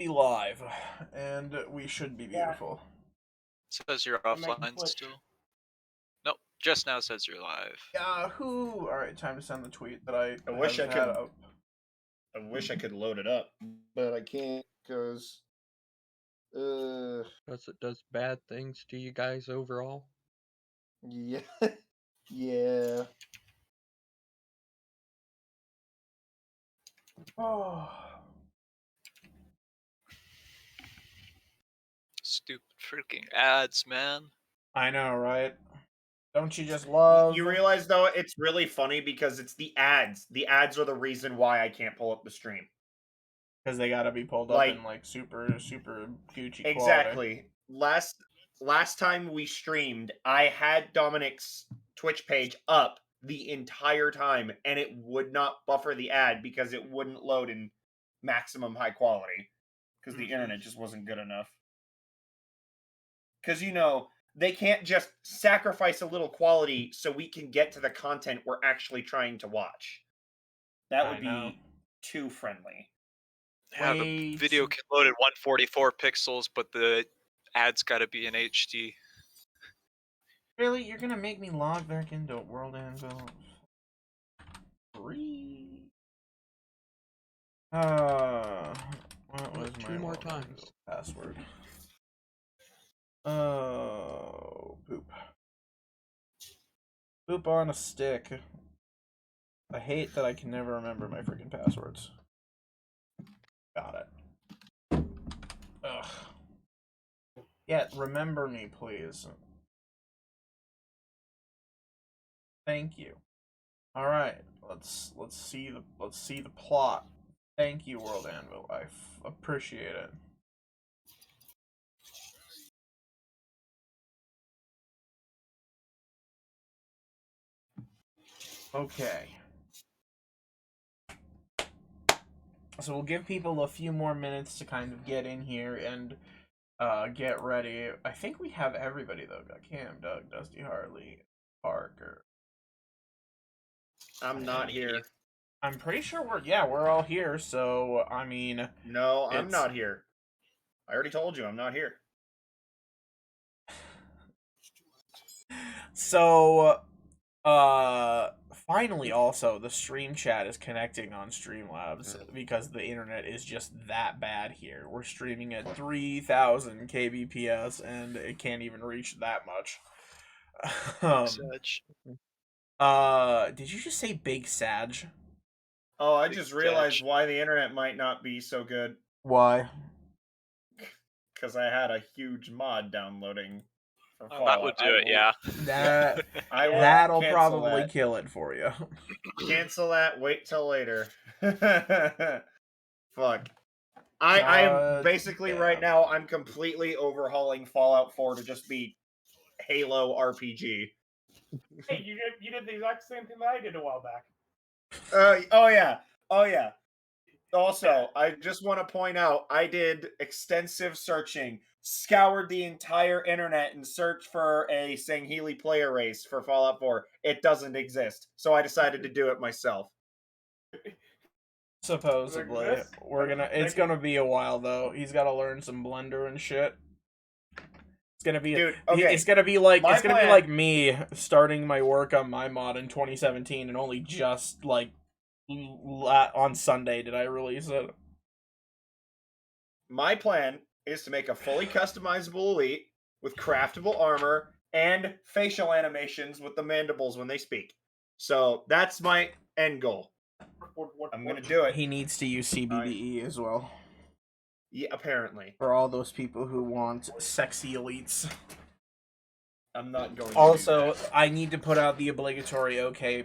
be live, and we should be Yeah. beautiful. Says you're I'm making offline Twitch. still. Nope, just now says you're live. Yahoo! Alright, time to send the tweet that I wish have I had could- up. I wish I could load it up, but I can't because Does it does bad things to you guys overall? yeah. Yeah. Oh. Stupid freaking ads, man. I know, right? Don't you just love... You realize though it's really funny because it's the ads. The ads are the reason why I can't pull up the stream. Because they gotta be pulled up in, like, super Gucci quality. Exactly. Last time we streamed, I had Dominic's Twitch page up the entire time, and it would not buffer the ad because it wouldn't load in maximum high quality. Because the internet just wasn't good enough. Because, they can't just sacrifice a little quality so we can get to the content we're actually trying to watch. That would be too friendly. Yeah, the video can load at 144 pixels, but the ad's gotta be in HD. Really? You're gonna make me log back into World Anvil 3? What was my 2 more World times. Anvil password? Oh, poop. Poop on a stick. I hate that I can never remember my freaking passwords. Got it. Ugh. Yeah, remember me, please. Thank you. All right, let's see the plot. Thank you, World Anvil. I appreciate it. Okay. So we'll give people a few more minutes to kind of get in here and get ready. I think we have everybody though. Got Cam, Doug, Dusty, Harley, Parker. I'm not here. I'm pretty sure we're all here, so I mean... No, I'm not here. I already told you I'm not here. So, finally also, the stream chat is connecting on Streamlabs because the internet is just that bad here. We're streaming at 3,000 kbps and it can't even reach that much. Did you just say Big Sag? Oh, I just realized why the internet might not be so good. Why? Because I had a huge mod downloading. That would do it, yeah. That'll probably kill it for you. Cancel that. Wait till later. Fuck. I am basically right now. I'm completely overhauling Fallout 4 to just be Halo RPG. Hey, you did the exact same thing that I did a while back. Oh yeah. Also, I just want to point out, I did extensive searching, scoured the entire internet and searched for a Sangheili player race for Fallout 4. It doesn't exist, so I decided to do it myself. Supposedly. It's gonna be a while though. He's gotta learn some Blender and shit. It's gonna be it's gonna be like me starting my work on my mod in 2017 and only just like on Sunday did I release it. My plan is to make a fully customizable elite with craftable armor and facial animations with the mandibles when they speak. So that's my end goal. I'm gonna do it. He needs to use CBBE as well. Yeah, apparently. For all those people who want sexy elites. I'm not going to also, do that. I need to put out the obligatory OK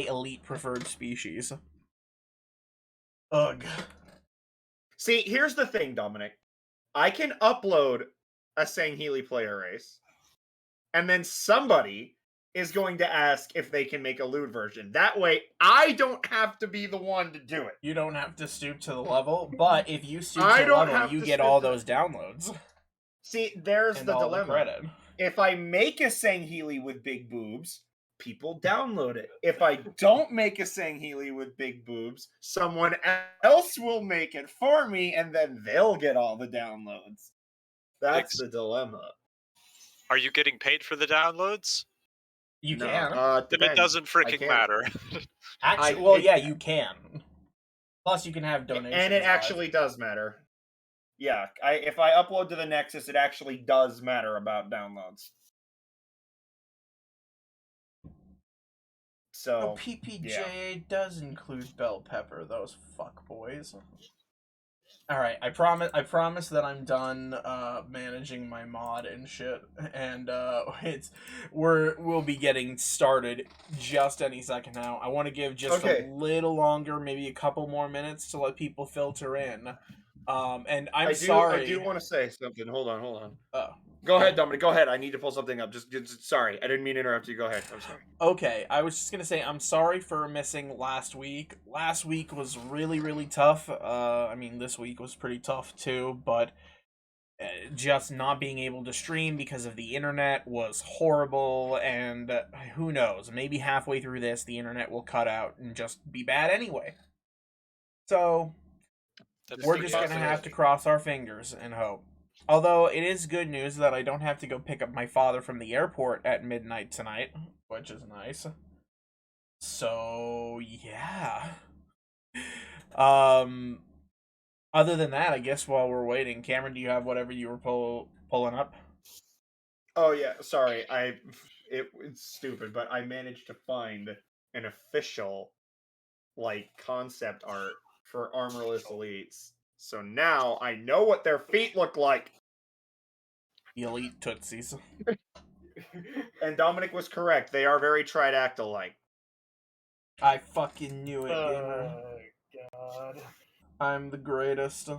elite preferred species. Ugh. See, here's the thing, Dominic. I can upload a Sangheili player race, and then somebody is going to ask if they can make a lewd version. That way, I don't have to be the one to do it. You don't have to stoop to the level, but if you stoop to the level, you get all those downloads. See, there's the dilemma. If I make a Sangheili with big boobs, people download it. If I don't make a Sangheili with big boobs, someone else will make it for me, and then they'll get all the downloads. That's the dilemma. Are you getting paid for the downloads? You No, can. Then it doesn't freaking matter. Actually, yeah, you can. Plus, you can have donations. And it actually does matter. Yeah, if I upload to the Nexus, it actually does matter about downloads. So PPJA does include Bell Pepper, those fuckboys. Alright, I promise that I'm done managing my mod and shit. And we'll be getting started just any second now. I want to give just a little longer, maybe a couple more minutes to let people filter in. And I'm sorry. I do want to say something. Hold on. Oh. Go ahead, Dominic. Go ahead. I need to pull something up. Just sorry. I didn't mean to interrupt you. Go ahead. I'm sorry. Okay, I was just gonna say I'm sorry for missing last week. Last week was really, really tough. I mean, this week was pretty tough too, but just not being able to stream because of the internet was horrible, and who knows, maybe halfway through this, the internet will cut out and just be bad anyway. So, we're just gonna have to cross our fingers and hope. Although, it is good news that I don't have to go pick up my father from the airport at midnight tonight, which is nice. So, yeah. Other than that, I guess while we're waiting, Cameron, do you have whatever you were pulling up? Oh, yeah, sorry. It's stupid, but I managed to find an official, concept art for Armorless Elites. So now I know what their feet look like. The Elite Tootsies. And Dominic was correct. They are very tridactyl-like. I fucking knew it, gamer. Oh, God. I'm the greatest. Do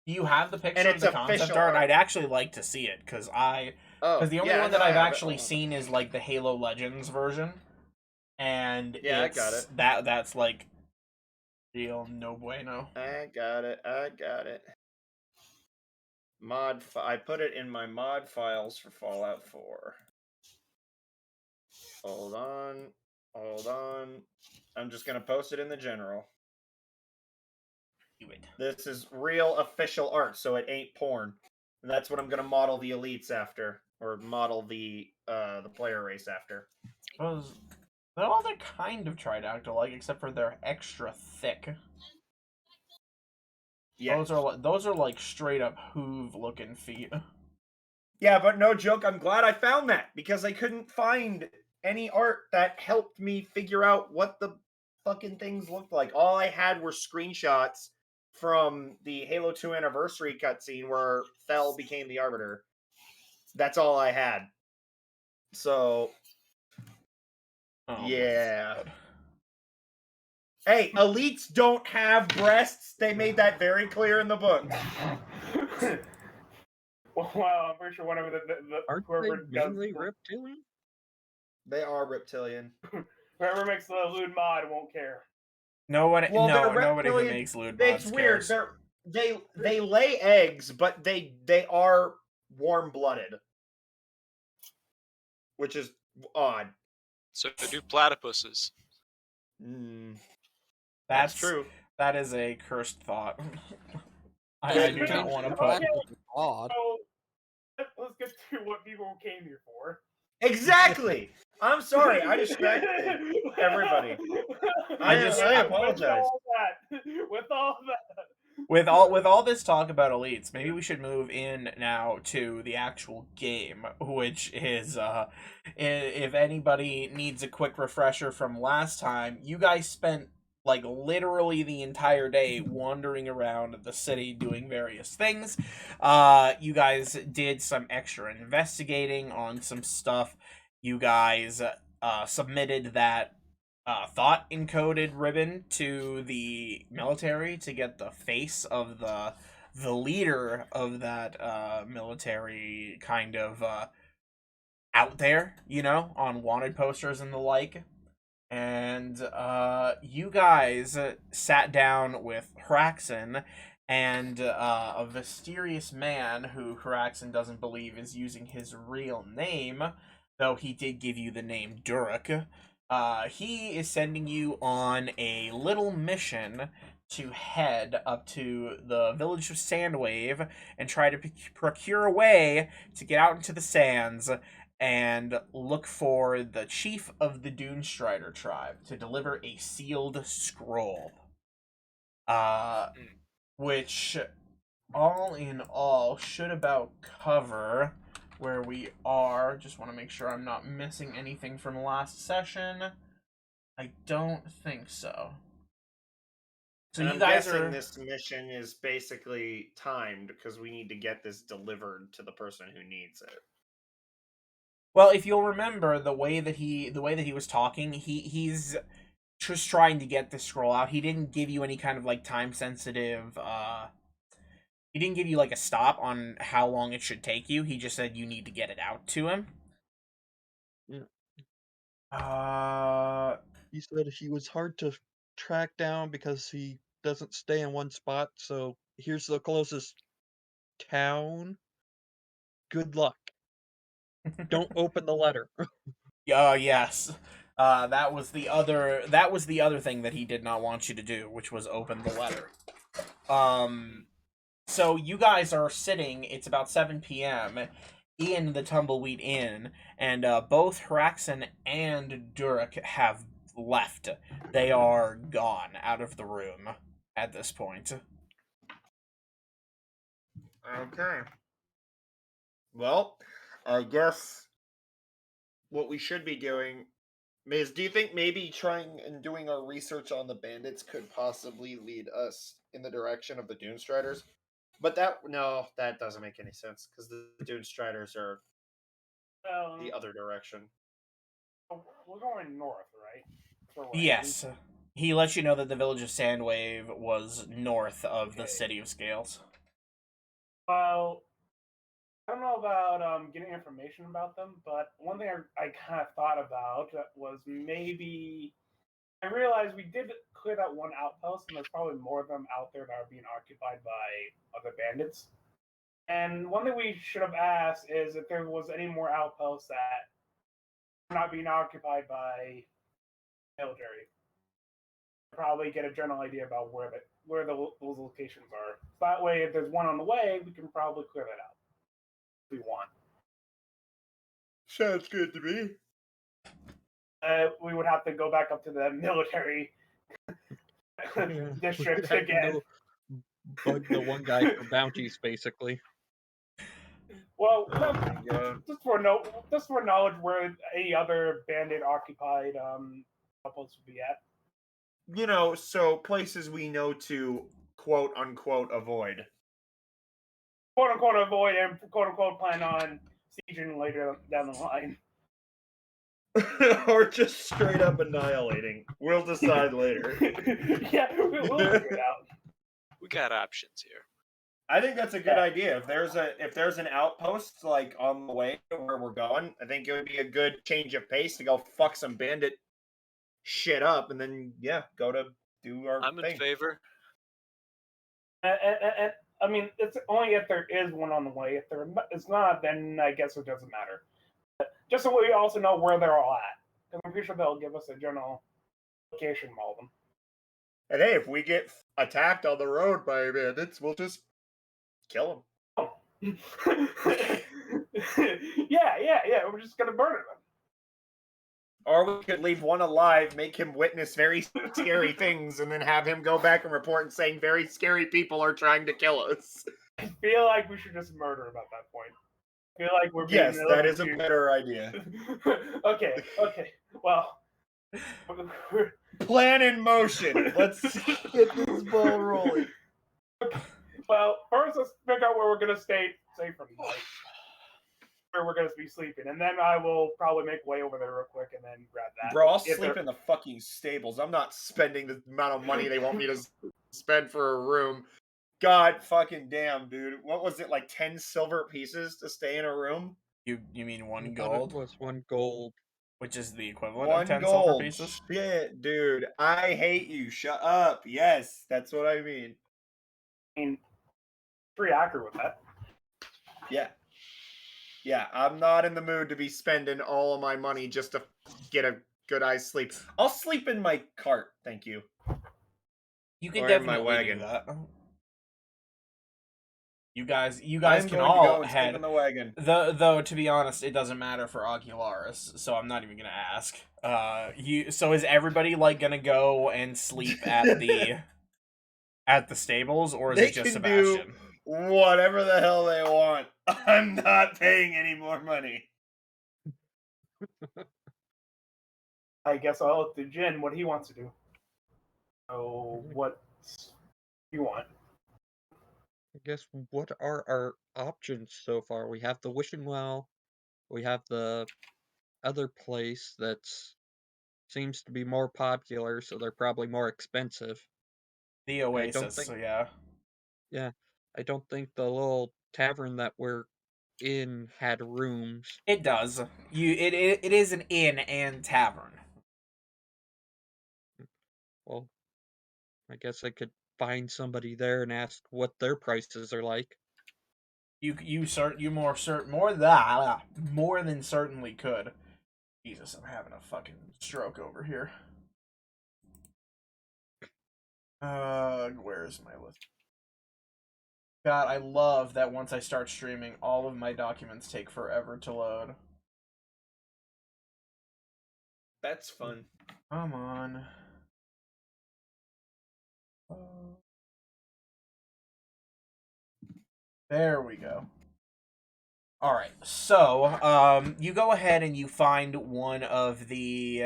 you have the picture of the concept art? I'd actually like to see it, because the only one that I've actually seen is, the Halo Legends version. And I got it. That's, real no bueno. I got it. I put it in my mod files for Fallout 4. Hold on. I'm just gonna post it in the general. Do it. This is real official art, so it ain't porn. And that's what I'm gonna model the elites after, or model the player race after. They're kind of tridactyl-like, except for they're extra thick. Yeah. Those are straight up hoove-looking feet. Yeah, but no joke, I'm glad I found that, because I couldn't find any art that helped me figure out what the fucking things looked like. All I had were screenshots from the Halo 2 anniversary cutscene where Fel became the Arbiter. That's all I had. So, yeah. Hey, elites don't have breasts. They made that very clear in the book. Well, I'm pretty sure whenever Aren't whoever they mainly reptilian? They are reptilian. Whoever makes the lewd mod won't care. Nobody who makes lewd mods It's weird. cares. They lay eggs, but they are warm-blooded, which is odd. So they do platypuses. That's true. That is a cursed thought. I do not want to put. Odd. So, let's get to what people came here for. Exactly. I'm sorry. I distracted everybody. I apologize. With all this talk about elites, maybe we should move in now to the actual game, which is if anybody needs a quick refresher from last time, you guys spent literally the entire day wandering around the city doing various things. You guys did some extra investigating on some stuff. You guys submitted that thought encoded ribbon to the military to get the face of the leader of that military kind of out there, on wanted posters and the like. And you guys sat down with Hraxen and a mysterious man who Hraxen doesn't believe is using his real name, though he did give you the name Durek. He is sending you on a little mission to head up to the village of Sandwave and try to procure a way to get out into the sands and look for the chief of the Dunestrider tribe to deliver a sealed scroll. Which, all in all, should about cover where we are. Just want to make sure I'm not missing anything from last session. I don't think so. So and you guys guessing this mission is basically timed because we need to get this delivered to the person who needs it. Well, if you'll remember the way that he was talking, he's just trying to get the scroll out. He didn't give you any kind of like time sensitive he didn't give you like a stop on how long it should take you. He just said you need to get it out to him. Yeah. He said he was hard to track down because he doesn't stay in one spot, so here's the closest town. Good luck. Don't open the letter. Yes. That was the other thing that he did not want you to do, which was open the letter. So you guys are sitting, it's about 7 p.m. in the Tumbleweed Inn, and both Hraxen and Durek have left. They are gone out of the room at this point. Okay. Well, I guess what we should be doing is, do you think maybe trying and doing our research on the bandits could possibly lead us in the direction of the Dunestriders? But that doesn't make any sense because the Dunestriders are the other direction. We're going north, right? Yes. He let you know that the village of Sandwave was north of the city of Scales. Well, I don't know about getting information about them, but one thing I kind of thought about was maybe I realized we did clear that one outpost, and there's probably more of them out there that are being occupied by other bandits. And one thing we should have asked is if there was any more outposts that are not being occupied by military. Probably get a general idea about where those locations are. So that way, if there's one on the way, we can probably clear that out. If we want. Sounds good to me. We would have to go back up to the military district again. Bug the one guy for bounties, basically. Well, just for knowledge, where any other bandit occupied outposts would be at. You know, so places we know to quote unquote avoid. Quote unquote avoid and quote unquote plan on sieging later down the line. Or just straight up annihilating. We'll decide later. Yeah, we'll figure it out. We got options here. I think that's a good idea. If there's an outpost like on the way where we're going, I think it would be a good change of pace to go fuck some bandit shit up, and then go to do our thing. I'm in favor. And I mean, it's only if there is one on the way. If it's not, then I guess it doesn't matter. Just so we also know where they're all at, because I'm pretty sure they'll give us a general location of all of them. And hey, if we get attacked on the road by bandits, we'll just kill them. Yeah. We're just gonna murder them. Or we could leave one alive, make him witness very scary things, and then have him go back and report saying very scary people are trying to kill us. I feel like we should just murder him at that point. I feel like we're being that is a better idea. Okay. Well, plan in motion. Let's get this ball rolling. Well, first let's figure out where we're gonna stay safe from the night. Where we're gonna be sleeping, and then I will probably make way over there real quick and then grab that. Bro, I'll sleep in the fucking stables. I'm not spending the amount of money they want me to spend for a room. God fucking damn, dude. What was it, like 10 silver pieces to stay in a room? You mean 1 gold? It was 1 gold. Which is the equivalent of 10 silver pieces? Shit, dude. I hate you. Shut up. Yes, that's what I mean. I mean, pretty accurate with that. Yeah, Yeah, I'm not in the mood to be spending all of my money just to get a good night's sleep. I'll sleep in my cart, thank you. You can definitely do that. You guys can all head in the wagon. Though to be honest, it doesn't matter for Ocularis, so I'm not even gonna ask. So is everybody like gonna go and sleep at the stables, or is it just Sebastian? Do whatever the hell they want. I'm not paying any more money. I guess I'll look to Jin what he wants to do. So what do you want? I guess what are our options so far? We have the Wishing Well, we have the other place that's seems to be more popular, so they're probably more expensive. The Oasis, yeah. Yeah, I don't think the little tavern that we're in had rooms. It does. It is an inn and tavern. Well, I guess I could find somebody there and ask what their prices are like. You more than certainly could. Jesus, I'm having a fucking stroke over here. Where's my list? God, I love that once I start streaming, all of my documents take forever to load. That's fun. Come on. There we go. Alright, so, you go ahead and you find one of the,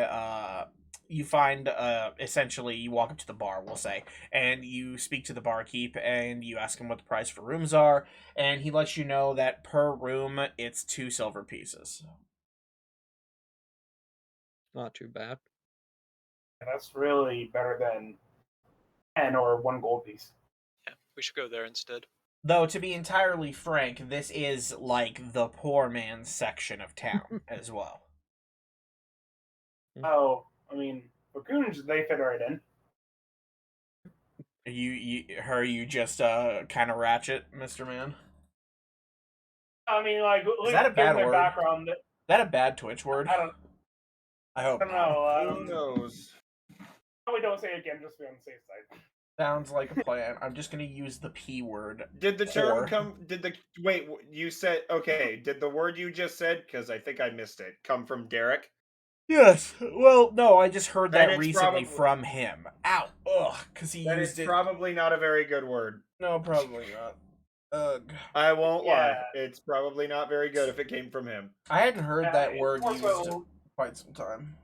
essentially, you walk up to the bar, we'll say, and you speak to the barkeep, and you ask him what the price for rooms are, and he lets you know that per room, it's 2 silver pieces. Not too bad. That's really better than 10 or 1 gold piece. Yeah, we should go there instead. Though, to be entirely frank, this is, like, the poor man's section of town, as well. Oh, I mean, raccoons, they fit right in. You just, kind of ratchet, Mr. Man? I mean, like, is that a bad word? Background, that a bad Twitch word? I hope I don't know. Who knows? Probably don't say it again, just to be on the safe side. Sounds like a plan. I'm just gonna use the P word. Did the term come? Wait? You said okay. Did the word you just said? Because I think I missed it. Come from Derek? Yes. Well, no, I just heard that recently from him. Ow. Ugh. Because he used it. Probably not a very good word. No, probably not. Ugh. I won't lie. It's probably not very good if it came from him. I hadn't heard that word used in quite some time.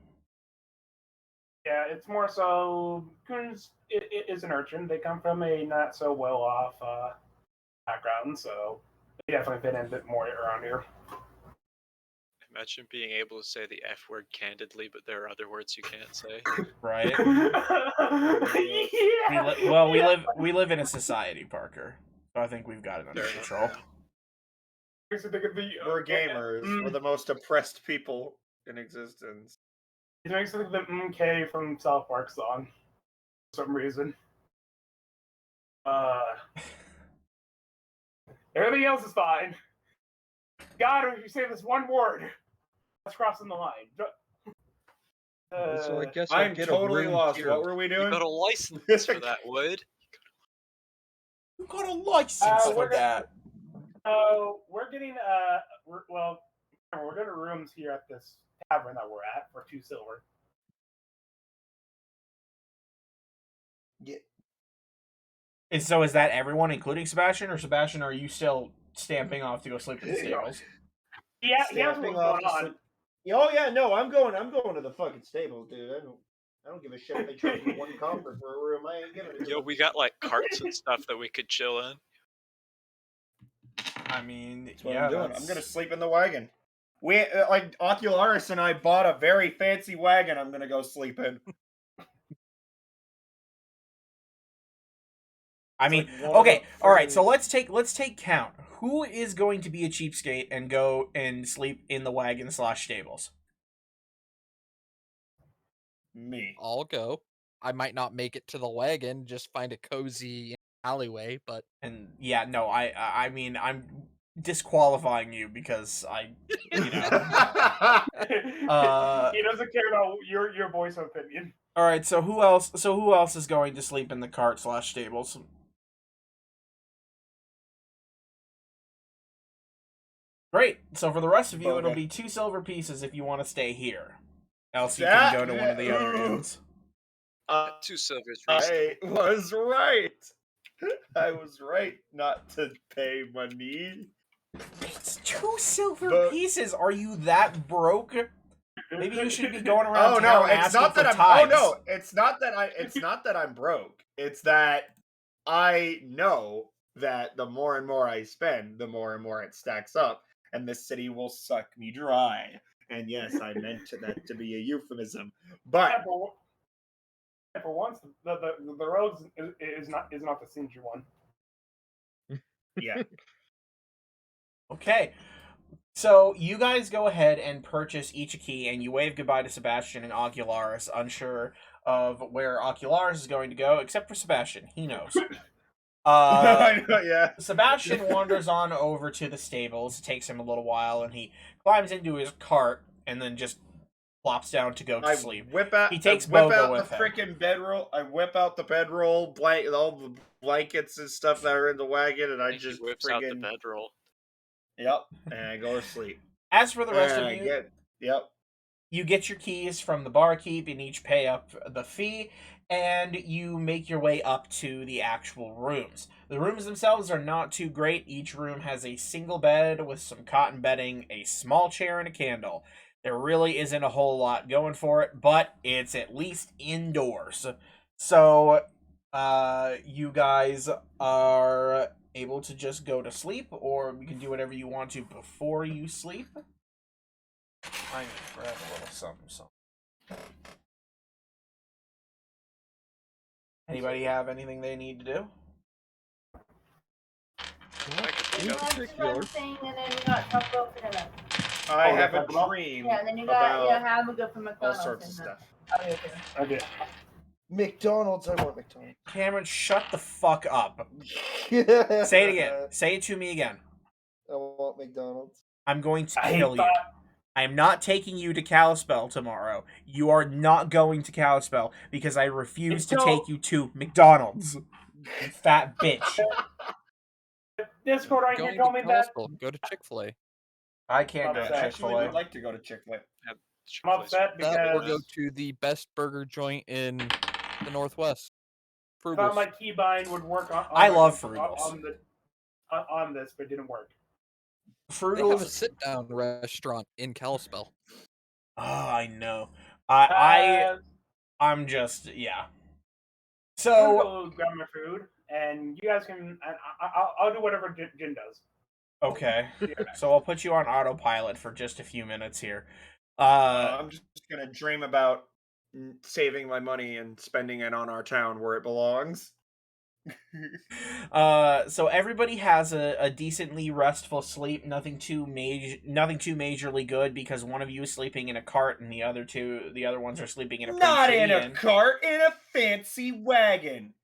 Yeah, it's more so Coons is an urchin. They come from a not so well off background, so they definitely fit in a bit more around here. Imagine being able to say the F word candidly, but there are other words you can't say. Right? Yeah. We live in a society, Parker. So I think we've got it under control. We're gamers. We're the most oppressed people in existence. It makes me think of the MK from South Park song for some reason. Everything else is fine. God, if you say this one word, that's crossing the line. So I guess I'm totally lost. Here. What were we doing? You got a license for that, Wood. You got a license for that. We're getting we're getting rooms here at this tavern that we're at for 2 silver. Yeah. And so is that everyone, including Sebastian, or Sebastian, are you still stamping off to go sleep in the stables? Yeah, he has what's going on. Oh yeah, no, I'm going to the fucking stables, dude. I don't give a shit if they charge me 1 copper for a room. I ain't giving it. Yo, we got like carts and stuff that we could chill in. I mean, that's what I'm doing. I'm gonna sleep in the wagon. We like Ocularis and I bought a very fancy wagon. I'm gonna go sleep in. I mean, okay, all right. So let's take count. Who is going to be a cheapskate and go and sleep in the wagon / stables? Me. I'll go. I might not make it to the wagon. Just find a cozy alleyway, but and yeah, no, I mean, I'm disqualifying you because he doesn't care about your voice of opinion. All right, so who else is going to sleep in the cart/stables? Great. So for the rest of you, it'll be 2 silver pieces if you want to stay here. Else you can go to one of the other inns. 2 silvers. I was right. I was right not to pay money. It's 2 silver pieces. Are you that broke? Maybe you should be going around town asking for tithes. Oh no, it's not that I'm broke. It's that I know that the more and more I spend, the more and more it stacks up, and this city will suck me dry. And yes, I meant that to be a euphemism. But for once, the roads is not the stingy one. Yeah. Okay. So you guys go ahead and purchase each a key, and you wave goodbye to Sebastian and Ocularis, unsure of where Ocularis is going to go, except for Sebastian. He knows. Yeah. Sebastian wanders on over to the stables. It takes him a little while, and he climbs into his cart and then just plops down to go to sleep. He takes Bogo with him. Freaking bedroll. I whip out the bedroll, all the blankets and stuff that are in the wagon, and I just whips out the bedroll. Yep, and I go to sleep. As for the rest of you, yep, you get your keys from the barkeep and each pay up the fee, and you make your way up to the actual rooms. The rooms themselves are not too great. Each room has a single bed with some cotton bedding, a small chair, and a candle. There really isn't a whole lot going for it, but it's at least indoors. So, you guys are able to just go to sleep, or you can do whatever you want to before you sleep. I need to grab a little something. Anybody have anything they need to do? I have a dream. Yeah, and then you got have a go for McDonald's. All sorts of stuff. Okay. McDonald's. I want McDonald's. Cameron, shut the fuck up. Say it again. Say it to me again. I want McDonald's. I'm going to kill you. I'm not taking you to Kalispell tomorrow. You are not going to Kalispell because I refuse to take you to McDonald's. You fat bitch. Discord, you told me that. Go to Chick-fil-A. I can't go to Chick-fil-A. Actually, would like to go to Chick-fil-A. I'm upset because we'll go to the best burger joint in the Northwest. I thought my keybind would work on I love Frugals. On this, but it didn't work. Frugals. They have a sit-down restaurant in Kalispell. Oh, I know. I'm just So I'll go grab my food, and you guys can. I'll do whatever Jin does. Okay. So I'll put you on autopilot for just a few minutes here. I'm just gonna dream about saving my money and spending it on our town where it belongs. So everybody has a decently restful sleep. Nothing too majorly good because one of you is sleeping in a cart and the other ones are sleeping in a not in a cart, in a fancy wagon.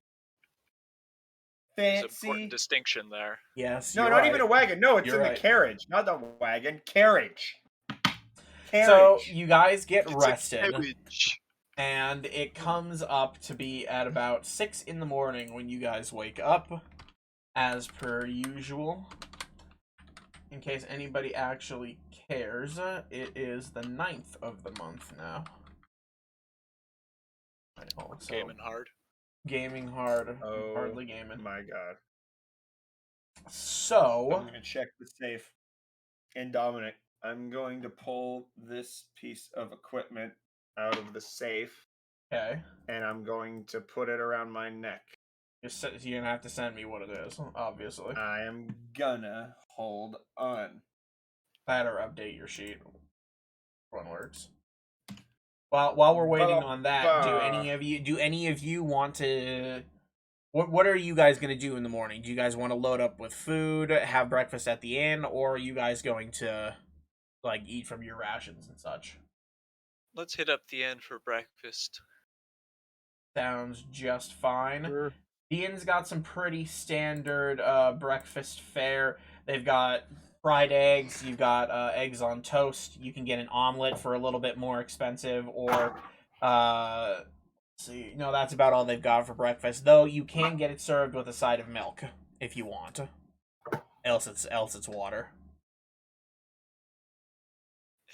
There's an important distinction there. Yes. No, not even a wagon. No, it's in the carriage, not the wagon. Carriage. So you guys get rested. And it comes up to be at about 6 in the morning when you guys wake up, as per usual. In case anybody actually cares, it is the 9th of the month now. Gaming hard. Gaming hard. Hardly gaming. My God. So I'm gonna check the safe. And Dominic, I'm going to pull this piece of equipment out of the safe. Okay. And I'm going to put it around my neck. You're gonna have to send me what it is, obviously. I am gonna hold on. That or update your sheet. One works. While we're waiting on that, do any of you want to? What are you guys gonna do in the morning? Do you guys want to load up with food, have breakfast at the inn, or are you guys going to eat from your rations and such? Let's hit up the inn for breakfast. Sounds just fine. Sure. Ian's got some pretty standard breakfast fare. They've got fried eggs. You've got eggs on toast. You can get an omelet for a little bit more expensive, or see, no, that's about all they've got for breakfast. Though you can get it served with a side of milk if you want. Else it's water.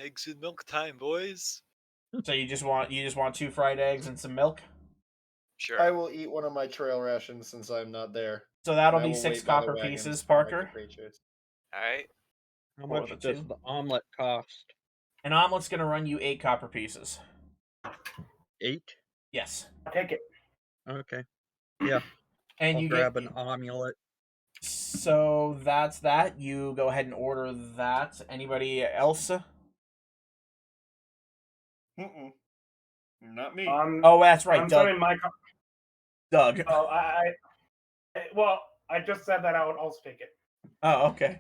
Eggs and milk time, boys. So you just want 2 fried eggs and some milk? Sure. I will eat one of my trail rations since I'm not there. So that'll be 6 copper pieces, Parker. Alright. How much does the omelet cost? An omelet's gonna run you 8 copper pieces. 8? Yes. I'll take it. Okay. Yeah. And I'll you grab an omelet. So that's that. You go ahead and order that. Anybody else? Not me. Oh, that's right, I'm Doug. sorry, my Doug. Oh, I just said that I would also take it. Oh, okay.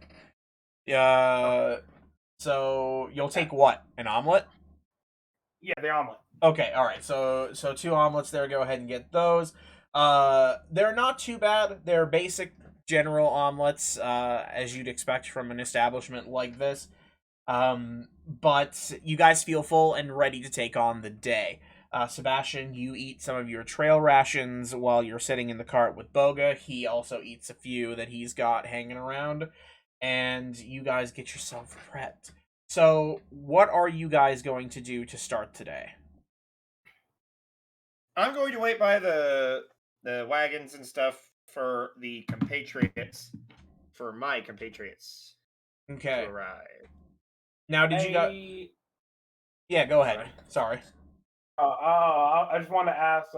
So you'll take what? An omelet? Yeah, the omelet. Okay, all right. So 2 omelets there. Go ahead and get those. They're not too bad. They're basic general omelets, as you'd expect from an establishment like this. But you guys feel full and ready to take on the day. Sebastian, you eat some of your trail rations while you're sitting in the cart with Boga. He also eats a few that he's got hanging around. And you guys get yourself prepped. So, what are you guys going to do to start today? I'm going to wait by the wagons and stuff for the compatriots, for my compatriots Okay. to arrive. Now, did you got... Yeah, go ahead. Sorry. I just want to ask,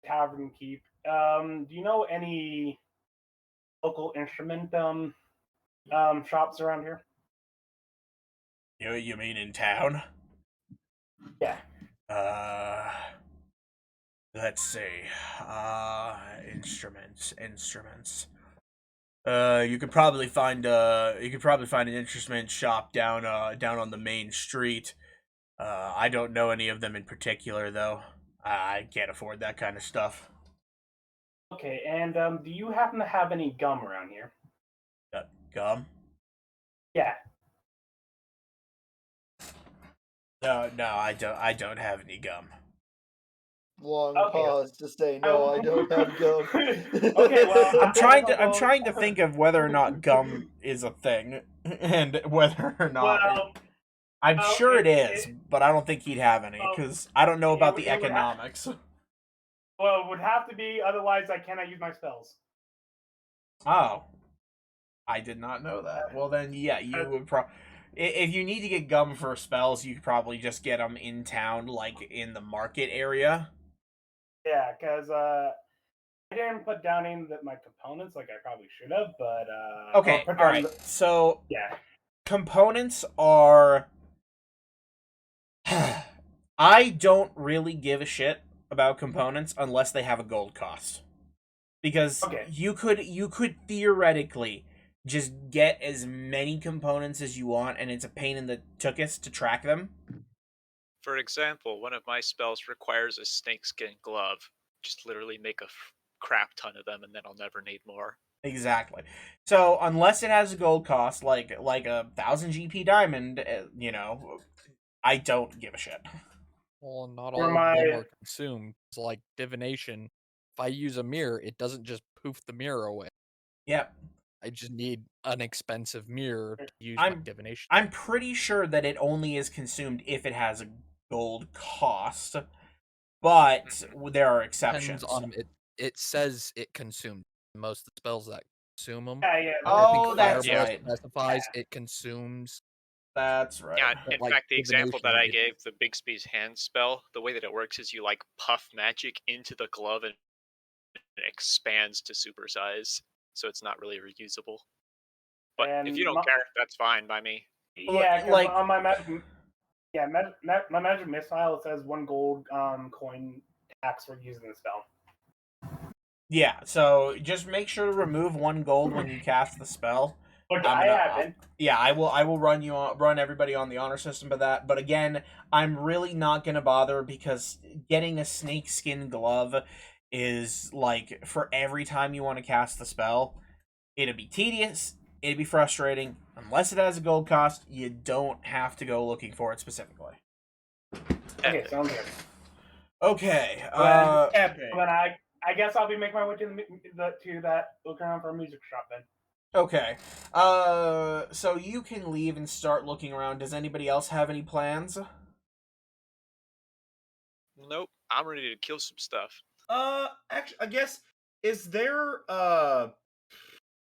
Tavern Keep, do you know any local instrument shops around here? You mean in town? Yeah. Let's see. Instruments. You could probably find an instrument shop down on the main street. I don't know any of them in particular though. I can't afford that kind of stuff. Okay, and do you happen to have any gum around here? Gum? Yeah. No, I don't have any gum. Long pause to say no. I don't have gum. Okay, well, I'm trying to think of whether or not gum is a thing, and whether or not I'm sure it is, but I don't think he'd have any because I don't know about the economics. Well, it would have to be, otherwise I cannot use my spells. Oh, I did not know that. Well, then, yeah, you would if you need to get gum for spells, you could probably just get them in town, like in the market area. Yeah, because I didn't put down any of my components like I probably should have, but okay, all right. So yeah, components are. I don't really give a shit about components unless they have a gold cost, because you could theoretically just get as many components as you want, and it's a pain in the tuchus to track them. For example, one of my spells requires a snakeskin glove. Just literally make a crap ton of them, and then I'll never need more. Exactly. So unless it has a gold cost, like a 1,000 GP diamond, I don't give a shit. Well, not all of them are consumed. It's like divination. If I use a mirror, it doesn't just poof the mirror away. Yep. I just need an expensive mirror to use my divination. I'm pretty sure that it only is consumed if it has a gold cost, but there are exceptions. It says it consumed most of the spells that consume them. Yeah. Oh, that's right. Specifies it consumes. That's right. Yeah, in fact, the example that I gave, the Bixby's hand spell, the way that it works is you like puff magic into the glove and it expands to supersize, so it's not really reusable. But if you don't care, that's fine by me. Yeah, like on my magic, my magic missile, it says 1 gold coin tax for using the spell. Yeah, so just make sure to remove 1 gold when you cast the spell. Which I haven't. Yeah, I will run everybody on the honor system of that. But again, I'm really not gonna bother because getting a snakeskin glove is like for every time you want to cast the spell, it'd be tedious, it'd be frustrating. Unless it has a gold cost, you don't have to go looking for it specifically. Okay, sounds good. Okay. Then I guess I'll be making my way to that look around for a music shop then. Okay. So you can leave and start looking around. Does anybody else have any plans? Nope. I'm ready to kill some stuff. Actually, I guess, is there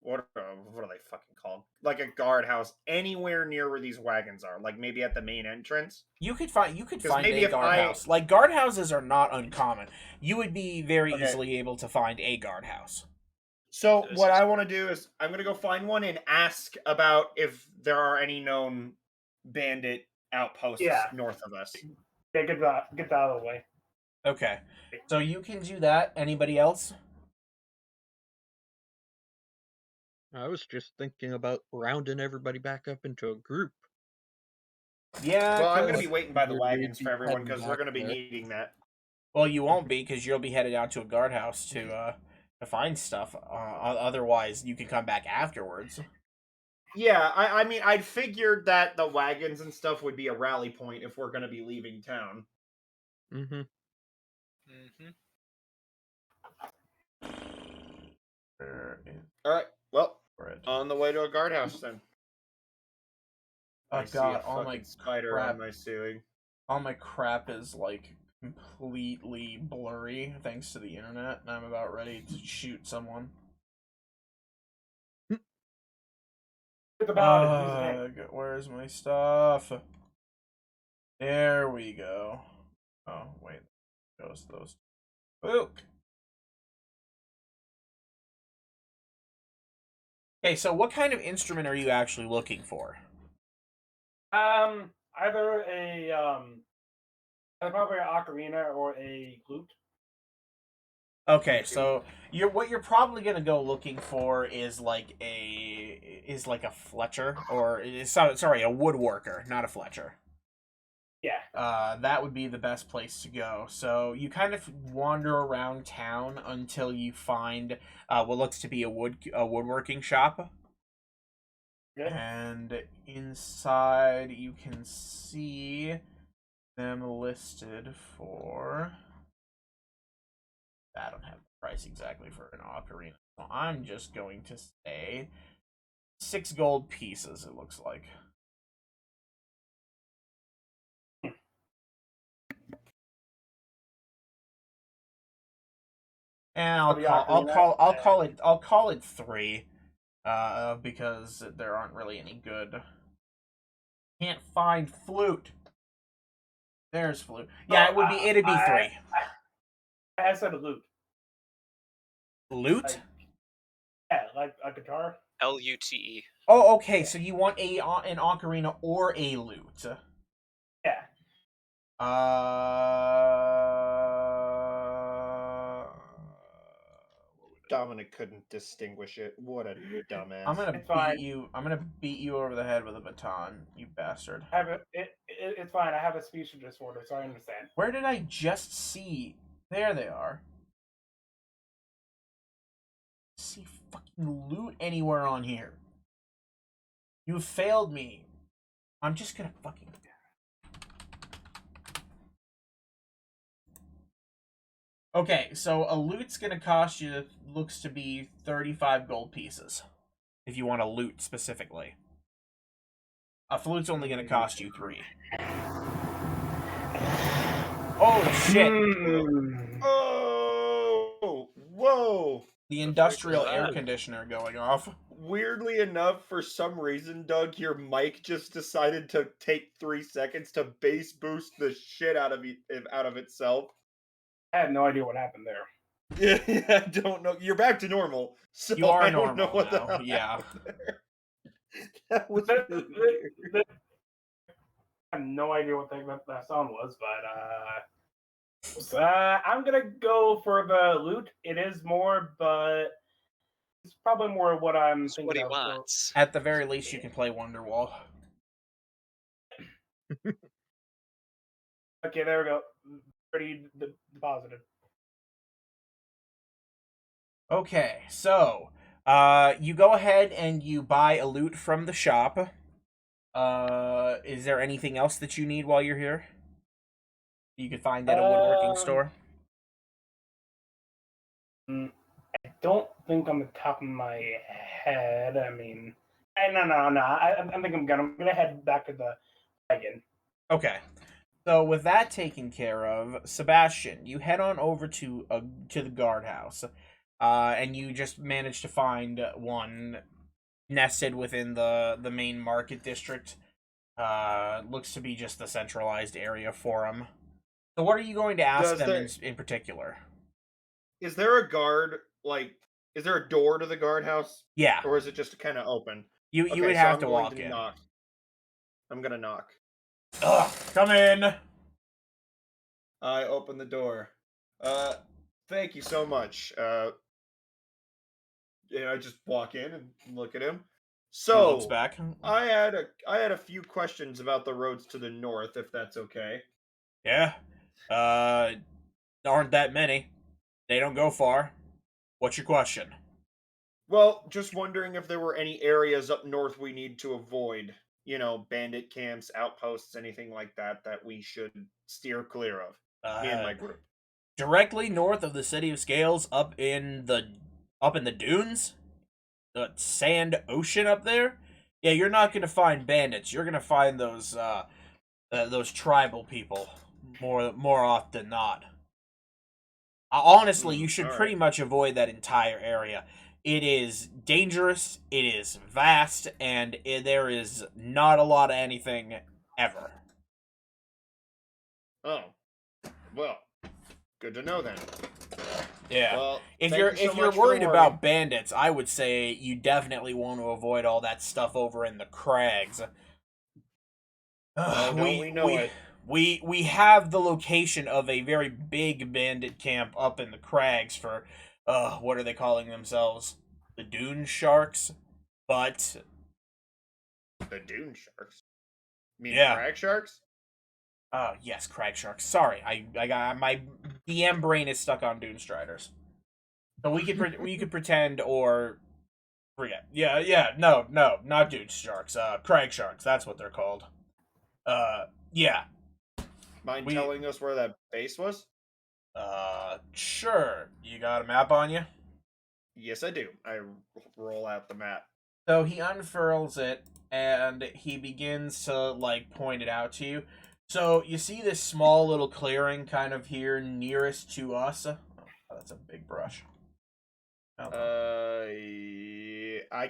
what are they fucking called? Like a guardhouse anywhere near where these wagons are? Like maybe at the main entrance? You could find a guardhouse. Like guardhouses are not uncommon. You would be very easily able to find a guardhouse. So what I want to do is I'm gonna go find one and ask about if there are any known bandit outposts north of us. Yeah, get that out of the way. Okay, so you can do that. Anybody else? I was just thinking about rounding everybody back up into a group. Yeah. Well, I'm going to be waiting by the wagons for everyone because we're going to be needing that. Well, you won't be because you'll be headed out to a guardhouse to find stuff. Otherwise, you can come back afterwards. Yeah, I mean, I'd figured that the wagons and stuff would be a rally point if we're going to be leaving town. Mm-hmm. All right. Well, on the way to a guardhouse then. Oh god, all my spider crap on my ceiling. All my crap is like completely blurry thanks to the internet, and I'm about ready to shoot someone. Where's my stuff? There we go. Oh wait, goes those. Book. Okay, so what kind of instrument are you actually looking for? Either probably an ocarina or a flute. Okay, so what you're probably gonna go looking for is like a Fletcher, or a woodworker, not a Fletcher. Yeah. That would be the best place to go. So you kind of wander around town until you find what looks to be a woodworking shop. Good. And inside you can see them listed for... I don't have the price exactly for an ocarina, so I'm just going to say 6 gold pieces, it looks like. And I'll call it 3, because there aren't really any good. Can't find flute. There's flute. Yeah, it'd be 3. I said a lute. Lute? Like a guitar. Lute. Oh, okay. So you want an ocarina or a lute? Yeah. Dominic couldn't distinguish it. What a dumbass! I'm gonna beat you over the head with a baton, you bastard. It's fine. I have a speech disorder, so I understand. Where did I just see? There they are. See fucking loot anywhere on here. You have failed me. I'm just gonna fucking... Okay, so a loot's gonna cost you, looks to be 35 gold pieces. If you want a loot specifically. A flute's only gonna cost you 3. Oh shit! Oh! Whoa! The industrial air conditioner going off. Weirdly enough, for some reason, Doug, your mic just decided to take 3 seconds to bass boost the shit out of itself. I had no idea what happened there. Yeah, I don't know. You're back to normal. So you are I don't normal know what now. The hell Yeah. That was really weird. I have no idea what that sound was, but I'm gonna go for the loot. It is more, but it's probably more what I'm thinking what he of. wants. At the very least, you can play Wonderwall. Okay, there we go. Pretty deposited. Okay, so you go ahead and you buy a loot from the shop. Is there anything else that you need while you're here? You could find at a woodworking store. I don't think on the top of my head. I mean, no. I think I'm gonna head back to the wagon. Okay. So with that taken care of, Sebastian, you head on over to the guardhouse, and you just manage to find one nested within the main market district. Looks to be just the centralized area for him. So what are you going to ask them in particular? Is there a guard, like, is there a door to the guardhouse? Yeah. Or is it just kind of open? You would have to walk in. Knock. I'm gonna knock. Ugh, come in. I open the door. Thank you so much. I just walk in and look at him. So, looks back. I had a few questions about the roads to the north, if that's okay. Yeah. Aren't that many. They don't go far. What's your question? Well, just wondering if there were any areas up north we need to avoid. Bandit camps, outposts, anything like that we should steer clear of. Me and my group. Directly north of the city of Scales, up in the dunes, the sand ocean up there. Yeah, you're not gonna find bandits. You're gonna find those tribal people more often than not. Honestly, you should pretty much avoid that entire area. It is dangerous, it is vast, and there is not a lot of anything ever. Oh, well, good to know then. Yeah. Well, if you're worried about bandits, I would say you definitely want to avoid all that stuff over in the crags. We know it. We have the location of a very big bandit camp up in the crags for what are they calling themselves? The Dune Sharks? But the Dune Sharks? You mean crag sharks? Yes, crag sharks. Sorry, I got my DM brain is stuck on Dunestriders. So we could pretend or forget. Yeah, no, not Dune sharks. Crag sharks. That's what they're called. Yeah. Mind telling us where that base was? Sure. You got a map on you? Yes, I do. I roll out the map. So he unfurls it and he begins to point it out to you. So you see this small little clearing kind of here nearest to us. Oh, that's a big brush. I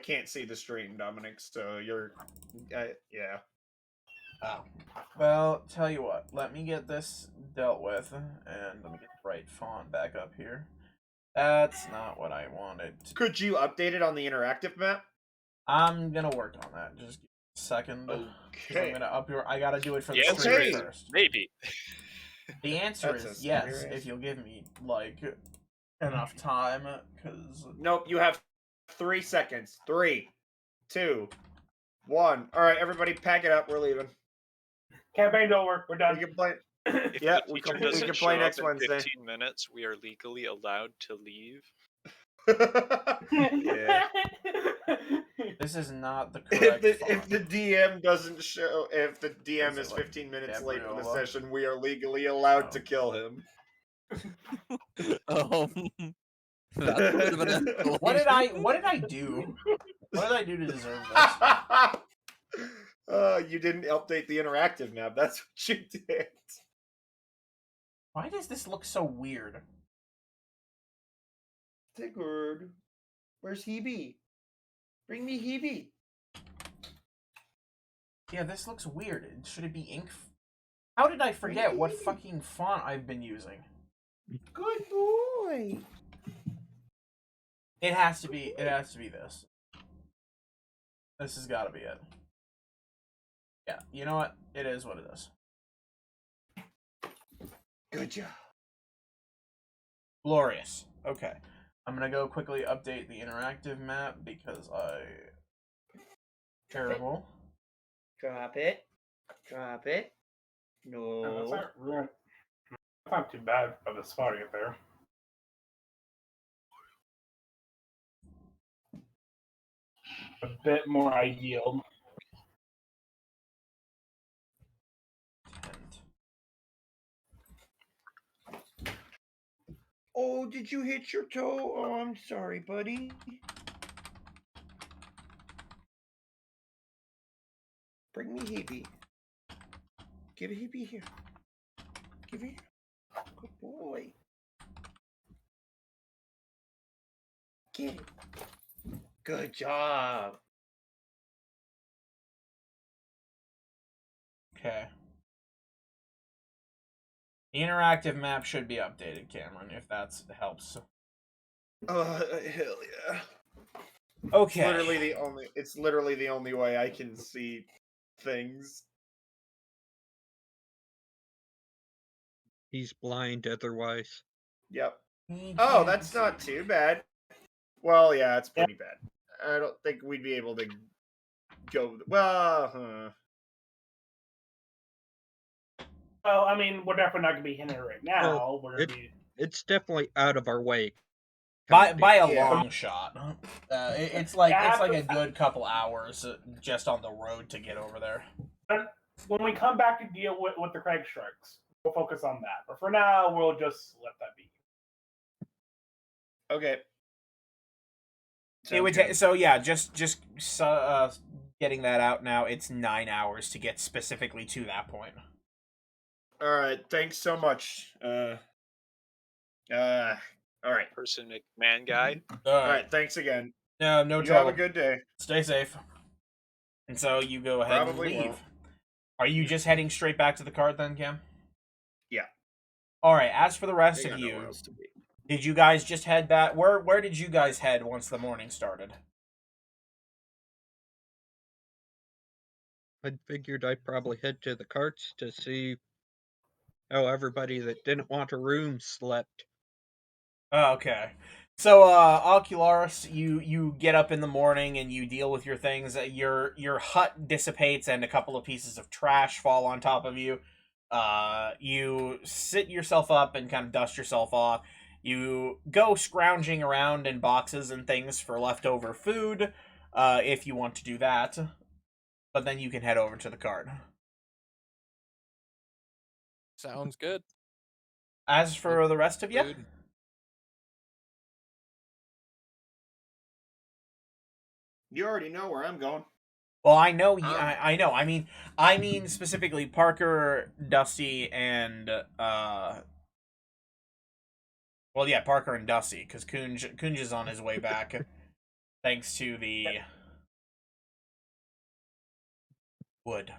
can't see the stream, Dominic. So you're, yeah. Oh. Well, tell you what. Let me get this dealt with, and let me get the right font back up here. That's not what I wanted. Could you update it on the interactive map? I'm gonna work on that. Just give me a second. Okay. I'm gonna up your. I gotta do it for the stream first. Maybe. The answer is yes, if you'll give me enough time. Because nope, you have 3 seconds. 3, 2, 1. All right, everybody, pack it up. We're leaving. Campaign's over. We're done. We can play. If we can doesn't play show next up in Wednesday. 15 minutes, we are legally allowed to leave. Yeah. This is not the correct if the DM doesn't show, if the DM is 15 minutes late for the session, we are legally allowed to kill him. What did I do? What did I do to deserve this? You didn't update the interactive map. That's what you did. Why does this look so weird? Sigurd, where's Hebe? Bring me Hebe. Yeah, this looks weird. Should it be ink? How did I forget what fucking font I've been using? Good boy. It has to be this. This has got to be it. Yeah, you know what? It is what it is. Good job. Glorious. Okay. I'm gonna go quickly update the interactive map because terrible. Drop it. Drop it. No. That's not too bad of a spot to get there. a bit more ideal. Oh, did you hit your toe? Oh, I'm sorry, buddy. Bring me Hebe. Give Hebe here. Give it. Good boy. Get it. Good job. Okay. The interactive map should be updated, Cameron, if that helps. Hell yeah. Okay. It's literally the only way I can see things. He's blind otherwise. Yep. Oh, that's not too bad. Well, yeah, it's pretty bad. I don't think we'd be able to go. Well, Well, I mean, we're definitely not going to be hitting it right now. We're It's definitely out of our way. By a long shot. It's like a good couple hours just on the road to get over there. When we come back to deal with the Craig Sharks, we'll focus on that. But for now, we'll just let that be. Okay. It would take, so yeah, just getting that out now. It's 9 hours to get specifically to that point. All right. Thanks so much. All right. Person McMahon guy. All right. Thanks again. No you trouble. Have a good day. Stay safe. And so you go ahead and leave. Won't. Are you just heading straight back to the cart then, Cam? Yeah. All right. As for the rest of you, did you guys just head back? Where did you guys head once the morning started? I figured I'd probably head to the carts to see how everybody that didn't want a room slept. Okay. So, Ocularis, you get up in the morning and you deal with your things. Your hut dissipates and a couple of pieces of trash fall on top of you. You sit yourself up and kind of dust yourself off. You go scrounging around in boxes and things for leftover food, if you want to do that. But then you can head over to the cart. Sounds good. As for the rest of you? Food. You already know where I'm going. Well, I know. I know. I mean specifically Parker, Dusty, and well, yeah, Parker and Dusty, because Kunj is on his way back, thanks to the wood.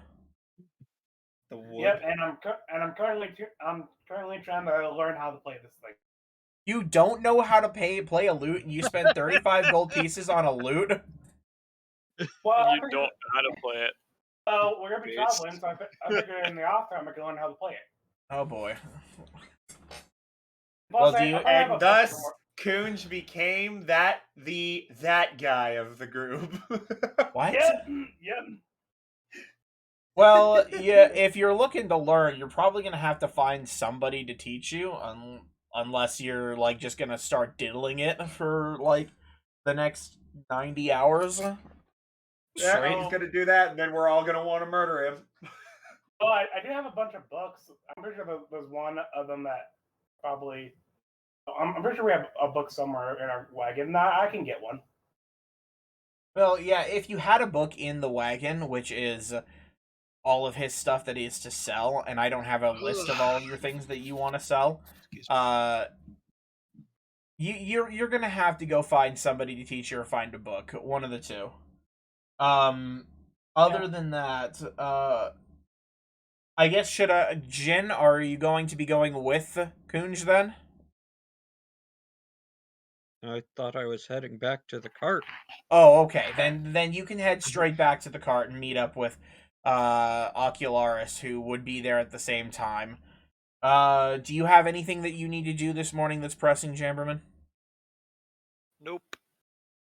The wood. Yep, and I'm currently trying to learn how to play this thing. You don't know how to play a lute, and you spend 35 gold pieces on a lute? Well, you don't know how to play it. Well, we're gonna be traveling, so I figured in the off time I can learn how to play it. Oh boy. Well, and thus Kunj became that guy of the group. What? Yep. Well, yeah, if you're looking to learn, you're probably gonna have to find somebody to teach you, unless you're like just gonna start diddling it for like the next 90 hours. Yeah, he's gonna do that, and then we're all gonna want to murder him. Well, I do have a bunch of books. I'm pretty sure there's one of them that probably. I'm pretty sure we have a book somewhere in our wagon. I can get one. Well, yeah, if you had a book in the wagon, which is all of his stuff that is to sell, and I don't have a list of all of your things that you want to sell, you're gonna have to go find somebody to teach you or find a book, one of the two. Other than that, I guess Jin, are you going to be going with Kunj then? I thought I was heading back to the cart. Oh, okay. Then you can head straight back to the cart and meet up with Ocularis, who would be there at the same time. Do you have anything that you need to do this morning that's pressing, Jamberman? Nope.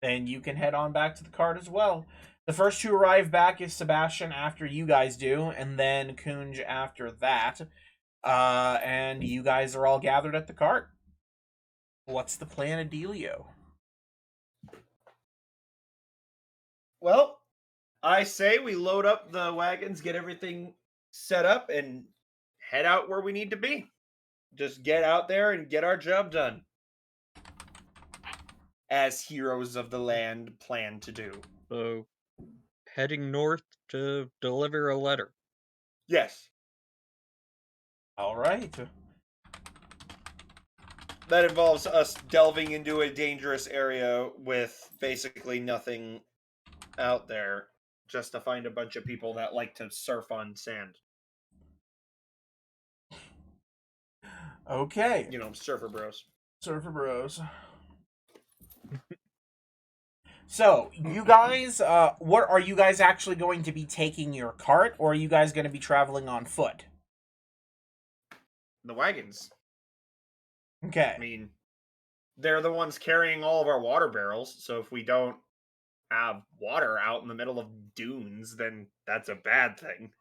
Then you can head on back to the cart as well. The first to arrive back is Sebastian after you guys do, and then Kunj after that. And you guys are all gathered at the cart. What's the plan of Delio? Well, I say we load up the wagons, get everything set up, and head out where we need to be. Just get out there and get our job done. As heroes of the land plan to do. So, heading north to deliver a letter. Yes. All right. That involves us delving into a dangerous area with basically nothing out there, just to find a bunch of people that like to surf on sand. Okay. You know, surfer bros. Surfer bros. So, you guys, what are you guys actually going to be taking your cart, or are you guys going to be traveling on foot? The wagons. Okay. I mean, they're the ones carrying all of our water barrels, so if we don't have water out in the middle of dunes, then that's a bad thing.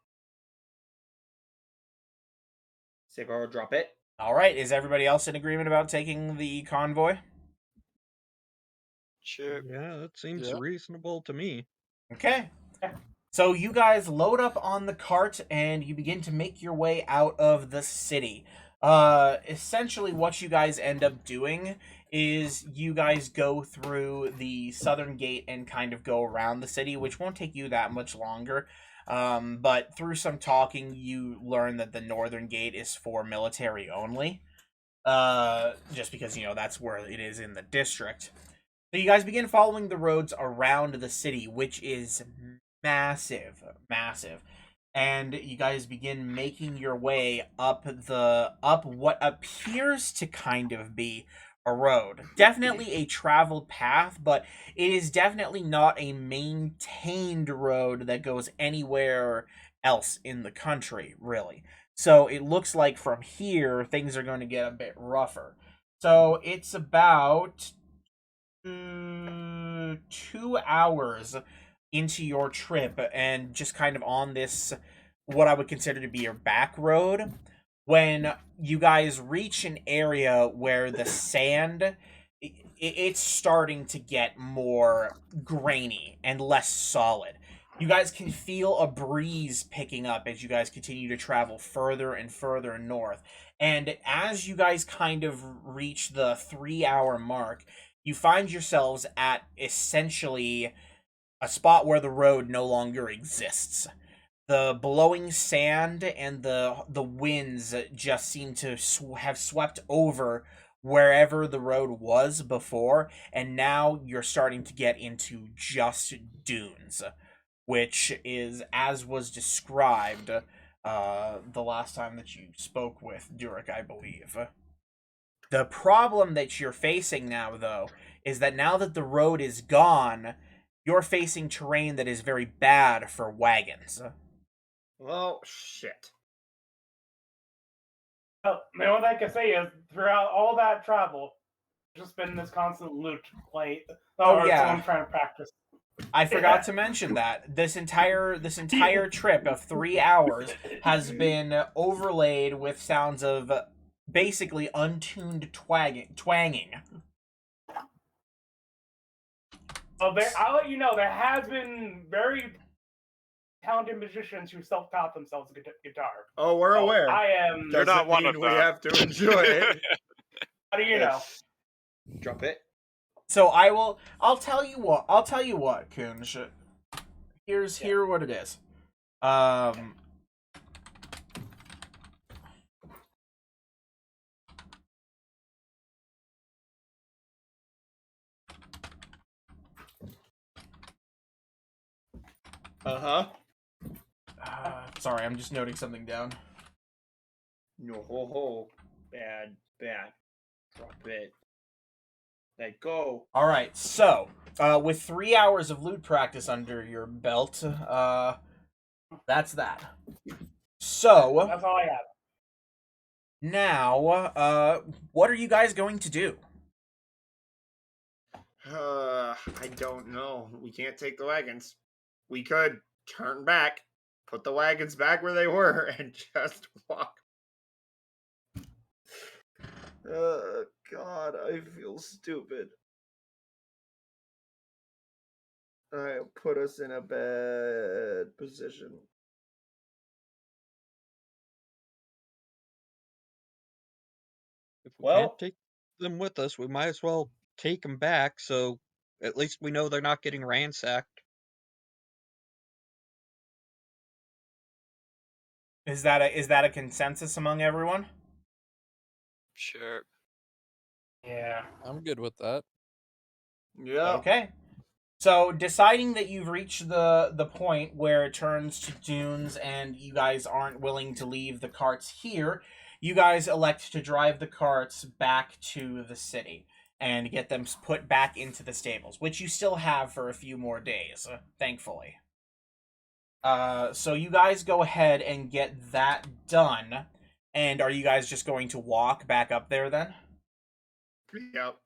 Sigor, drop it. All right. Is everybody else in agreement about taking the convoy? Sure. Yeah, that seems reasonable to me. Okay. So you guys load up on the cart and you begin to make your way out of the city. Essentially what you guys end up doing is you guys go through the southern gate and kind of go around the city, which won't take you that much longer. But through some talking, you learn that the northern gate is for military only. Just because, you know, that's where it is in the district. So you guys begin following the roads around the city, which is massive. And you guys begin making your way up what appears to kind of be a road. Definitely a traveled path, but it is definitely not a maintained road that goes anywhere else in the country, really. So it looks like from here things are going to get a bit rougher. So it's about 2 hours into your trip and just kind of on this what I would consider to be your back road when you guys reach an area where the sand it's starting to get more grainy and less solid. You guys can feel a breeze picking up as you guys continue to travel further and further north. And as you guys kind of reach the 3-hour mark, you find yourselves at essentially a spot where the road no longer exists. The blowing sand and the winds just seem to have swept over wherever the road was before, and now you're starting to get into just dunes, which is as was described the last time that you spoke with Durek, I believe. The problem that you're facing now, though, is that now that the road is gone, you're facing terrain that is very bad for wagons. Well, shit. Well, the only thing I can say is, throughout all that travel, there's just been this constant loot play. Someone trying to practice. I forgot to mention that this entire trip of 3 hours has been overlaid with sounds of basically untuned twanging. Well, I'll let you know, there has been very talented musicians who self-taught themselves guitar. Oh, we're aware. I am. You're not one of them. We have to enjoy it. How do you know? Drop it. So I'll tell you what, Kunj. Here what it is. Sorry, I'm just noting something down. No ho ho. Bad. Drop it. Let go. Alright, so, with 3 hours of loot practice under your belt, that's that. So, that's all I have. Now, what are you guys going to do? I don't know. We can't take the wagons. We could turn back, put the wagons back where they were, and just walk. God, I feel stupid. Alright, put us in a bad position. If we can't take them with us, we might as well take them back, so at least we know they're not getting ransacked. Is that a consensus among everyone? Sure. Yeah. I'm good with that. Yeah. Okay. So, deciding that you've reached the point where it turns to dunes and you guys aren't willing to leave the carts here, you guys elect to drive the carts back to the city and get them put back into the stables, which you still have for a few more days, thankfully. So you guys go ahead and get that done. And are you guys just going to walk back up there then? Yep.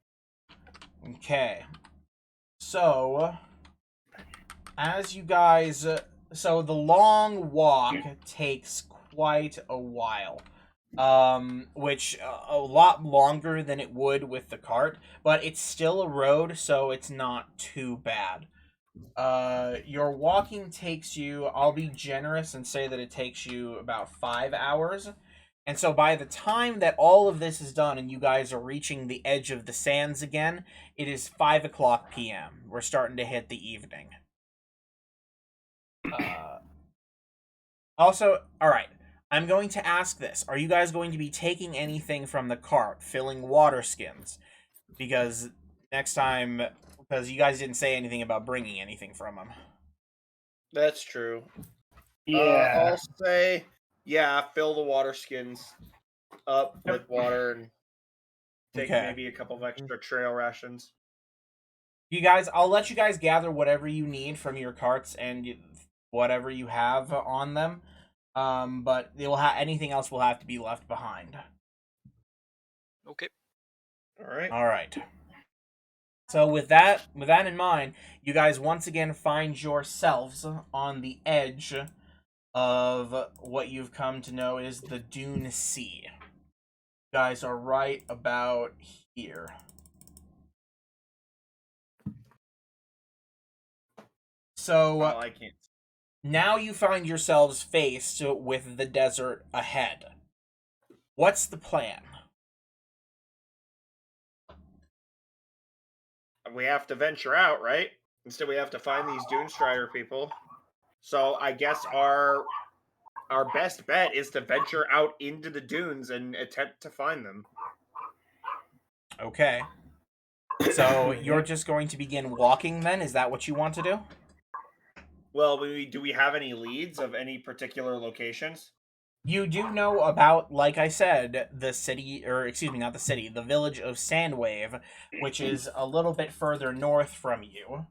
Okay. So, as you guys... so the long walk takes quite a while. Which a lot longer than it would with the cart, but it's still a road, so it's not too bad. Your walking takes you, I'll be generous and say that it takes you about 5 hours. And so by the time that all of this is done and you guys are reaching the edge of the sands again, it is 5 o'clock p.m. We're starting to hit the evening. Also, alright, I'm going to ask this. Are you guys going to be taking anything from the cart, filling water skins? Because next time, because you guys didn't say anything about bringing anything from them. That's true. Yeah. I'll say, yeah, fill the water skins up with water and take maybe a couple of extra trail rations. You guys, I'll let you guys gather whatever you need from your carts and whatever you have on them. But they will anything else will have to be left behind. Okay. All right. So with that in mind, you guys once again find yourselves on the edge of what you've come to know is the Dune Sea. You guys are right about here. So I can't. Now you find yourselves faced with the desert ahead. What's the plan? We have to venture out, right? Instead, we have to find these Dunestrider people. So I guess our best bet is to venture out into the dunes and attempt to find them. Okay. So you're just going to begin walking then? Is that what you want to do? Well, do we have any leads of any particular locations? You do know about, like I said, the city, or excuse me, not the city, the village of Sandwave, which is a little bit further north from you.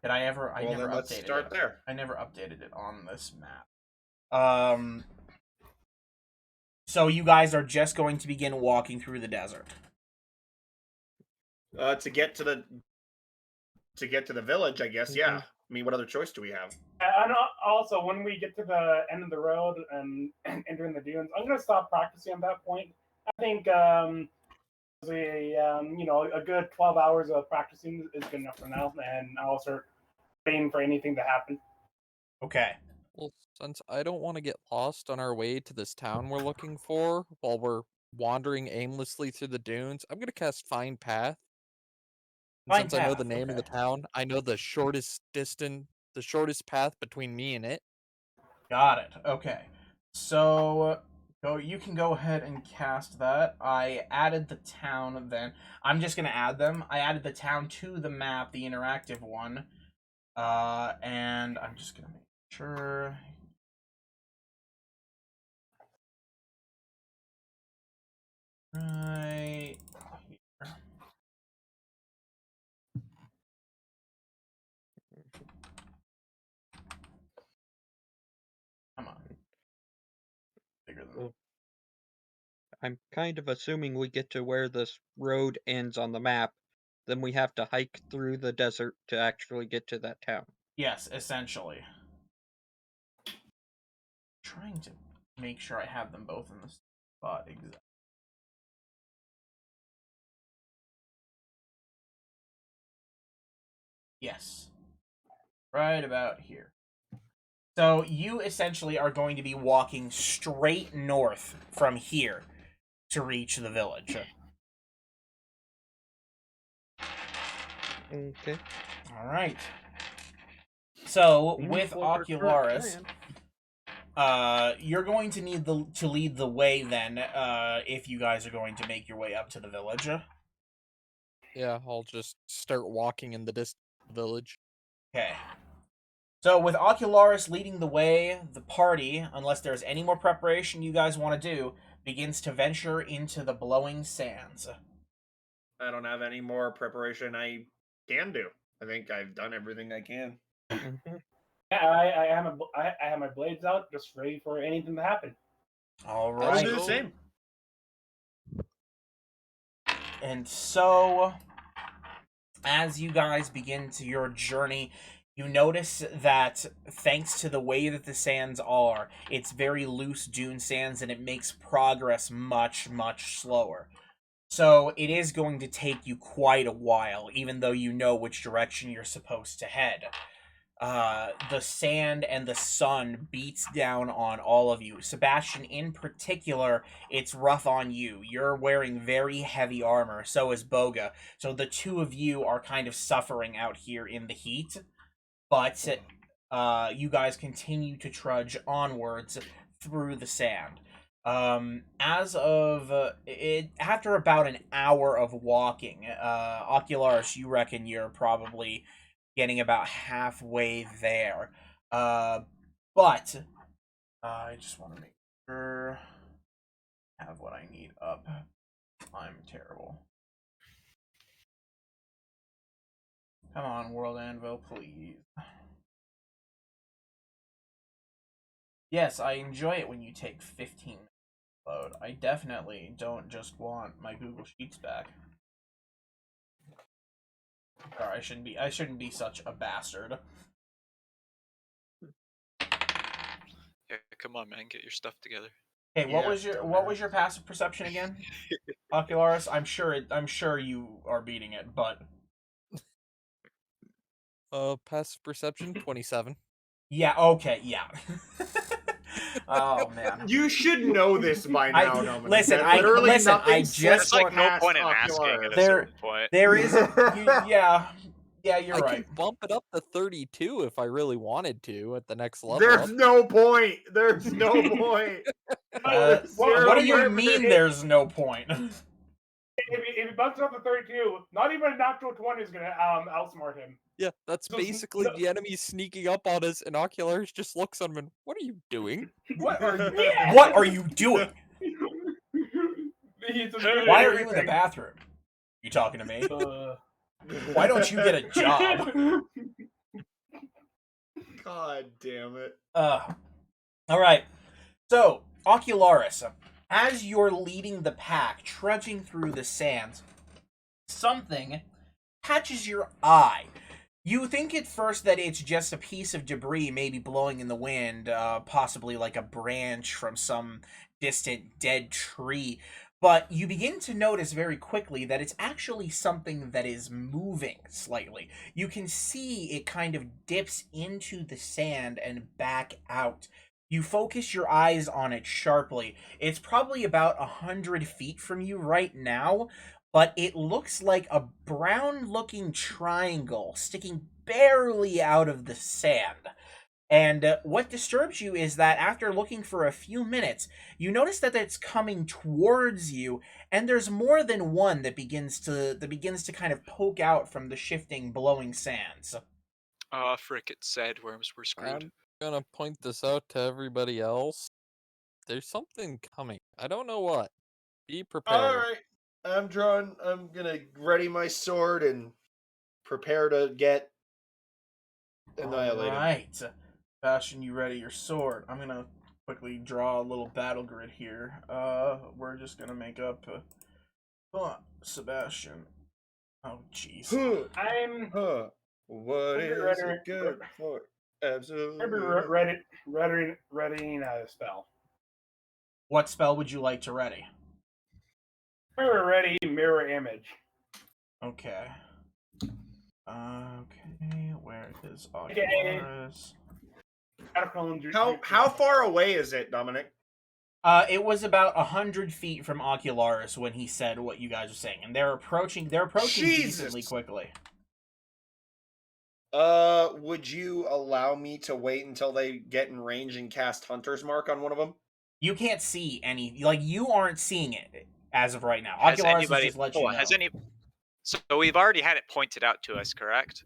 Did I ever? I never updated let's start there. I never updated it on this map. So you guys are just going to begin walking through the desert. To get to the village, I guess. Yeah. I mean, what other choice do we have? And also, when we get to the end of the road and entering the dunes, I'm going to stop practicing at that point. I think a good 12 hours of practicing is good enough for now, and I'll start waiting for anything to happen. Okay. Well, since I don't want to get lost on our way to this town we're looking for while we're wandering aimlessly through the dunes, I'm going to cast Find Path. Since I know the name of the town, I know the shortest path between me and it. Got it. Okay. So you can go ahead and cast that. I added the town then. I'm just going to add them. I added the town to the map, the interactive one. And I'm just going to make sure. Right here. Come on. Bigger than that. I'm kind of assuming we get to where this road ends on the map, then we have to hike through the desert to actually get to that town. Yes, essentially. Trying to make sure I have them both in the spot exactly. Yes. Right about here. So you essentially are going to be walking straight north from here to reach the village. Okay. All right. So with Ocularis, you're going to need to lead the way then, if you guys are going to make your way up to the village. Yeah, I'll just start walking in the village. Okay. So with Ocularis leading the way, the party, unless there's any more preparation you guys want to do, begins to venture into the Blowing Sands. I don't have any more preparation I can do. I think I've done everything I can. Yeah, I have my blades out, just ready for anything to happen. All right. I'll do the same. And so, as you guys begin to your journey, you notice that thanks to the way that the sands are, it's very loose dune sands and it makes progress much, much slower. So it is going to take you quite a while, even though you know which direction you're supposed to head. The sand and the sun beats down on all of you. Sebastian, in particular, it's rough on you. You're wearing very heavy armor, so is Boga. So the two of you are kind of suffering out here in the heat. But you guys continue to trudge onwards through the sand. As of after about an hour of walking, Ocularis, you reckon you're probably getting about halfway there. But I just want to make sure I have what I need up. I'm terrible. Come on, World Anvil, please. Yes, I enjoy it when you take 15 minutes to load. I definitely don't just want my Google Sheets back. Sorry, I shouldn't be such a bastard. Yeah, come on, man, get your stuff together. Hey, what was your passive perception again? Ocularis, I'm sure you are beating it, but Passive perception 27. Yeah, okay, yeah. Oh man. You should know this by now, Noman. Listen, I just there's like no point in asking at a certain point. There is yeah, you're right. I can bump it up to 32 if I really wanted to at the next level. There's no point. There's no point. What do you mean there's no point? If he bumps up to 32, not even a natural 20 is gonna outsmart him. Yeah, that's basically the enemy sneaking up on us, and Ocularis just looks at him and, what are you doing? What are you doing? Why are you in the bathroom? You talking to me? Why don't you get a job? God damn it. Alright. So, Ocularis, as you're leading the pack, trudging through the sands, something catches your eye. You think at first that it's just a piece of debris maybe blowing in the wind, possibly like a branch from some distant dead tree, but you begin to notice very quickly that it's actually something that is moving slightly. You can see it kind of dips into the sand and back out. You focus your eyes on it sharply. It's probably about 100 feet from you right now, but it looks like a brown-looking triangle sticking barely out of the sand. And what disturbs you is that after looking for a few minutes, you notice that it's coming towards you, and there's more than one that begins to kind of poke out from the shifting, blowing sands. Frick, it's sad worms, we're screwed. I'm gonna point this out to everybody else. There's something coming. I don't know what. Be prepared. Alright. I'm gonna ready my sword and prepare to get annihilated. Alright. Sebastian, you ready your sword? I'm gonna quickly draw a little battle grid here. We're just gonna make up Sebastian. Oh jeez. What is it good for? Absolutely. Readying a spell. What spell would you like to ready? Mirror ready, mirror image. Okay. Okay, where is Ocularis? How far away is it, Dominic? It was about 100 feet from Ocularis when he said what you guys are saying, and they're approaching decently quickly. Would you allow me to wait until they get in range and cast Hunter's Mark on one of them? You can't see any, like, you aren't seeing it as of right now. Ocularis has just let you know. So we've already had it pointed out to us, correct?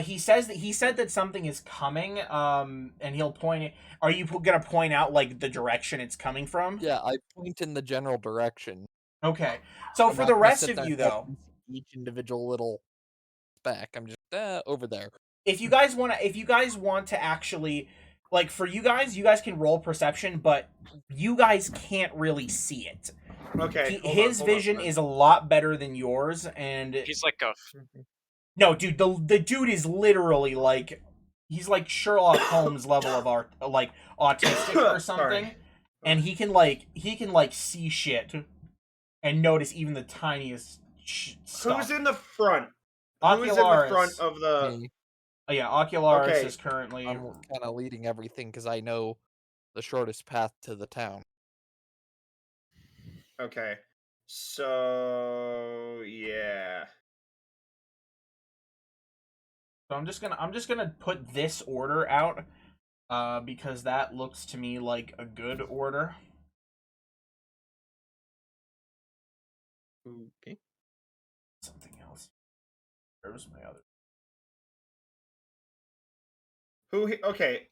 He said that something is coming, and he'll point it. Are you gonna point out, like, the direction it's coming from? Yeah, I point in the general direction. Okay. So for the rest of you, though, each individual little speck, I'm just over there. If you guys want to actually, like, for you guys can roll perception, but you guys can't really see it. Okay. His vision is a lot better than yours, and he's like a. No, dude, the dude is literally like, he's like Sherlock Holmes level of art, like autistic or something, and he can see shit and notice even the tiniest stuff. Who's in the front? Ocularis. Who's in the front of the? Oh, yeah, Ocularis is currently. I'm kind of leading everything because I know the shortest path to the town. Okay, so yeah. So I'm just gonna put this order out, because that looks to me like a good order. Okay. Something else. Where's my other? Okay,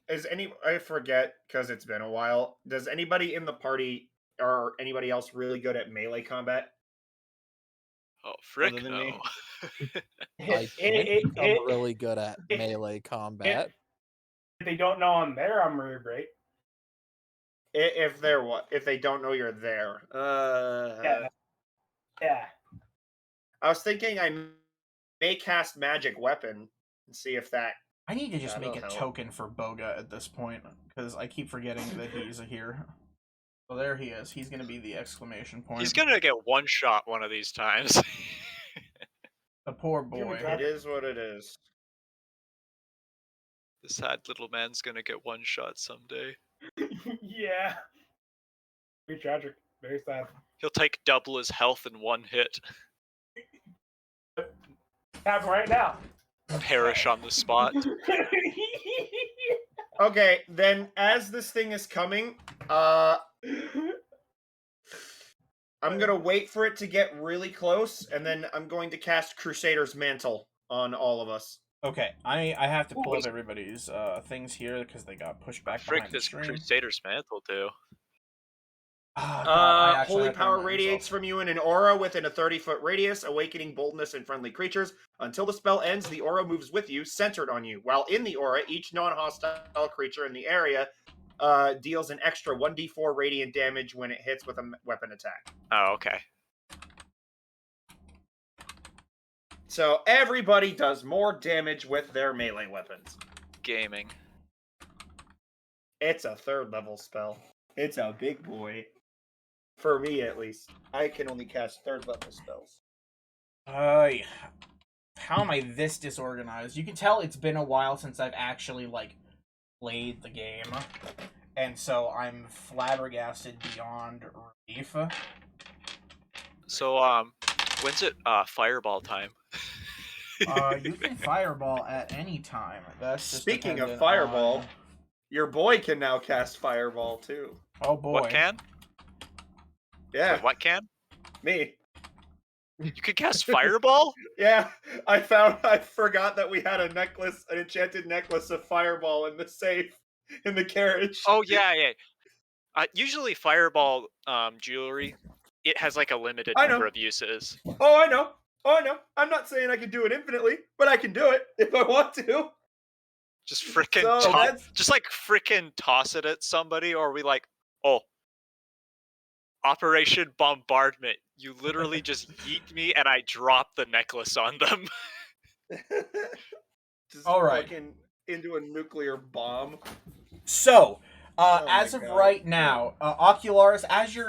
I forget because it's been a while. Does anybody in the party or anybody else really good at melee combat? Oh, frick no. I think I'm really good at melee combat. If they don't know I'm there, I'm really great. If they don't know you're there. Yeah. I was thinking I may cast magic weapon and see if that. I need to just make a token for Boga at this point, because I keep forgetting that he's here. Well, there he is. He's going to be the exclamation point. He's going to get one shot one of these times. The poor boy. It is what it is. The sad little man's going to get one shot someday. Yeah. Very tragic. Very sad. He'll take double his health in one hit. Happen right now. Perish on the spot. Okay, then as this thing is coming, I'm gonna wait for it to get really close, and then I'm going to cast Crusader's Mantle on all of us. Okay, I have to pull up everybody's things here because they got pushed back behind the stream. Crusader's Mantle do? Holy power radiates from you in an aura within a 30-foot radius, awakening boldness in friendly creatures. Until the spell ends, the aura moves with you, centered on you. While in the aura, each non-hostile creature in the area deals an extra 1d4 radiant damage when it hits with a weapon attack. Oh, okay. So everybody does more damage with their melee weapons. Gaming. It's a 3rd level spell. It's a big boy. For me, at least. I can only cast 3rd level spells. How am I this disorganized? You can tell it's been a while since I've actually, like, played the game. And so I'm flabbergasted beyond relief. So, when's it Fireball time? You can Fireball at any time. That's just Speaking of Fireball, your boy can now cast Fireball, too. Oh, boy. What can? Yeah. Wait, what can? Me. You could cast Fireball? Yeah, I forgot that we had an enchanted necklace of Fireball in the safe, in the carriage. Oh, yeah. Usually Fireball jewelry, it has like a limited number of uses. Oh, I know. I'm not saying I can do it infinitely, but I can do it if I want to. Just frickin' toss it at somebody, or we like, oh, Operation Bombardment. You literally just yeet me and I drop the necklace on them. Just all right. Fucking into a nuclear bomb. So, as of right now, Ocularis,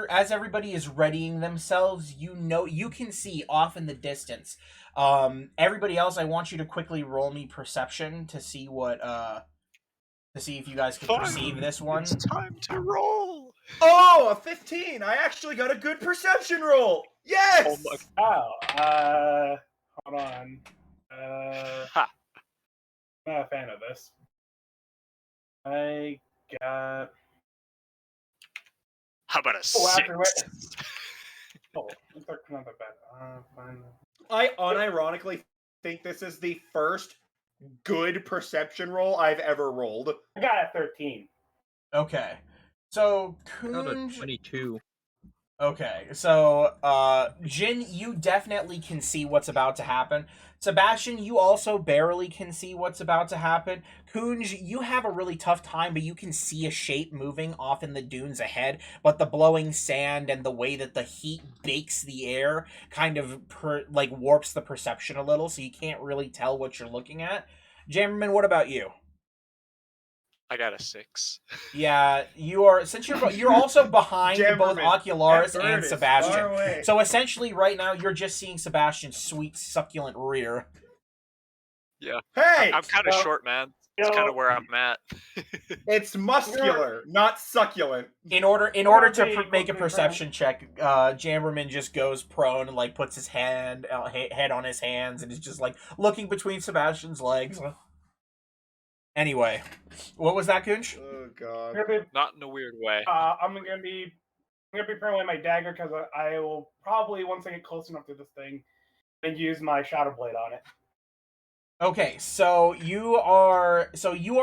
as everybody is readying themselves, you can see off in the distance, Everybody else, I want you to quickly roll me perception to see what to see if you guys can perceive this one. It's time to roll. Oh, a 15! I actually got a good perception roll. Yes. Oh my. Wow. Hold on. Ha. I'm not a fan of this. I got. How about a 6? Oh, it's not that bad. Fine. I unironically think this is the first good perception roll I've ever rolled. I got a 13. Okay. So, I got a Kunj... 22. Okay, so, Jin, you definitely can see what's about to happen. Sebastian, you also barely can see what's about to happen. Kunj, you have a really tough time, but you can see a shape moving off in the dunes ahead, but the blowing sand and the way that the heat bakes the air kind of, warps the perception a little, so you can't really tell what you're looking at. Jammerman, what about you? I got a 6. Yeah, you are. Since you're also behind both Ocularis and Sebastian, so essentially right now you're just seeing Sebastian's sweet succulent rear. Yeah. Hey, I'm kind of short, man. It's kind of where I'm at. It's muscular, not succulent. In order to make a perception check, Jammerman just goes prone and like puts his head on his hands and is just like looking between Sebastian's legs. Anyway, what was that, Kunj? Oh god. Not in a weird way. I'm gonna be throwing away my dagger because I will probably, once I get close enough to this thing, then use my shadow blade on it. Okay, so you are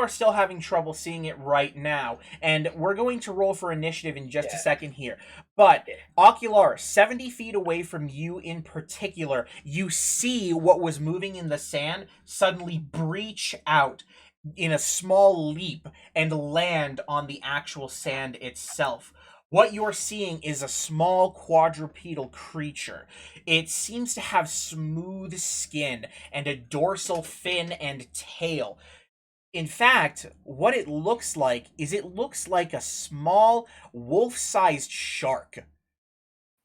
still having trouble seeing it right now, and we're going to roll for initiative in just a second here. But Ocular, 70 feet away from you in particular, you see what was moving in the sand suddenly breach out in a small leap and land on the actual sand itself. What you're seeing is a small quadrupedal creature. It seems to have smooth skin and a dorsal fin and tail. In fact, what it looks like is a small wolf-sized shark.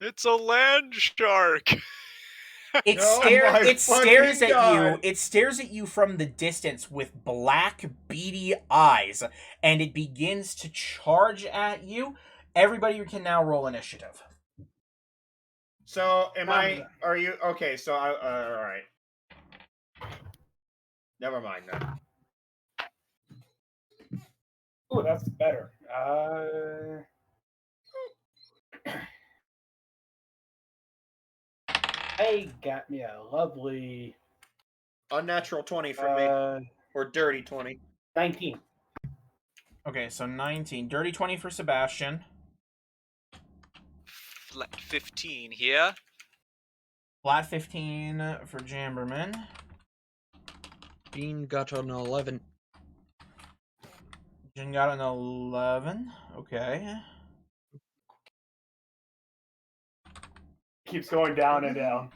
It's a land shark. It stares at you from the distance with black, beady eyes, and it begins to charge at you. Everybody can now roll initiative. So, are you, okay, so, alright. Never mind then. Ooh, that's better. I got me a lovely... Unnatural 20 for me. Or dirty 20. 19. Okay, so 19. Dirty 20 for Sebastian. Flat 15 here. Flat 15 for Jamberman. Dean got an 11. Jin got an 11. Okay. Keeps going down and down.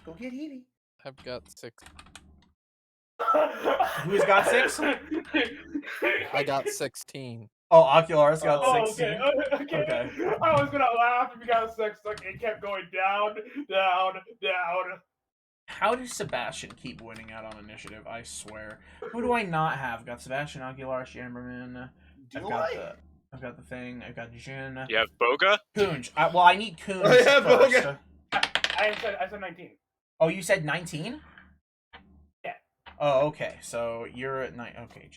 Go get Edie. I've got 6. Who's got 6? I got 16. Oh, Ocularis got 16. Okay. I was gonna laugh if you got 6. Like, it kept going down, down, down. How does Sebastian keep winning out on initiative? I swear. Who do I not have? Got Sebastian, Ocularis, Jamberman. I've got the thing. I've got Jin. You have Boga? Kunj. I need Kunj first. Boga. I said 19. Oh, you said 19? Yeah. Oh, okay. So you're at 9. Okay.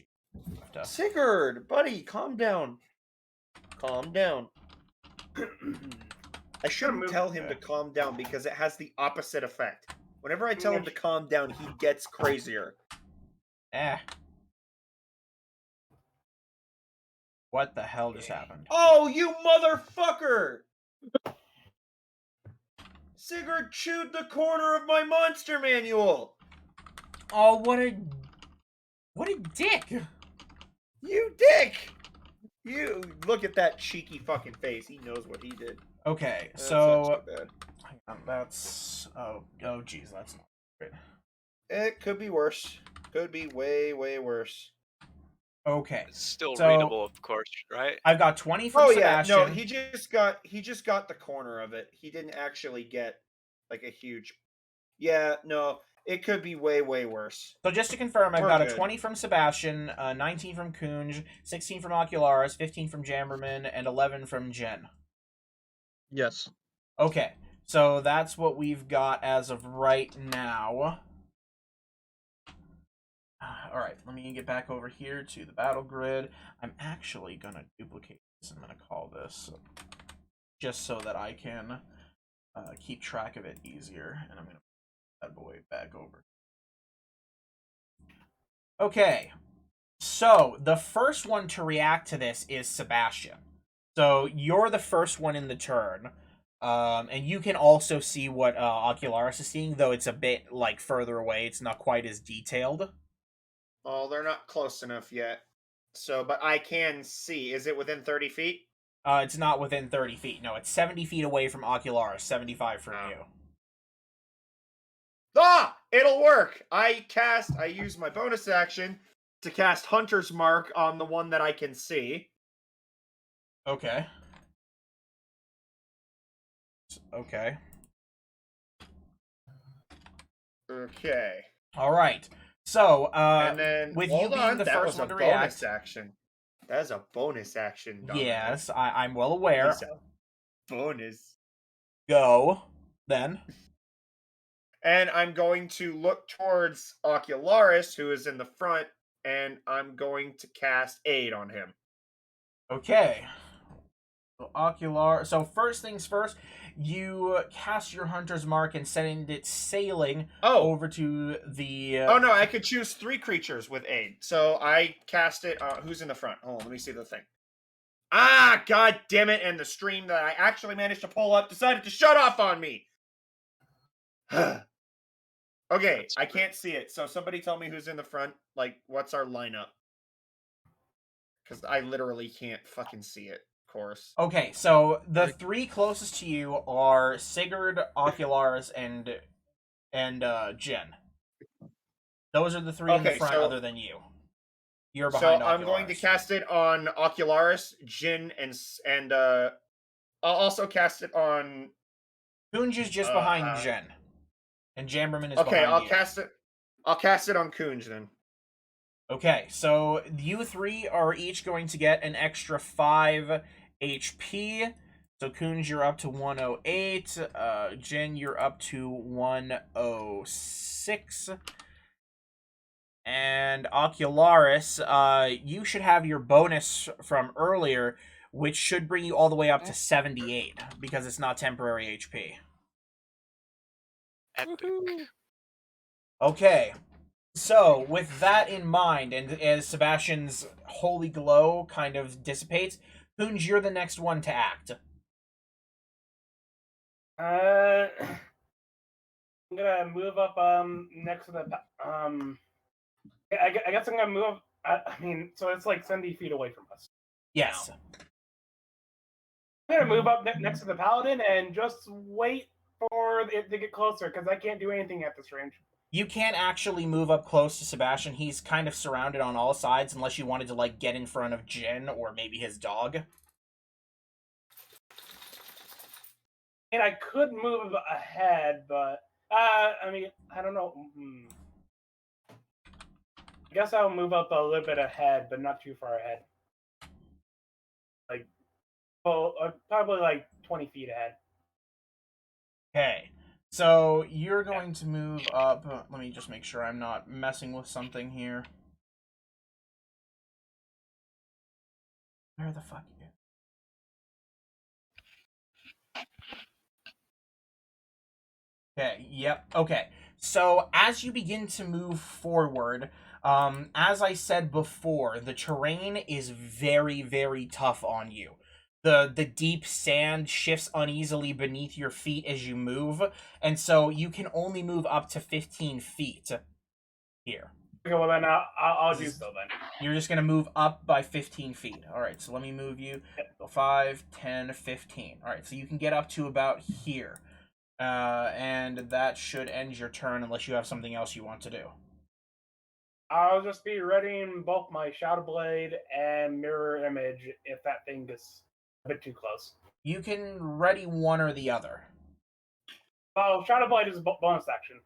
Sigurd, buddy, calm down. Calm down. I shouldn't tell him to calm down because it has the opposite effect. Whenever I tell him to calm down, he gets crazier. What the hell just happened? Oh, you motherfucker! Sigurd chewed the corner of my monster manual! Oh, what a dick! You dick! You look at that cheeky fucking face. He knows what he did. Okay, That's so not too bad. that's oh geez, that's not good. It could be worse. Could be way, way worse. Okay, It's still so, readable, of course, right? I've got 20 from Sebastian. No, he just got the corner of it. He didn't actually get like a huge Yeah, no, it could be way, way worse. So just to confirm, I've got a 20 from Sebastian, 19 from Kunj, 16 from Ocularis, 15 from Jamberman, and 11 from Jen. Yes. Okay, so that's what we've got as of right now. Alright, let me get back over here to the battle grid. I'm actually going to duplicate this. I'm going to call this just so that I can keep track of it easier. And I'm going to put that boy back over. Okay, so the first one to react to this is Sebastian. So you're the first one in the turn. And you can also see what Ocularis is seeing, though it's a bit like further away. It's not quite as detailed. Oh, they're not close enough yet. So, but I can see. Is it within 30 feet? It's not within 30 feet. No, it's 70 feet away from Ocularis, 75 from you. Ah! It'll work! I use my bonus action to cast Hunter's Mark on the one that I can see. Okay. Okay. Okay. Alright. So, and then, with you being the first one to react... action. That is a bonus action, Dominic. Yes, I'm well aware. It's a bonus. Go, then. And I'm going to look towards Ocularis, who is in the front, and I'm going to cast Aid on him. Okay. So So first things first, you cast your Hunter's Mark and send it sailing over to the... Oh, no, I could choose 3 creatures with Aid. So I cast it... who's in the front? Hold on, let me see the thing. Ah, god damn it, and the stream that I actually managed to pull up decided to shut off on me! Okay, I can't see it, so somebody tell me who's in the front. Like, what's our lineup? Because I literally can't fucking see it, of course. Okay, so the 3 closest to you are Sigurd, Ocularis, and Jen. Those are the 3 in the front other than you. You're behind Ocularis. So I'm going to cast it on Ocularis, Jin, and I'll also cast it on... Kunj is just behind Jen. And Jamberman is behind you. Okay, I'll cast it on Kunj then. Okay, so you 3 are each going to get an extra 5 HP. So Kunj, you're up to 108. Jin, you're up to 106. And Ocularis, you should have your bonus from earlier, which should bring you all the way up to 78, because it's not temporary HP. Epic. Okay, so with that in mind, and as Sebastian's holy glow kind of dissipates, Kunj, you're the next one to act. I'm gonna move up next to the I guess I'm gonna move. I mean, so it's like 70 feet away from us. Yes. Now. I'm gonna move up next to the paladin and just wait for it to get closer, because I can't do anything at this range. You can't actually move up close to Sebastian. He's kind of surrounded on all sides, unless you wanted to like get in front of Jin or maybe his dog. And I could move ahead, but I mean, I don't know. I guess I'll move up a little bit ahead, but not too far ahead. Like, well, probably like 20 feet ahead. Okay, so you're going to move up. Let me just make sure I'm not messing with something here. Where the fuck are you? Okay, yep, okay. So as you begin to move forward, as I said before, the terrain is very, very tough on you. The deep sand shifts uneasily beneath your feet as you move, and so you can only move up to 15 feet here. Okay, well then I'll do so then. You're just going to move up by 15 feet. All right, so let me move you. So 5, 10, 15. All right, so you can get up to about here. And that should end your turn unless you have something else you want to do. I'll just be readying both my Shadow Blade and Mirror Image if that thing gets a bit too close. You can ready one or the other. Oh, Shadow Blade is a bonus action.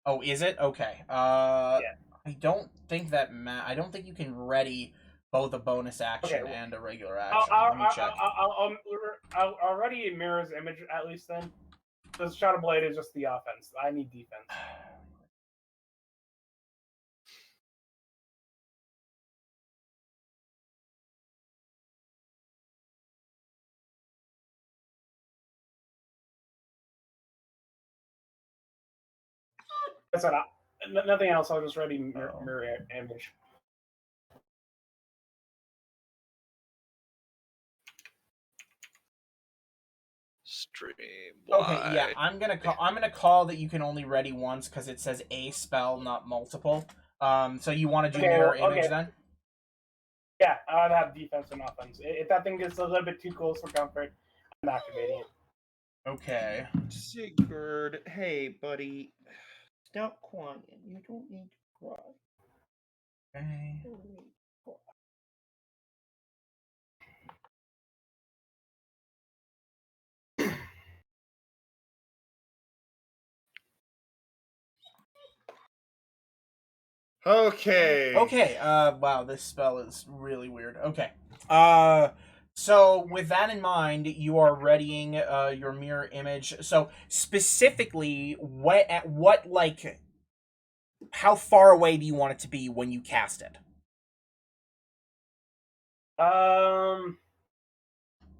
Oh, is it? Okay. Yeah. I don't think that I don't think you can ready both a bonus action and a regular action. Let me check. I'll ready a Mirror's Image at least then. Because Shadow Blade is just the offense. I need defense. That's not nothing else. I'll just ready mirror image. Stream. Okay, yeah, I'm gonna call that you can only ready once because it says a spell, not multiple. So you want to do mirror image then? Yeah, I'd have defense and offense. If that thing gets a little bit too close for comfort, I'm activating it. Okay. Sigurd, hey, buddy. Stop crying. You don't need to cry. Okay. Okay. Okay. Wow, this spell is really weird. Okay. So with that in mind, you are readying your mirror image. So specifically, how far away do you want it to be when you cast it?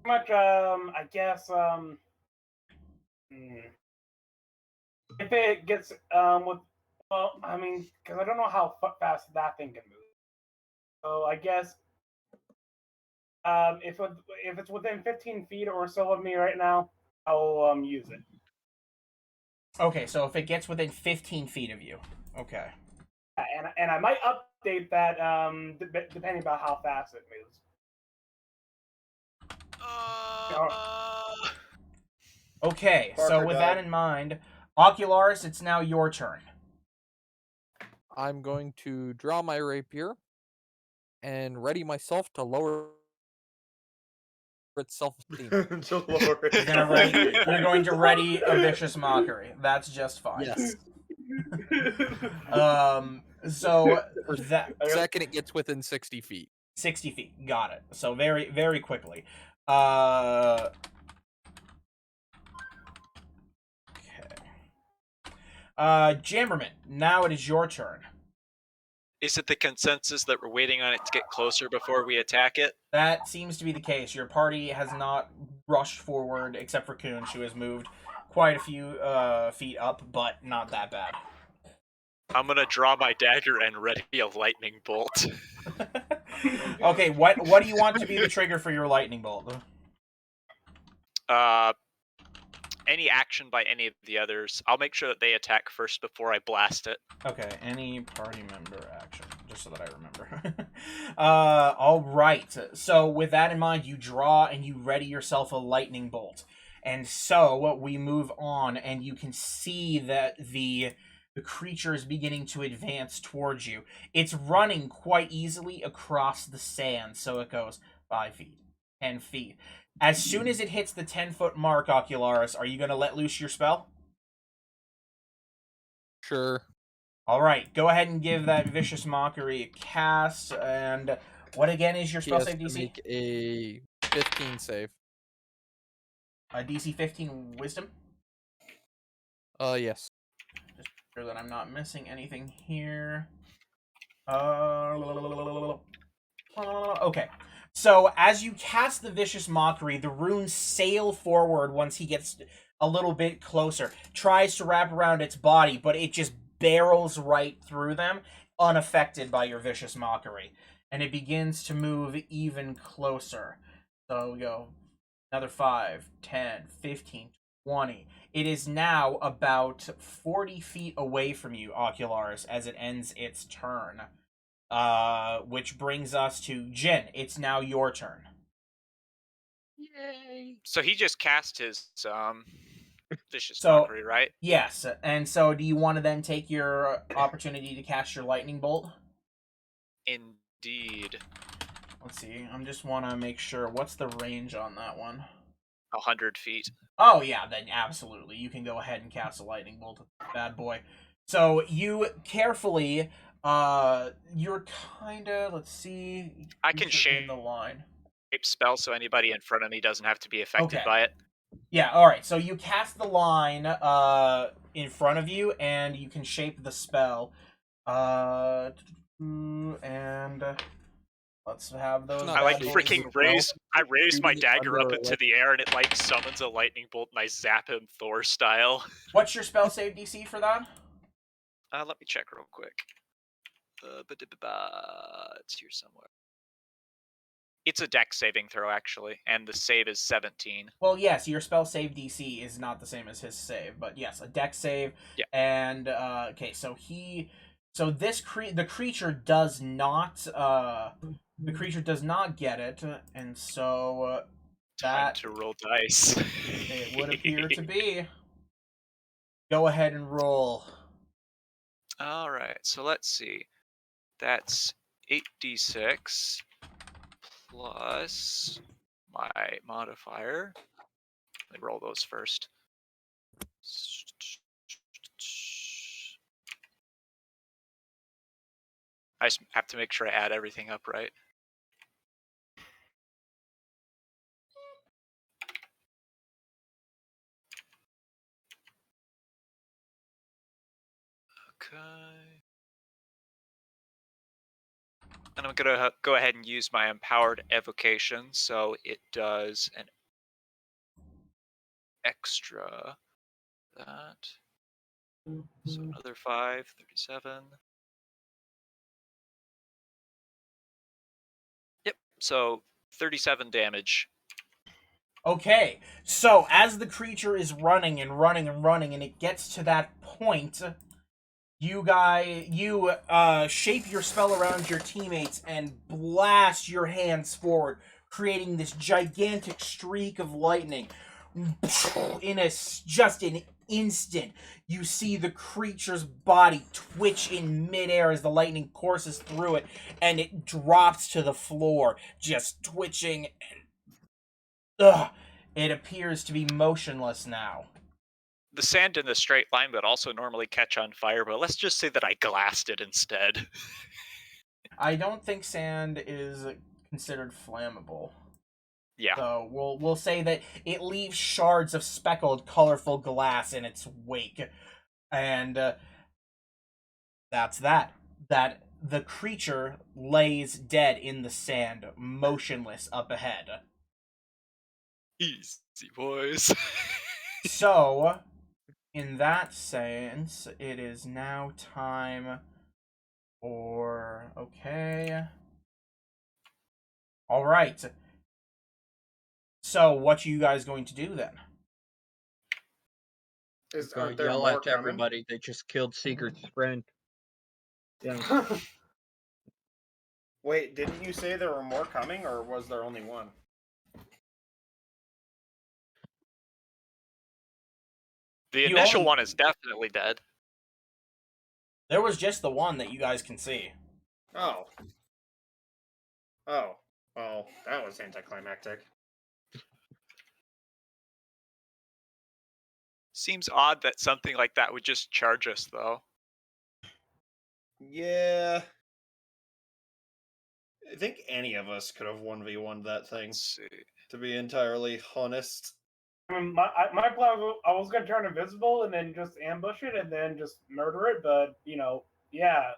Much. I guess. If it gets with, well, I mean, because I don't know how fast that thing can move. So I guess if it's within 15 feet or so of me right now, I'll use it. Okay, so if it gets within 15 feet of you, okay. And I might update that depending about how fast it moves. Okay, so with that in mind, Ocularis, it's now your turn. I'm going to draw my rapier and ready myself to lower its self-esteem. You're going to ready a vicious mockery. That's just fine. Yes. So that second it gets within 60 feet. 60 feet. Got it. So very, very quickly. Jammerman, now it is your turn. Is it the consensus that we're waiting on it to get closer before we attack it? That seems to be the case. Your party has not rushed forward, except for Kunch, who has moved quite a few feet up, but not that bad. I'm gonna draw my dagger and ready a lightning bolt. Okay, what do you want to be the trigger for your lightning bolt? Any action by any of the others. I'll make sure that they attack first before I blast it. Okay, any party member action, just so that I remember. All right. So with that in mind, you draw and you ready yourself a lightning bolt. And so we move on, and you can see that the creature is beginning to advance towards you. It's running quite easily across the sand, so it goes 5 feet, 10 feet. As soon as it hits the 10-foot mark, Ocularis, are you going to let loose your spell? Sure. All right, go ahead and give that Vicious Mockery a cast. And what again is your spell save DC? Make a 15 save. A DC 15 Wisdom? Yes. Just sure that I'm not missing anything here. Okay. So as you cast the Vicious Mockery, the runes sail forward once he gets a little bit closer. Tries to wrap around its body, but it just barrels right through them, unaffected by your Vicious Mockery. And it begins to move even closer. So we go another 5, 10, 15, 20. It is now about 40 feet away from you, Ocularis, as it ends its turn. Which brings us to Jin. It's now your turn. Yay! So he just cast his Vicious Mockery, right? Yes, and so do you want to then take your opportunity to cast your lightning bolt? Indeed. Let's see. I just want to make sure. What's the range on that one? 100 feet. Oh yeah, then absolutely. You can go ahead and cast a lightning bolt at this bad boy. So you carefully, you're kinda, let's see. I can shape the line. Spell so anybody in front of me doesn't have to be affected by it. Yeah, alright, so you cast the line, in front of you, and you can shape the spell. And let's have those. I like freaking raise my dagger up into the air, and it like summons a lightning bolt, and I zap him Thor style. What's your spell save DC for that? Let me check real quick. It's here somewhere. It's a dex saving throw, actually, and the save is 17. Well, yes, your spell save DC is not the same as his save, but yes, a dex save. Yeah. And okay, so the creature does not get it, and so time to roll dice. It would appear to be. Go ahead and roll. All right, so let's see. That's 8d6 plus my modifier. Let me roll those first. I just have to make sure I add everything up right. Okay. And I'm going to go ahead and use my empowered evocation, so it does an extra that. So another 5, 37. Yep, so 37 damage. Okay, so as the creature is running and running and running, and it gets to that point, you shape your spell around your teammates and blast your hands forward, creating this gigantic streak of lightning. In just an instant, you see the creature's body twitch in midair as the lightning courses through it, and it drops to the floor, just twitching. It appears to be motionless now. The sand in the straight line would also normally catch on fire, but let's just say that I glassed it instead. I don't think sand is considered flammable. Yeah. So we'll say that it leaves shards of speckled, colorful glass in its wake, and that's that. That the creature lays dead in the sand, motionless up ahead. Easy, boys. So, in that sense, it is now time for... Okay. Alright. So, what are you guys going to do then? Aren't there yell at everybody. They just killed Sigurd's friend. Yeah. Wait, didn't you say there were more coming, or was there only one? The initial one is definitely dead. There was just the one that you guys can see. Oh. Oh. Well, that was anticlimactic. Seems odd that something like that would just charge us, though. Yeah. I think any of us could have 1v1'd that thing. Let's see. To be entirely honest. I mean, my plan, I was going to turn invisible and then just ambush it and then just murder it, but, yeah,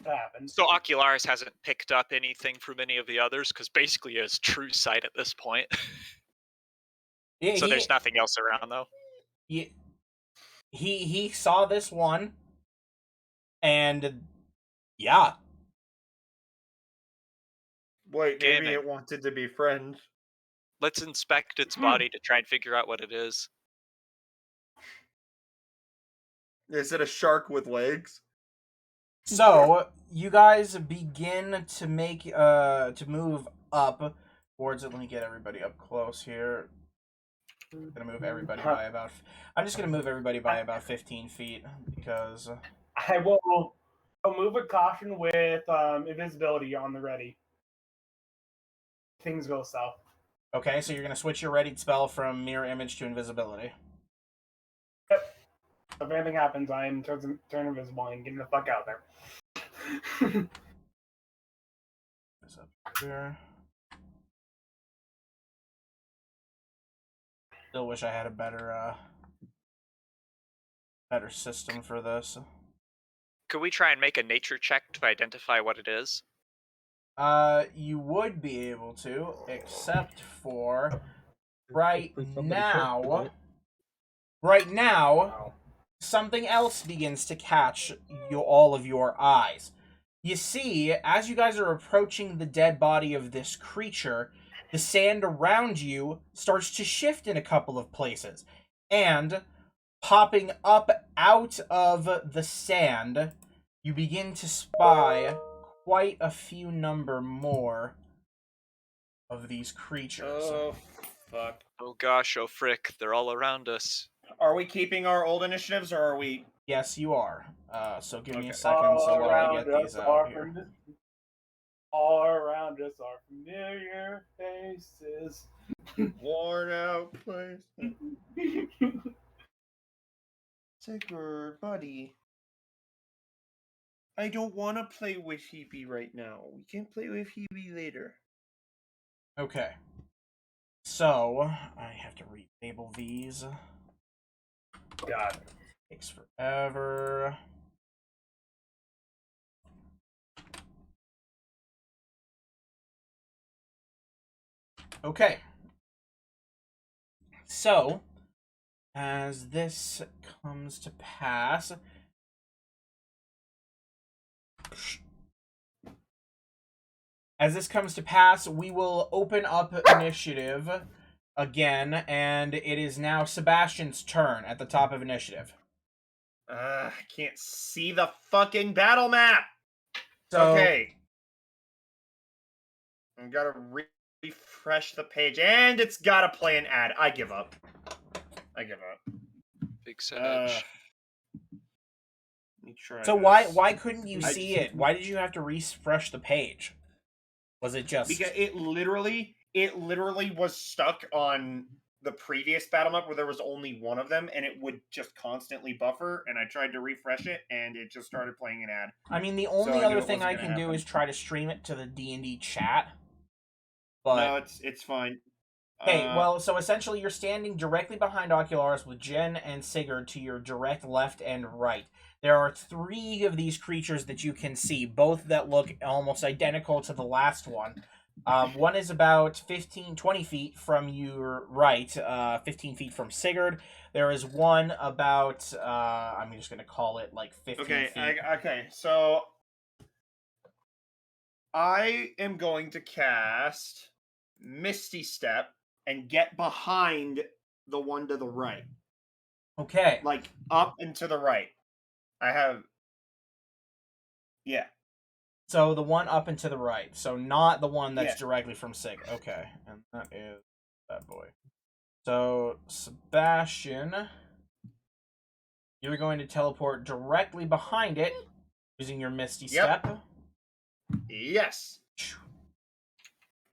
that happened. So Ocularis hasn't picked up anything from any of the others, because basically he has true sight at this point. Yeah, so there's nothing else around, though. He saw this one, and yeah. Wait, maybe it wanted to be friends. Let's inspect its body to try and figure out what it is. Is it a shark with legs? So, you guys begin to make, to move up towards it. Let me get everybody up close here. I'm gonna move everybody by about... I'm just gonna move everybody by about 15 feet, because... I will move with caution with invisibility on the ready. Things go south. Okay, so you're going to switch your readied spell from Mirror Image to Invisibility. Yep. If anything happens, I am turn invisible and getting the fuck out there. This up here. Still wish I had a better system for this. Could we try and make a nature check to identify what it is? You would be able to, except for right now, something else begins to catch all of your eyes. You see, as you guys are approaching the dead body of this creature, the sand around you starts to shift in a couple of places. And popping up out of the sand, you begin to spy quite a few number more of these creatures. Oh, fuck. Oh gosh, oh frick, they're all around us. Are we keeping our old initiatives, or are we... Yes, you are. So give me a second while I get these out here. All around us are familiar faces. Worn out place. Sigurd, buddy. I don't want to play with Hebe right now. We can play with Hebe later. Okay. So, I have to relabel these. God. Takes forever. Okay. So, as this comes to pass... we will open up initiative again, and it is now Sebastian's turn at the top of initiative. I can't see the fucking battle map! So, okay. I've got to refresh the page, and it's got to play an ad. I give up. Big set edge. Let me try so this. why couldn't you see it? Why did you have to refresh the page? Was it just... Because it literally was stuck on the previous battle map where there was only one of them, and it would just constantly buffer, and I tried to refresh it, and it just started playing an ad. I mean, the only other thing I can do is try to stream it to the D&D chat. But... no, it's fine. Okay, well, so essentially you're standing directly behind Ocularis with Jen and Sigurd to your direct left and right. There are 3 of these creatures that you can see, both that look almost identical to the last one. One is about 20 feet from your right, 15 feet from Sigurd. There is one about, I'm just going to call it like 15 feet. Okay, so I am going to cast Misty Step and get behind the one to the right. Okay. Like, up and to the right. I have... yeah. So the one up and to the right. So not the one that's directly from Sig. Okay. And that is that boy. So, Sebastian, you're going to teleport directly behind it using your Misty Step. Yes.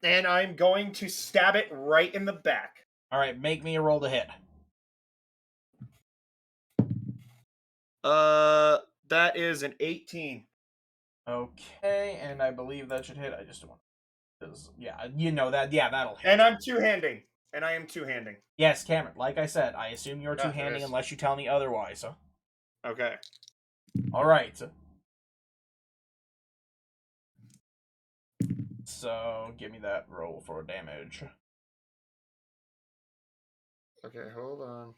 And I'm going to stab it right in the back. Alright, make me a roll to hit. That is an 18. Okay, and I believe that should hit. I just don't want to... yeah, you know that. Yeah, that'll hit. And I'm two-handing. And I am two-handing. Yes, Cameron, like I said, I assume you're two-handing unless you tell me otherwise. Okay. Alright. So, give me that roll for damage. Okay, hold on.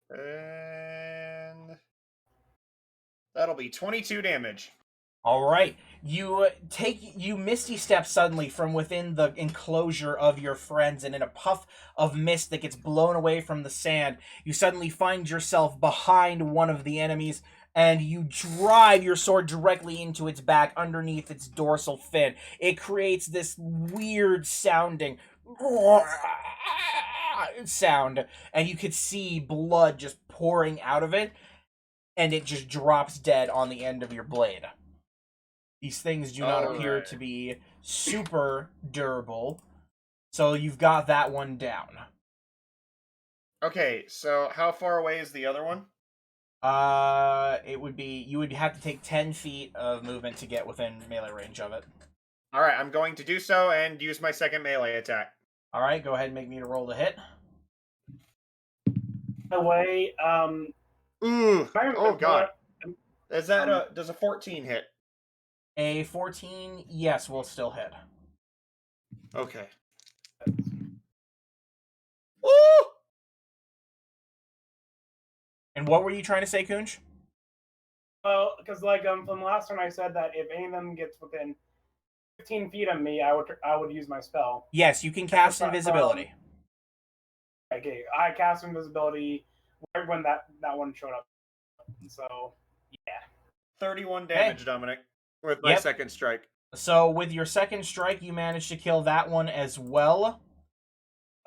And that'll be 22 damage. Alright. You Misty Step suddenly from within the enclosure of your friends, and in a puff of mist that gets blown away from the sand, you suddenly find yourself behind one of the enemies, and you drive your sword directly into its back underneath its dorsal fin. It creates this weird sounding sound, and you could see blood just pouring out of it. and it just drops dead on the end of your blade. These things do not appear to be super durable, so you've got that one down. Okay, so how far away is the other one? It would be, you would have to take 10 feet of movement to get within melee range of it. Alright, I'm going to do so and use my second melee attack. Alright, go ahead and make me to roll to hit. Away, Ooh, oh god. Is that does a 14 hit? A 14, yes, will still hit. Okay. Woo! And what were you trying to say, Kunj? Well, because like from the last one I said that if any of them gets within 15 feet of me, I would use my spell. Yes, you can cast invisibility. Okay, I cast invisibility right when that one showed up. So, yeah. 31 damage, Dominic, with my second strike. So with your second strike, you managed to kill that one as well.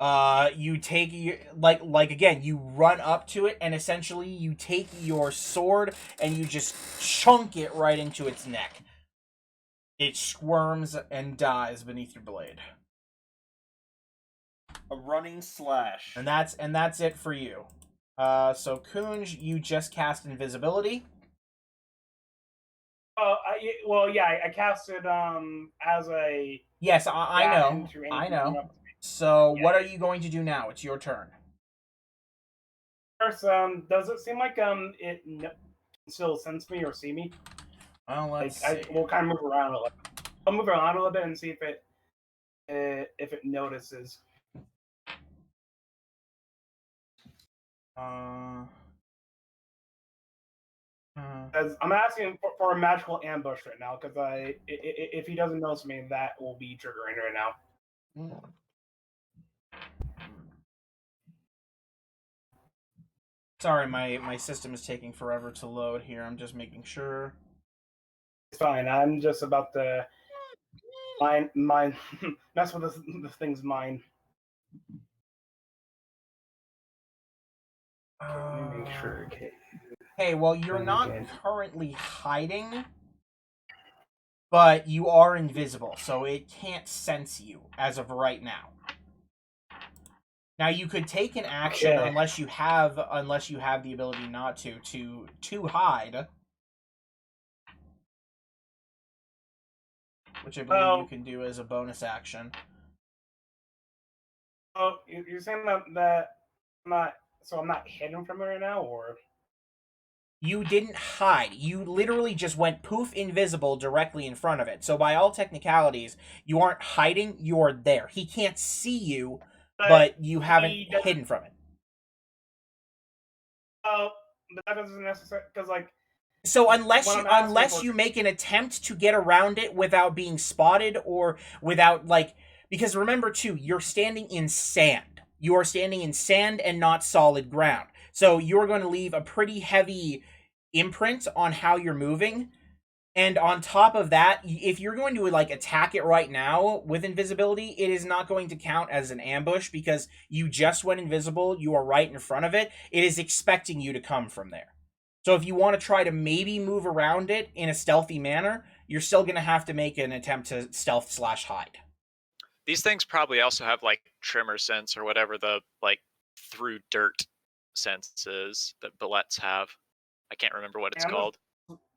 You take again, you run up to it, and essentially you take your sword and you just chunk it right into its neck. It squirms and dies beneath your blade. A running slash. And that's it for you. So Kunj, you just cast invisibility. I cast it as a. Yes, I know. So what are you going to do now? It's your turn. First, does it seem like it can still sense me or see me? Well, let's see. We'll kind of move around a little. I'll move around a little bit and see if it notices. Because I'm asking for a magical ambush right now, because if he doesn't notice me, that will be triggering right now. Sorry, my system is taking forever to load here. I'm just making sure. It's fine. I'm just about to mine mess with this thing's mind. Let me make sure. Okay. Hey, well, you're not currently hiding, but you are invisible, so it can't sense you as of right now. Now you could take an action unless you have the ability not to hide, which I believe you can do as a bonus action. Oh, you're saying that I'm not hidden from it right now, or? You didn't hide. You literally just went poof invisible directly in front of it. So by all technicalities, you aren't hiding, you're there. He can't see you, but you haven't hidden from it. Oh, but that doesn't necessarily, because like... So unless you make an attempt to get around it without being spotted or without, like... Because remember, too, you're standing in sand. You are standing in sand and not solid ground. So you're going to leave a pretty heavy imprint on how you're moving. And on top of that, if you're going to like attack it right now with invisibility, it is not going to count as an ambush because you just went invisible. You are right in front of it. It is expecting you to come from there. So if you want to try to maybe move around it in a stealthy manner, you're still going to have to make an attempt to stealth/hide. These things probably also have like tremor sense or whatever the like through dirt senses that billets have. I can't remember what it's called.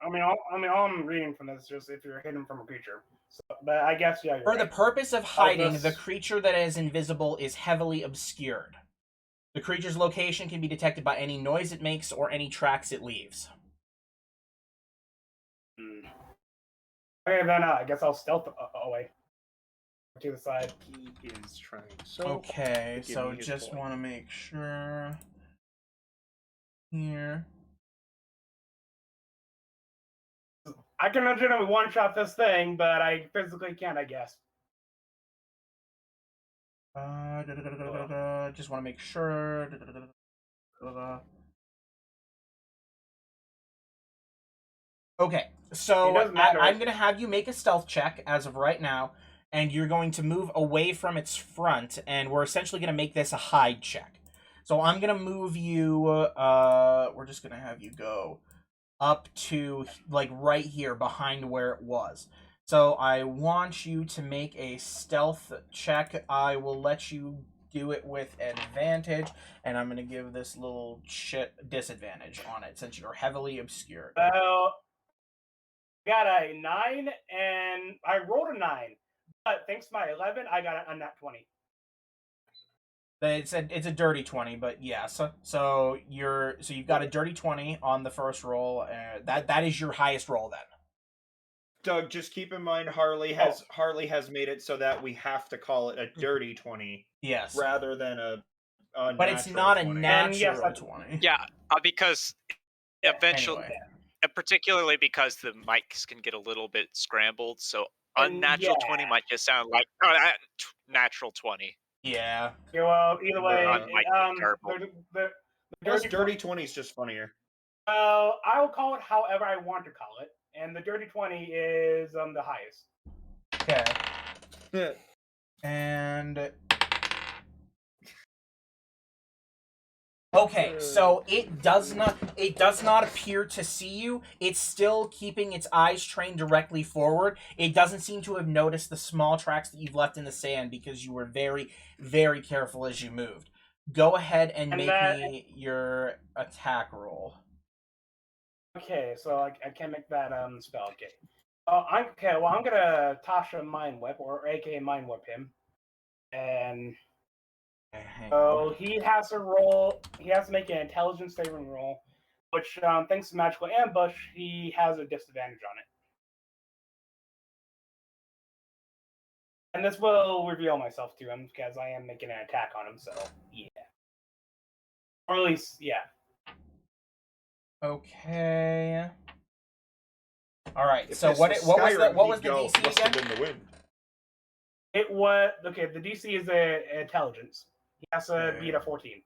I mean, all I'm reading from this is just if you're hidden from a creature. So, but I guess yeah. For the purpose of hiding, the creature that is invisible is heavily obscured. The creature's location can be detected by any noise it makes or any tracks it leaves. Okay, then I guess I'll stealth away to the side. He is trying. Okay, so just want to make sure here. I can legitimately one-shot this thing, but I physically can't, I guess. Just want to make sure. Okay, so I'm going to have you make a stealth check as of right now, and you're going to move away from its front, and we're essentially going to make this a hide check. So I'm going to move you, we're just going to have you go up to like right here behind where it was. So I want you to make a stealth check. I will let you do it with advantage, and I'm going to give this little shit disadvantage on it since you're heavily obscured. Well, I got a 9, and I rolled a 9, but thanks to my 11, I got a nat 20. It's a dirty 20, but yeah. So you've got a dirty 20 on the first roll. That is your highest roll then. Doug, just keep in mind Harley has made it so that we have to call it a dirty 20. Yes. Rather than a but it's not 20. A natural 20. Yeah, because eventually, particularly because the mics can get a little bit scrambled, so unnatural 20 might just sound like natural 20. Yeah. Yeah, well, either way, the dirty 20 is just funnier. I will call it however I want to call it, and the dirty 20 is the highest. Okay. And okay, so it does not appear to see you. It's still keeping its eyes trained directly forward. It doesn't seem to have noticed the small tracks that you've left in the sand because you were very, very careful as you moved. Go ahead and make me your attack roll. Okay, so I can't make that spell. Okay. I'm gonna Tasha Mind Whip, or aka Mind Whip him, and so he has to roll. He has to make an intelligence saving roll, which thanks to magical ambush, he has a disadvantage on it. And this will reveal myself to him because I am making an attack on him. So yeah, or at least yeah. Okay. All right. So what was the DC again? In the wind. It was okay. The DC is a intelligence. He has to beat a 14.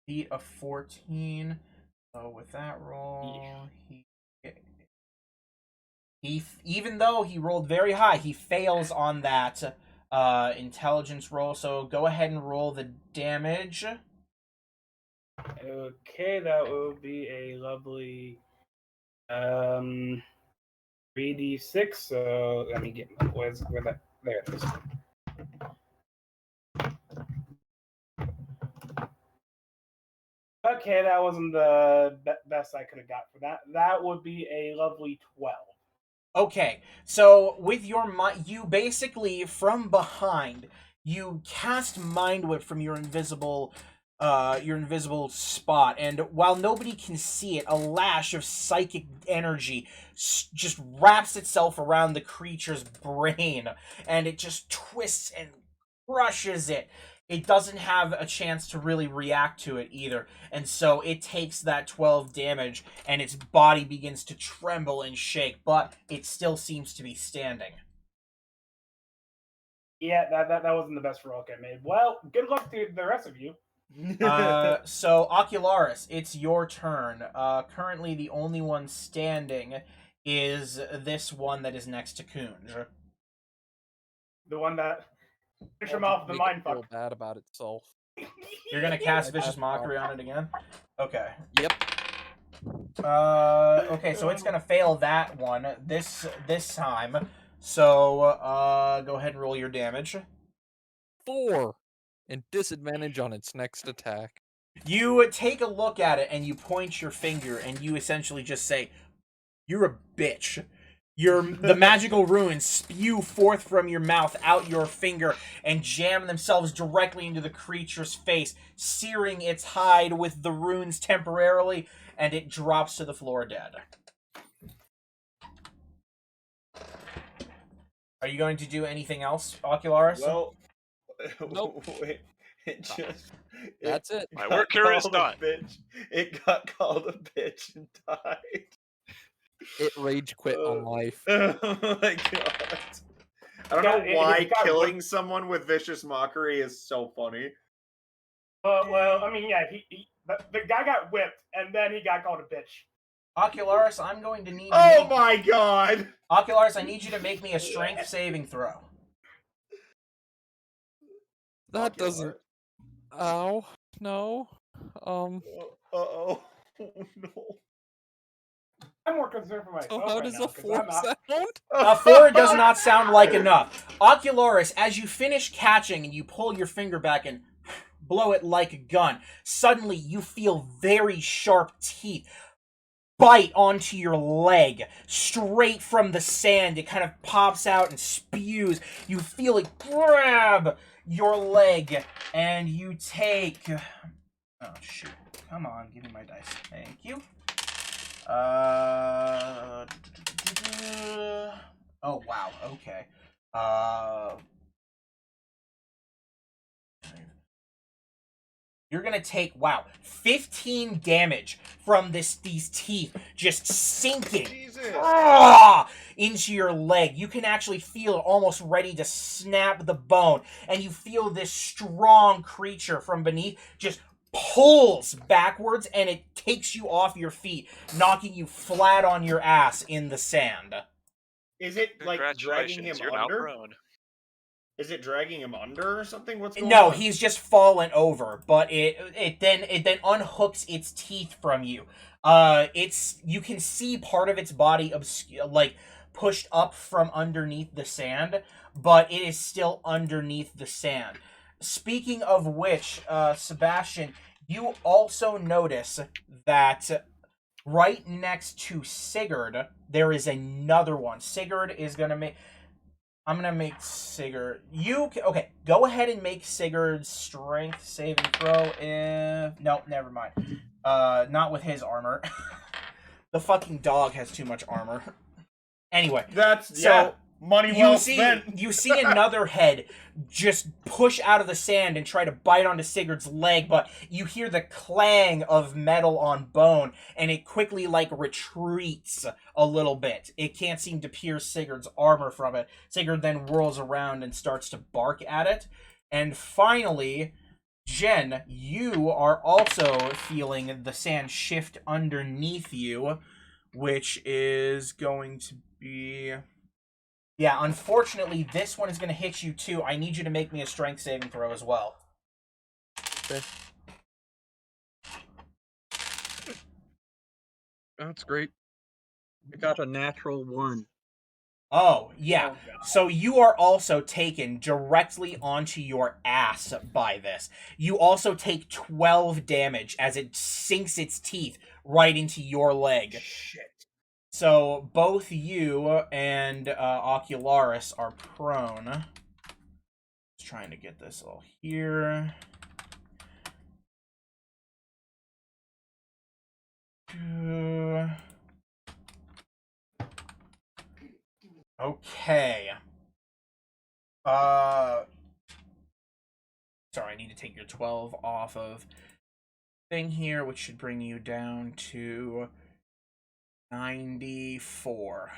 Beat a 14. So with that roll, he even though he rolled very high, he fails on that intelligence roll. So go ahead and roll the damage. Okay, that will be a lovely 3d6. So let me get where that there it is. Okay, that wasn't the best I could have got for that. That would be a lovely 12. Okay, so with your mind, you basically from behind, you cast Mind Whip from your invisible spot, and while nobody can see it, a lash of psychic energy just wraps itself around the creature's brain, and it just twists and crushes it. It doesn't have a chance to really react to it either, and so it takes that 12 damage, and its body begins to tremble and shake, but it still seems to be standing. Yeah, that wasn't the best roll I made. Well, good luck to the rest of you. So Ocularis, it's your turn. Currently the only one standing is this one that is next to Kunj. The one that finished him off the mind fuck. Feel bad about itself. You're gonna cast Vicious Mockery on it again? Okay. Yep. Okay, so it's gonna fail that one this time. So go ahead and roll your damage. 4. And disadvantage on its next attack. You take a look at it and you point your finger and you essentially just say, "You're a bitch." The magical runes spew forth from your mouth out your finger and jam themselves directly into the creature's face, searing its hide with the runes temporarily, and it drops to the floor dead. Are you going to do anything else, Ocularis? Well, nope. That's it. My work here is done. It got called a bitch and died. It rage quit on life. Oh my god. I don't know why killing someone with Vicious Mockery is so funny. Well, I mean, yeah, the guy got whipped, and then he got called a bitch. Ocularis, I'm going to need... Oh my god! Ocularis, I need you to make me a strength saving throw. That doesn't... Ow. No. Uh-oh. Oh, no. I'm more concerned for myself. So how right does now, a 4 sound? A 4 does not sound like enough. Ocularis, as you finish catching and you pull your finger back and blow it like a gun, suddenly you feel very sharp teeth bite onto your leg straight from the sand. It kind of pops out and spews. You feel it grab your leg, and you take... Oh, shoot. Come on, give me my dice. Thank you. Oh, wow. Okay. You're gonna take, 15 damage from these teeth just sinking into your leg. You can actually feel it almost ready to snap the bone, and you feel this strong creature from beneath just pulls backwards, and it takes you off your feet, knocking you flat on your ass in the sand. Is it like dragging him You're under? Now prone. Is it dragging him under or something? What's going on? No, he's just fallen over, but it then unhooks its teeth from you. You can see part of its body pushed up from underneath the sand, but it is still underneath the sand. Speaking of which, Sebastian, you also notice that right next to Sigurd, there is another one. Sigurd is gonna make... I'm gonna make Sigurd... Okay, go ahead and make Sigurd's strength saving throw if... No, never mind. Not with his armor. The fucking dog has too much armor. Anyway. Money well spent. You see another head just push out of the sand and try to bite onto Sigurd's leg, but you hear the clang of metal on bone, and it quickly, retreats a little bit. It can't seem to pierce Sigurd's armor from it. Sigurd then whirls around and starts to bark at it. And finally, Jen, you are also feeling the sand shift underneath you, which is going to be... Yeah, unfortunately, this one is going to hit you too. I need you to make me a strength saving throw as well. Okay. That's great. I got a natural 1. Oh, yeah. So you are also taken directly onto your ass by this. You also take 12 damage as it sinks its teeth right into your leg. Shit. So both you and Ocularis are prone. Just trying to get this all here. Okay. Sorry, I need to take your 12 off of thing here, which should bring you down to 94.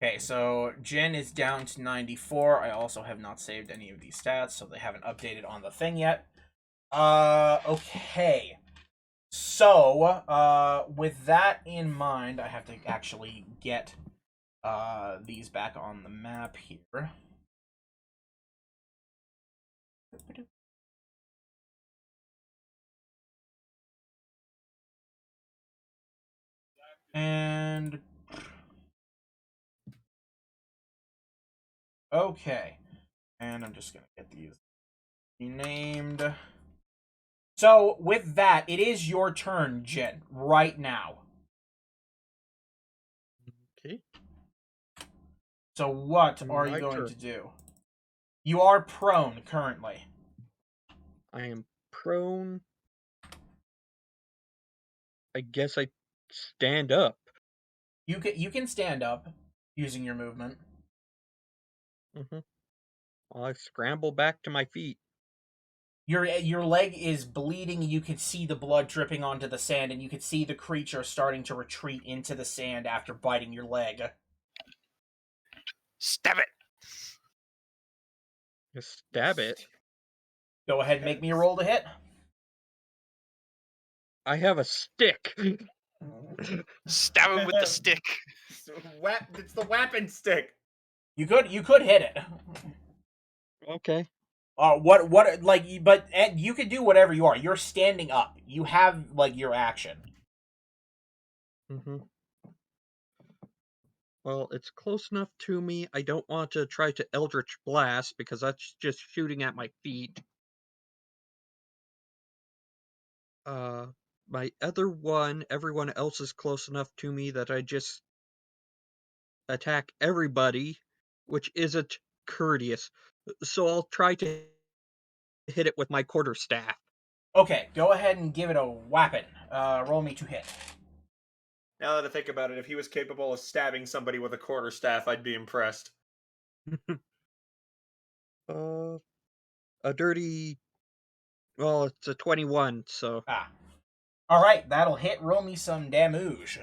Okay, so Jen is down to 94. I also have not saved any of these stats, so they haven't updated on the thing yet. Okay. So, with that in mind, I have to actually get these back on the map here. And... Okay. And I'm just gonna get these renamed. So, with that, it is your turn, Jen, right now. Okay. So what are you going to do? You are prone currently. I am prone. I guess I stand up. You can stand up using your movement. Mm-hmm. Well, I scramble back to my feet. Your leg is bleeding. You can see the blood dripping onto the sand, and you can see the creature starting to retreat into the sand after biting your leg. Stab it! Just stab it. Go ahead and make me a roll to hit. I have a stick. Stab him with the stick. It's the weapon stick. You could hit it. Okay. But you can do whatever you are. You're standing up. You have your action. Mm-hmm. Well, it's close enough to me. I don't want to try to Eldritch Blast, because that's just shooting at my feet. My other one, everyone else is close enough to me that I just attack everybody, which isn't courteous. So I'll try to hit it with my quarterstaff. Okay, go ahead and give it a whapping. Roll me to hit. Now that I think about it, if he was capable of stabbing somebody with a quarterstaff, I'd be impressed. A dirty... Well, it's a 21, so... Alright, that'll hit. Roll me some damage.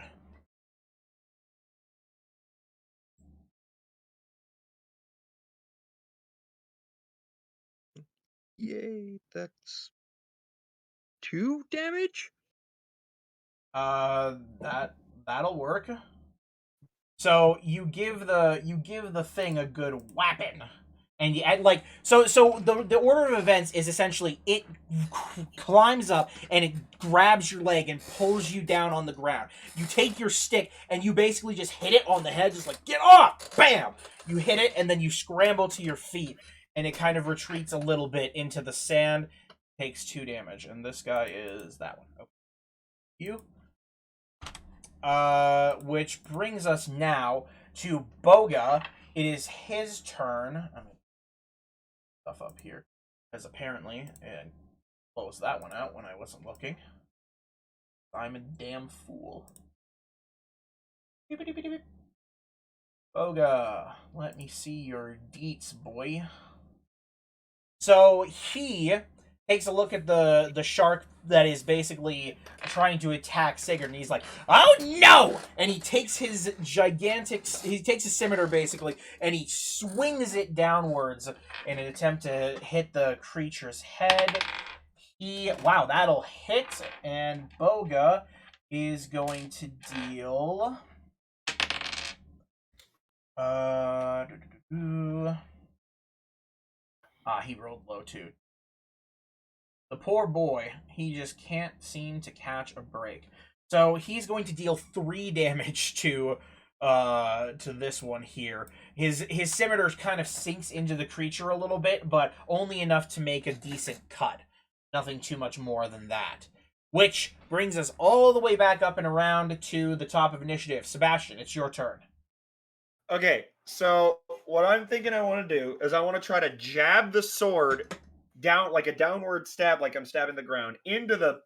Yay, that's 2 damage? That'll work. So you give the thing a good whapping. And you add, like, so the order of events is essentially it climbs up and it grabs your leg and pulls you down on the ground. You take your stick and you basically just hit it on the head, just like, get off! Bam! You hit it and then you scramble to your feet and it kind of retreats a little bit into the sand. Takes 2 damage, and this guy is that one. Okay. You. Which brings us now to Boga. It is his turn. Stuff up here, because apparently it closed that one out when I wasn't looking. I'm a damn fool. Boga, let me see your deets, boy. So he takes a look at the shark that is basically trying to attack Sigurd, and he's like, "Oh no!" And he takes his scimitar basically, and he swings it downwards in an attempt to hit the creature's head. Wow, that'll hit, and Boga is going to deal. He rolled low too. The poor boy, he just can't seem to catch a break. So he's going to deal 3 damage to this one here. His scimitar kind of sinks into the creature a little bit, but only enough to make a decent cut. Nothing too much more than that. Which brings us all the way back up and around to the top of initiative. Sebastian, it's your turn. Okay, so what I'm thinking I want to do is I want to try to jab the sword down, like a downward stab, like I'm stabbing the ground, into the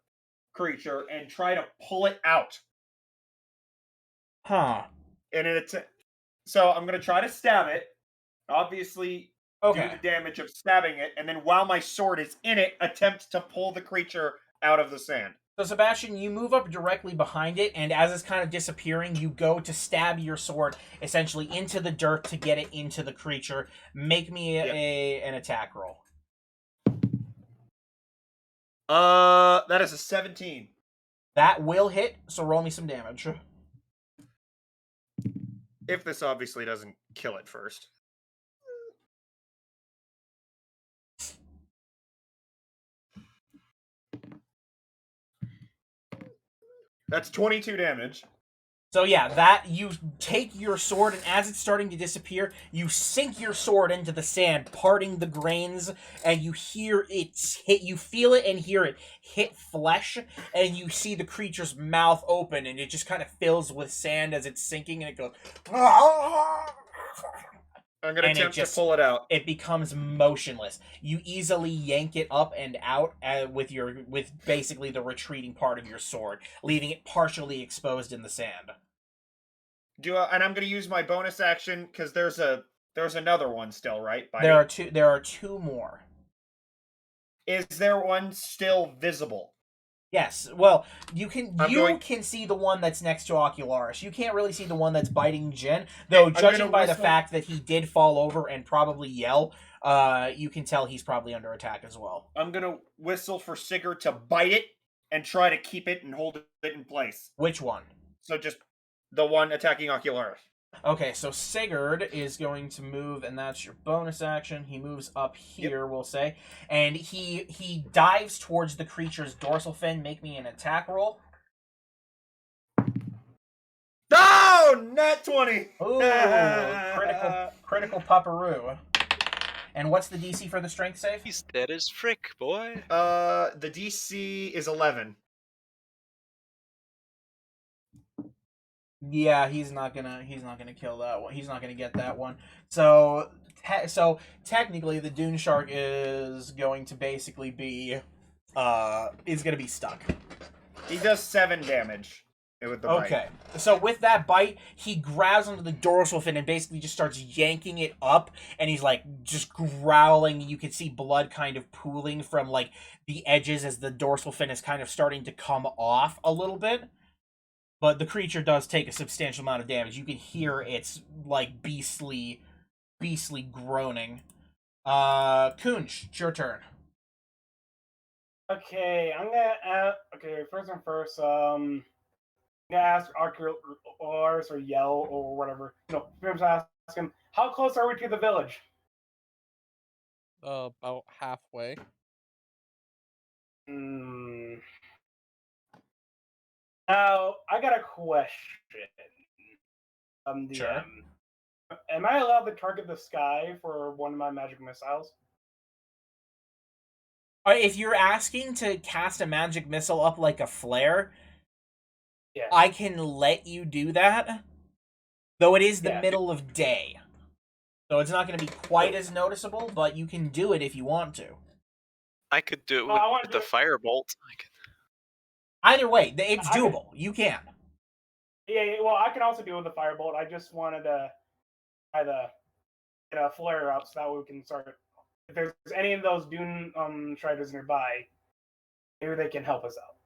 creature and try to pull it out. Huh. And so I'm going to try to stab it, obviously do the damage of stabbing it, and then while my sword is in it, attempt to pull the creature out of the sand. So, Sebastian, you move up directly behind it, and as it's kind of disappearing, you go to stab your sword essentially into the dirt to get it into the creature. Make me an attack roll. That is a 17. That will hit, so roll me some damage. If this obviously doesn't kill it first. That's 22 damage. So yeah, that you take your sword, and as it's starting to disappear, you sink your sword into the sand, parting the grains, and you hear it hit. You feel it and hear it hit flesh, and you see the creature's mouth open, and it just kind of fills with sand as it's sinking, and it goes. I'm gonna attempt to pull it out. It becomes motionless. You easily yank it up and out with basically the retreating part of your sword, leaving it partially exposed in the sand. And I'm gonna use my bonus action because there's another one still, right? There are two more. Is there one still visible? Yes. Well, you can see the one that's next to Ocularis. You can't really see the one that's biting Jin, though. Judging by the fact that he did fall over and probably yell, you can tell he's probably under attack as well. I'm gonna whistle for Sigurd to bite it and try to keep it and hold it in place. Which one? So just the one attacking Ocularis. Okay, so Sigurd is going to move, and that's your bonus action. He moves up here, we'll say, and he dives towards the creature's dorsal fin. Make me an attack roll. Oh, nat 20. Ooh, critical pupperoo. And what's the DC for the strength save? He's dead as frick, boy. The DC is 11. Yeah, he's not gonna kill that one. He's not gonna get that one. So technically, the Dune Shark is going to basically be stuck. He does 7 damage with the bite. Okay, so with that bite, he grabs onto the dorsal fin and basically just starts yanking it up, and he's like just growling. You can see blood kind of pooling from like the edges as the dorsal fin is kind of starting to come off a little bit. But the creature does take a substantial amount of damage. You can hear its like beastly groaning. Kunj, it's your turn. Okay, I'm gonna first and first, I'm gonna ask Arculars or Yell or whatever. No, I'm gonna ask him, how close are we to the village? About halfway. Now, I got a question. Sure. Am I allowed to target the sky for one of my magic missiles? If you're asking to cast a magic missile up like a flare, yeah, I can let you do that. Though it is the middle of day. So it's not going to be quite as noticeable, but you can do it if you want to. I could do it with the firebolt. Either way, it's doable. You can. Yeah, well, I can also do it with the firebolt. I just wanted to try to get a flare up so that we can start. If there's any of those Dune Striders nearby, maybe they can help us out.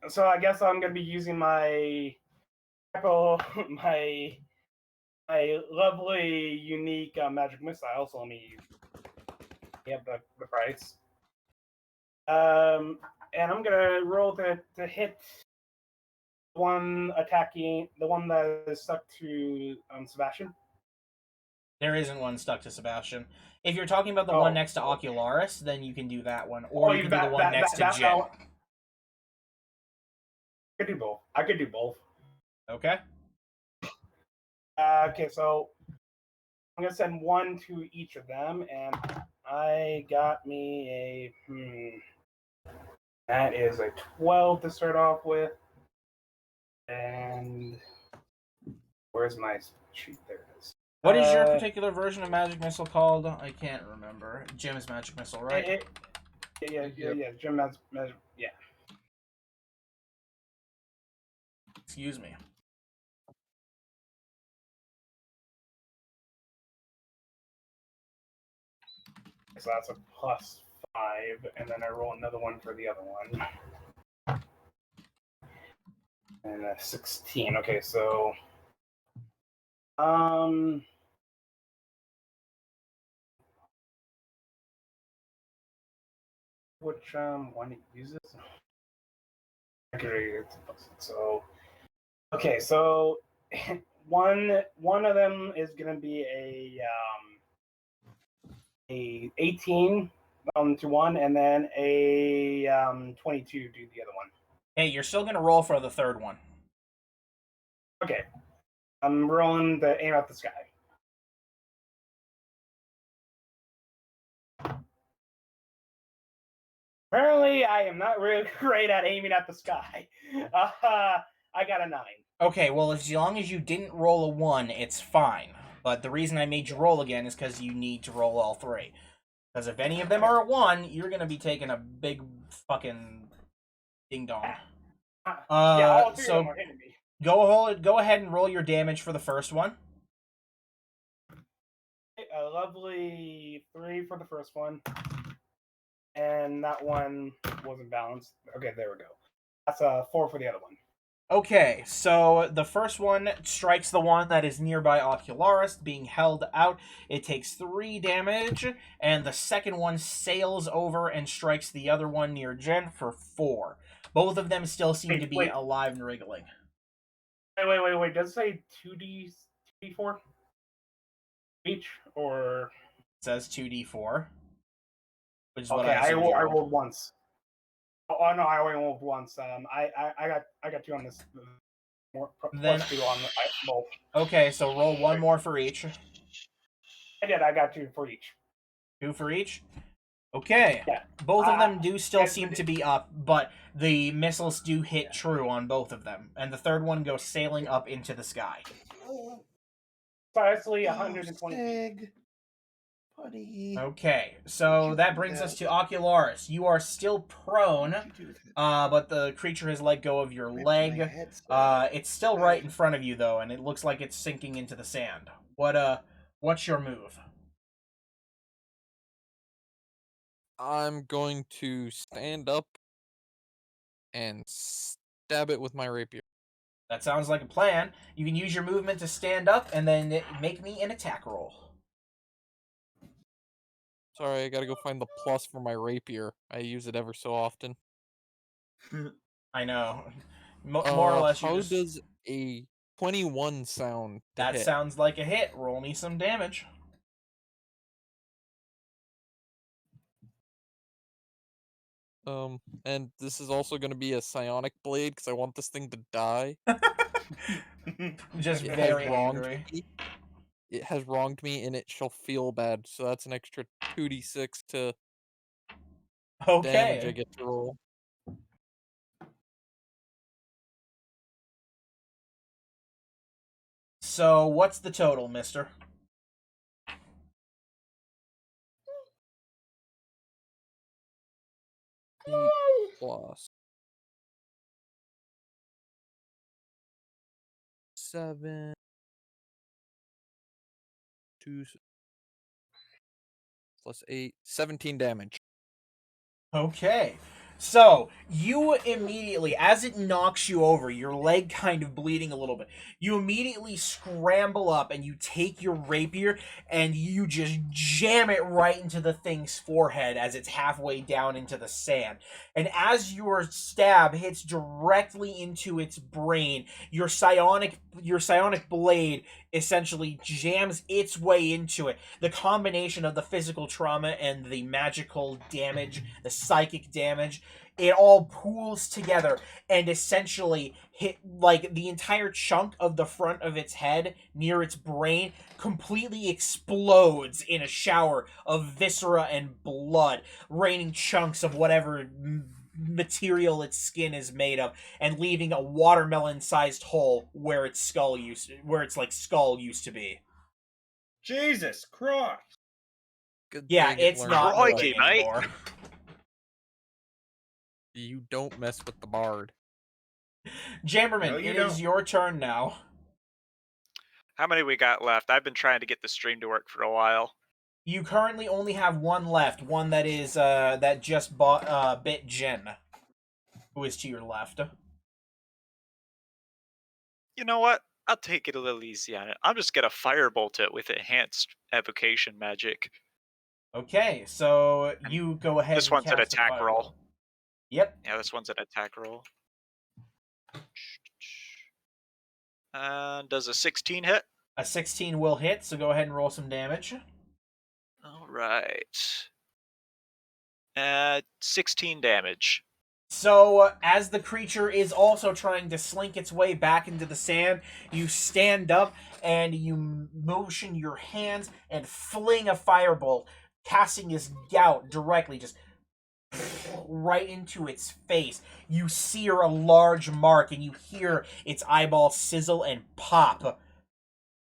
So I guess I'm gonna be using my my lovely unique magic missile. So let me get the price. And I'm gonna roll to hit the one that is stuck to Sebastian. There isn't one stuck to Sebastian. If you're talking about the one next to Ocularis, then you can do that one, or you can do the one next to Jin. I could do both. Okay. Okay, so I'm gonna send one to each of them, and I got me that is a 12 to start off with, and where's my sheet? There it is. What is your particular version of Magic Missile called? I can't remember. Jim's Magic Missile, right? Yeah. Jim Magic. Yeah. Excuse me. So that's a +5, and then I roll another one for the other one. And a 16. Okay, so which one it uses? Okay, so okay, so one of them is gonna be a 18 to one, and then a 22 to the other one. Hey, you're still gonna roll for the third one. Okay, I'm rolling the aim at the sky. Apparently, I am not really great at aiming at the sky. I got a 9. Okay, well, as long as you didn't roll a 1, it's fine. But the reason I made you roll again is because you need to roll all 3. Because if any of them are a 1, you're going to be taking a big fucking ding-dong. All 3 of them are hitting me. Go ahead and roll your damage for the first one. A lovely 3 for the first one. And that one wasn't balanced. Okay, there we go. That's a 4 for the other one. Okay, so the first one strikes the one that is nearby Ocularis, being held out. It takes 3 damage, and the second one sails over and strikes the other one near Jen for 4. Both of them still seem to be alive and wriggling. Wait. Does it say 2d4 each, or it says 2d4? Which is okay, I rolled once. Oh no, I only moved once. I got 2 on this. Then plus 2 on both. Okay, so roll 1 more for each. I did. I got 2 for each. 2 for each. Okay. Yeah. Both of them do still seem to be up, but the missiles do hit true on both of them, and the third one goes sailing up into the sky. Precisely 120 feet. Buddy. Okay, so that brings us to Ocularis. You are still prone, but the creature has let go of your leg. It's still right in front of you, though, and it looks like it's sinking into the sand. What's your move? I'm going to stand up and stab it with my rapier. That sounds like a plan. You can use your movement to stand up, and then make me an attack roll. Sorry, I gotta go find the plus for my rapier. I use it ever so often. I know. More or less, how does a 21 sound to That hit? sounds like a hit. Roll me some damage. And this is also going to be a psionic blade because I want this thing to die. Just very angry. It has wronged me, and it shall feel bad. So that's an extra 2d6 to damage I get to roll. So what's the total, mister? Plus 7 2 plus 8 17 damage. Okay. So, you immediately, as it knocks you over, your leg kind of bleeding a little bit, you immediately scramble up and you take your rapier and you just jam it right into the thing's forehead as it's halfway down into the sand. And as your stab hits directly into its brain, your psionic blade essentially jams its way into it. The combination of the physical trauma and the magical damage, the psychic damage, it all pools together and essentially hit, like, the entire chunk of the front of its head near its brain completely explodes in a shower of viscera and blood, raining chunks of whatever material its skin is made of, and leaving a watermelon-sized hole where its skull used to be. Jesus Christ! Yeah, it's not moving anymore. You don't mess with the bard. Jammerman, it is your turn now. How many we got left? I've been trying to get the stream to work for a while. You currently only have one left, one that is that just bit Jin, who is to your left. You know what? I'll take it a little easy on it. I'm just gonna firebolt it with enhanced evocation magic. Okay, so you go ahead. This one's an attack roll. Yep. Yeah, this one's an attack roll. Does a 16 hit? A 16 will hit, so go ahead and roll some damage. All right. 16 damage. So, as the creature is also trying to slink its way back into the sand, you stand up and you motion your hands and fling a firebolt, casting this gout directly, just right into its face. You sear a large mark and you hear its eyeball sizzle and pop,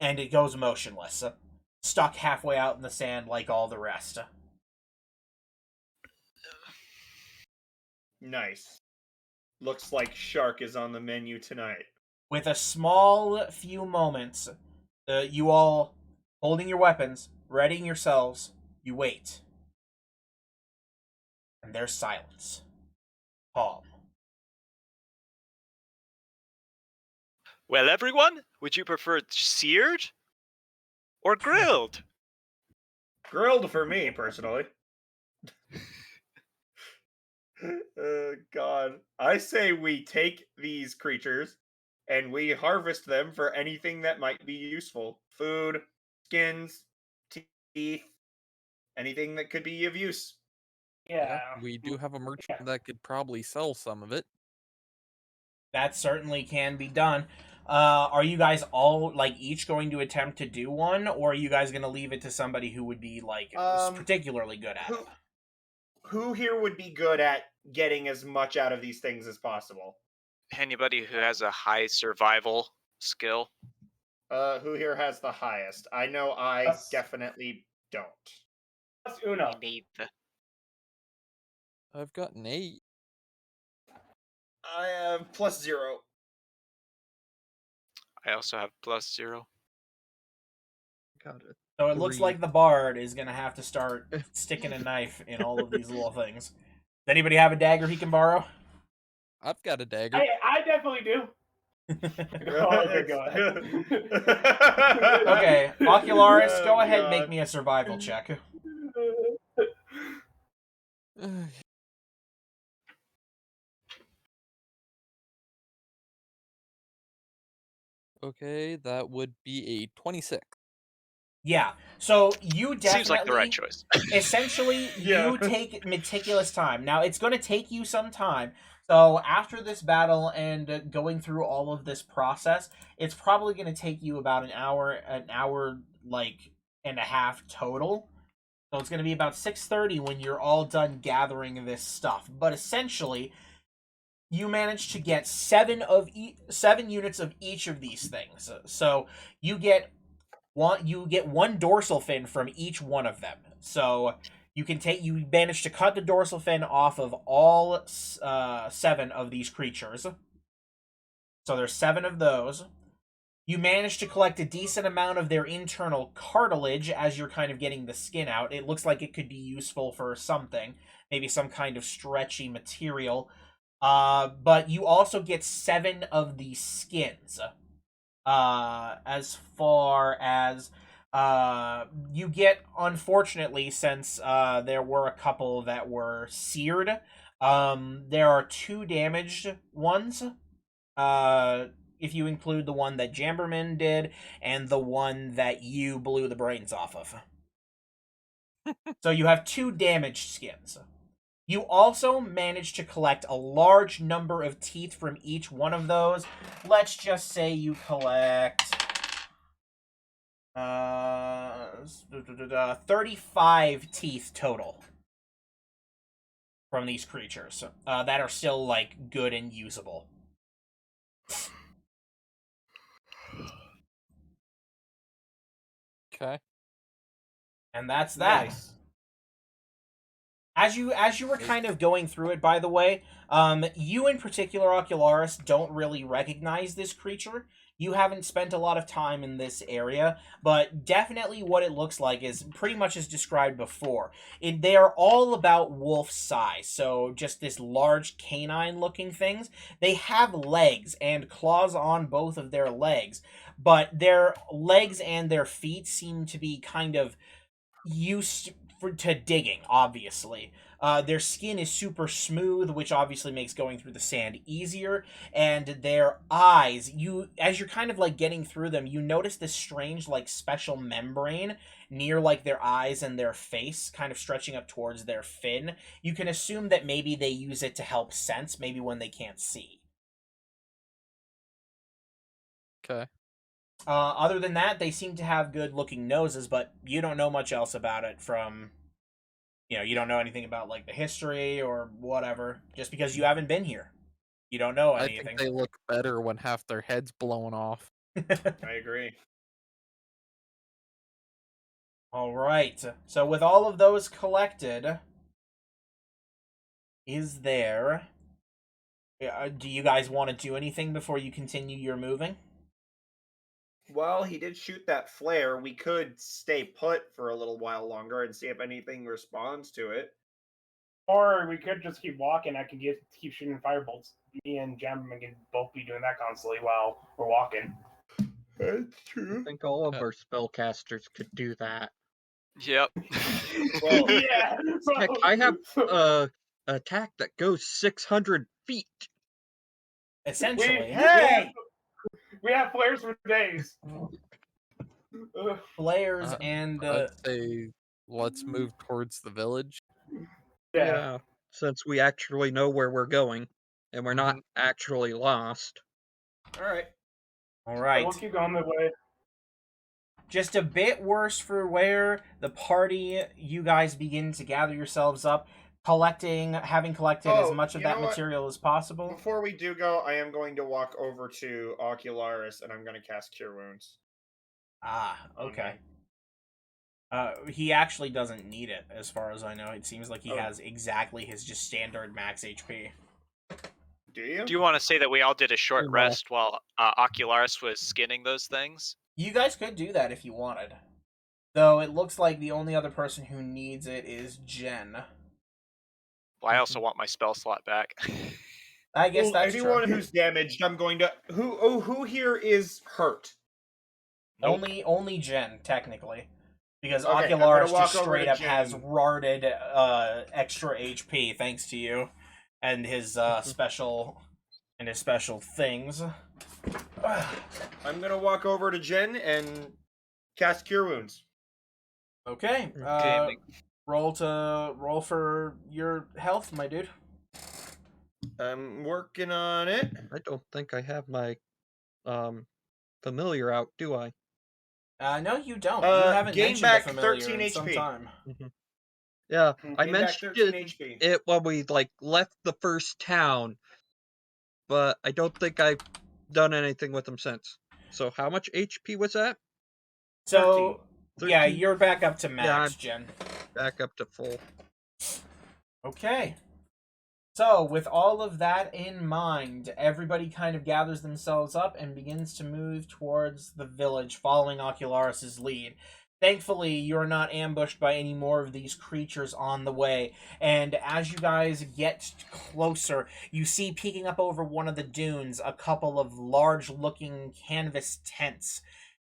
and it goes motionless, stuck halfway out in the sand like all the rest. Nice. Looks like shark is on the menu tonight. With a small few moments, you all holding your weapons, readying yourselves, you wait. And there's silence. Calm. Well, everyone, would you prefer seared or grilled? Grilled for me, personally. God. I say we take these creatures and we harvest them for anything that might be useful. Food, skins, teeth, anything that could be of use. Yeah. We do have a merchant that could probably sell some of it. That certainly can be done. Are you guys all like each going to attempt to do one, or are you guys going to leave it to somebody who would be like particularly good at it? Who here would be good at getting as much out of these things as possible? Anybody who has a high survival skill. Who here has the highest? I know I definitely don't. That's Uno. I've got an 8. I have +0. I also have +0. Got it. So it looks like the bard is going to have to start sticking a knife in all of these little things. Does anybody have a dagger he can borrow? I've got a dagger. I definitely do. Okay, go ahead. Okay, Ocularis, go ahead and make me a survival check. Okay, that would be a 26. Yeah, so you definitely... Seems like the right choice. Essentially, you take meticulous time. Now, it's going to take you some time. So after this battle and going through all of this process, it's probably going to take you about an hour like and a half total. So it's going to be about 6:30 when you're all done gathering this stuff. But essentially, you manage to get 7 units of each of these things. So you get one dorsal fin from each one of them. So you manage to cut the dorsal fin off of all 7 of these creatures. So there's 7 of those. You manage to collect a decent amount of their internal cartilage as you're kind of getting the skin out. It looks like it could be useful for something, maybe some kind of stretchy material. But you also get 7 of the skins. As far as you get, unfortunately, since there were a couple that were seared, there are 2 damaged ones. If you include the one that Jamberman did and the one that you blew the brains off of. So you have 2 damaged skins. You also managed to collect a large number of teeth from each one of those. Let's just say you collect 35 teeth total from these creatures that are still like good and usable. Okay. And that's that. Nice. As you were kind of going through it, by the way, you in particular, Ocularis, don't really recognize this creature. You haven't spent a lot of time in this area, but definitely what it looks like is pretty much as described before. They are all about wolf size, so just this large canine-looking things. They have legs and claws on both of their legs, but their legs and their feet seem to be kind of used to digging, obviously. Their skin is super smooth, which obviously makes going through the sand easier, and their eyes, as you're kind of like getting through them, you notice this strange like special membrane near like their eyes and their face, kind of stretching up towards their fin. You can assume that maybe they use it to help sense, maybe when they can't see. Okay. Other than that, they seem to have good-looking noses, but you don't know much else about it from, you don't know anything about, like, the history or whatever, just because you haven't been here. You don't know anything. I think they look better when half their head's blown off. I agree. All right. So with all of those collected, is there... do you guys want to do anything before you continue your moving? Well, he did shoot that flare. We could stay put for a little while longer and see if anything responds to it. Or we could just keep walking. I could keep shooting firebolts. Me and Jammerman can both be doing that constantly while we're walking. That's true. I think all of our spellcasters could do that. Yep. Well, yeah. Heck, I have attack that goes 600 feet. Essentially. We have flares for days. Flares and... I'd say let's move towards the village. Yeah, since we actually know where we're going, and we're not actually lost. All right. We'll keep going that way. Just a bit worse for where the party, you guys begin to gather yourselves up, having collected as much of that material as possible. Before we do go, I am going to walk over to Ocularis, and I'm going to cast Cure Wounds. Okay. He actually doesn't need it, as far as I know. It seems like he has exactly his just standard max HP. Do you? Do you want to say that we all did a short rest while Ocularis was skinning those things? You guys could do that if you wanted. Though it looks like the only other person who needs it is Jen. Well, I also want my spell slot back. I guess that's anyone true. who's damaged, I'm going to... Who here is hurt? Nope. Only Jen, technically. Because Ocularis just straight up has rarded extra HP thanks to you. And his special things. I'm gonna walk over to Jen and cast Cure Wounds. Okay. Roll for your health, my dude. I'm working on it. I don't think I have my familiar out, do I? No, you don't. You haven't mentioned back the familiar 13 in HP. some time. Yeah, I Gain back mentioned 13 HP. it when we left the first town, but I don't think I've done anything with them since. So how much HP was that? So 13? Yeah, you're back up to max, Jen. Back up to full. Okay. So, with all of that in mind, everybody kind of gathers themselves up and begins to move towards the village, following Ocularis' lead. Thankfully, you're not ambushed by any more of these creatures on the way, and as you guys get closer, you see peeking up over one of the dunes a couple of large-looking canvas tents,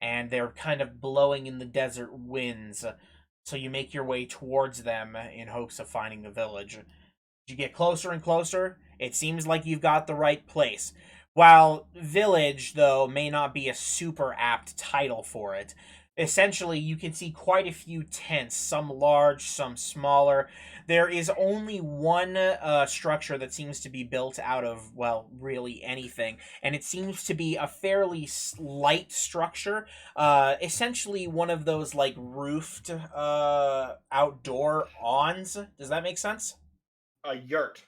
and they're kind of blowing in the desert winds. So you make your way towards them in hopes of finding the village. You get closer and closer, it seems like you've got the right place. While village, though, may not be a super apt title for it, essentially you can see quite a few tents, some large, some smaller. There is only one structure that seems to be built out of, well, really anything, and it seems to be a fairly light structure, essentially one of those, roofed outdoor awns. Does that make sense? A yurt.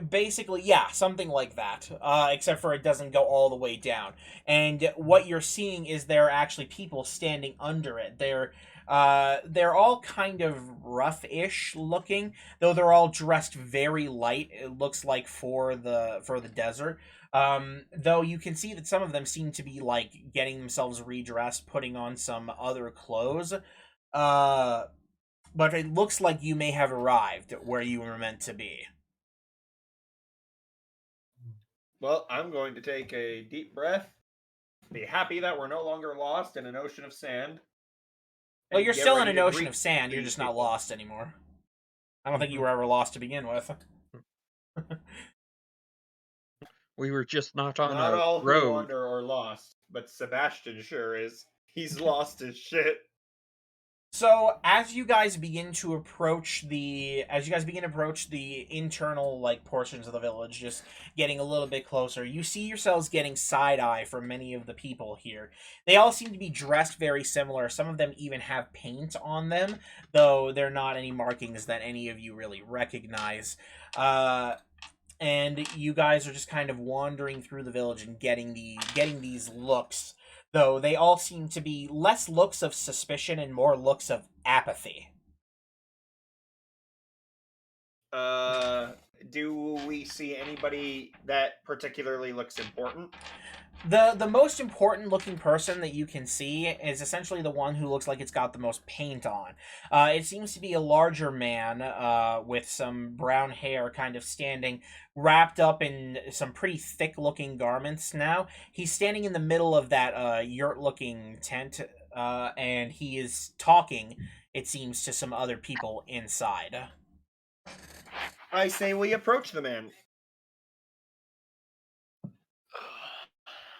Basically, yeah, something like that. Except for it doesn't go all the way down. And what you're seeing is there are actually people standing under it. They're all kind of rough-ish looking, though they're all dressed very light. It looks like for the desert. Though you can see that some of them seem to be getting themselves redressed, putting on some other clothes. But it looks like you may have arrived where you were meant to be. Well, I'm going to take a deep breath, be happy that we're no longer lost in an ocean of sand. Well, you're still in an ocean of sand, you're just not lost anymore. I don't think you were ever lost to begin with. We were just not on not a all road. Who wander or lost, but Sebastian sure is. He's lost his shit. So, as you guys begin to approach the internal portions of the village, just getting a little bit closer, you see yourselves getting side-eye from many of the people here. They all seem to be dressed very similar. Some of them even have paint on them, though they're not any markings that any of you really recognize. And you guys are just kind of wandering through the village and getting these looks. Though they all seem to be less looks of suspicion and more looks of apathy. Do we see anybody that particularly looks important? The most important looking person that you can see is essentially the one who looks like it's got the most paint on. It seems to be a larger man with some brown hair kind of standing wrapped up in some pretty thick looking garments now. He's standing in the middle of that yurt looking tent and he is talking, it seems, to some other people inside. I say we approach the man.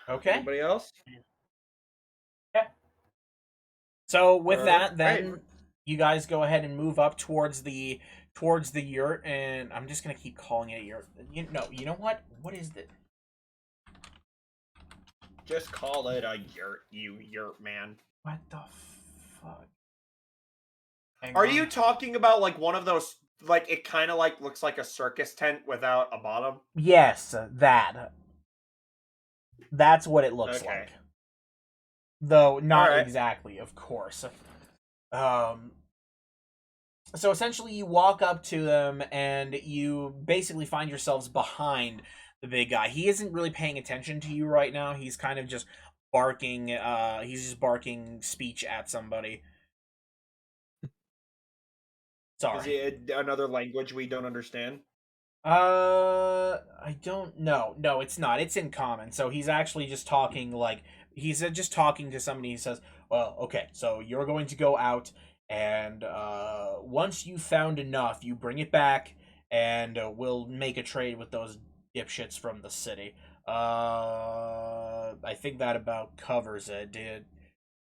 Okay. Anybody else? Yeah. So with that, then you guys go ahead and move up towards the towards the yurt, and I'm just gonna keep calling it a yurt. You know what? What is it? Just call it a yurt, you yurt man. What the fuck? Are you talking about like one of those, like it kind of like looks like a circus tent without a bottom? Yes, that. That's what it looks like. Though not exactly, of course. So essentially you walk up to them and you basically find yourselves behind the big guy. He isn't really paying attention to you right now. He's kind of just barking, he's just barking speech at somebody. Sorry. Is it another language we don't understand? I don't know. No, it's not. It's in common. So he's actually just talking like he's just talking to somebody. He says, "Well, okay, so you're going to go out, and once you've found enough, you bring it back, and we'll make a trade with those dipshits from the city." I think that about covers it. Did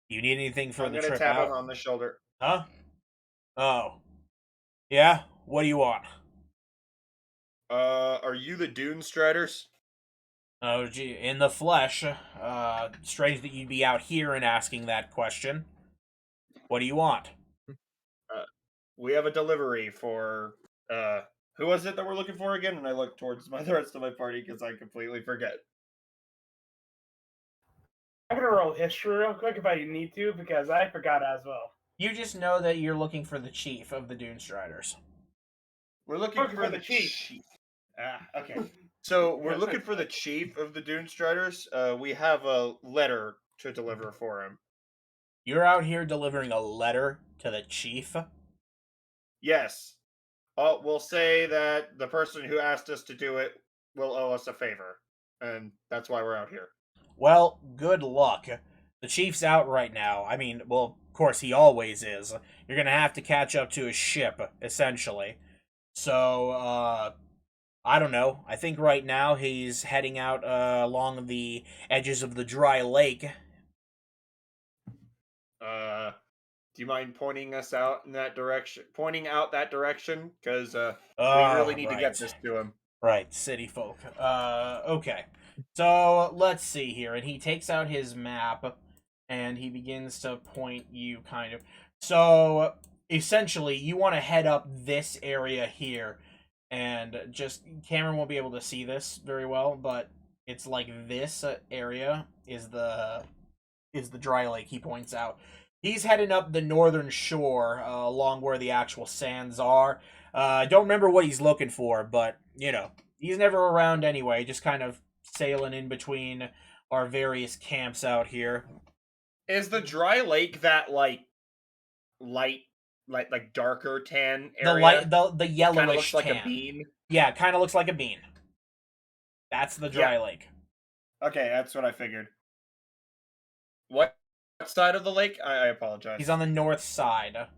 you need anything for the trip out? I'm gonna tap him on the shoulder. Huh? Oh. Yeah? What do you want? Are you the Dunestriders? Oh, gee, in the flesh. Strange that you'd be out here and asking that question. What do you want? We have a delivery for, who was it that we're looking for again? And I look towards the rest of my party because I completely forget. I'm gonna roll history real quick if I need to, because I forgot as well. You just know that you're looking for the chief of the Dunestriders. We're looking for the chief. Okay. So we're looking for the chief of the Dunestriders. We have a letter to deliver for him. You're out here delivering a letter to the chief? Yes. We'll say that the person who asked us to do it will owe us a favor, and that's why we're out here. Well, good luck. The chief's out right now. I mean, well, of course he always is. You're gonna have to catch up to his ship, essentially. So, I don't know. I think right now he's heading out along the edges of the dry lake. Do you mind pointing us out in that direction? Pointing out that direction? Because we really need to get this to him. Right, city folk. Okay. So, let's see here. And he takes out his map, and he begins to point you kind of. So, essentially, you want to head up this area here. And just, Cameron won't be able to see this very well, but it's like this area is the dry lake, he points out. He's heading up the northern shore, along where the actual sands are. I don't remember what he's looking for, but, he's never around anyway, just kind of sailing in between our various camps out here. Is the dry lake that, like darker tan area? The yellowish kinda looks like tan. a bean? Yeah, it kind of looks like a bean. That's the dry lake. Okay, that's what I figured. What side of the lake? I apologize. He's on the north side.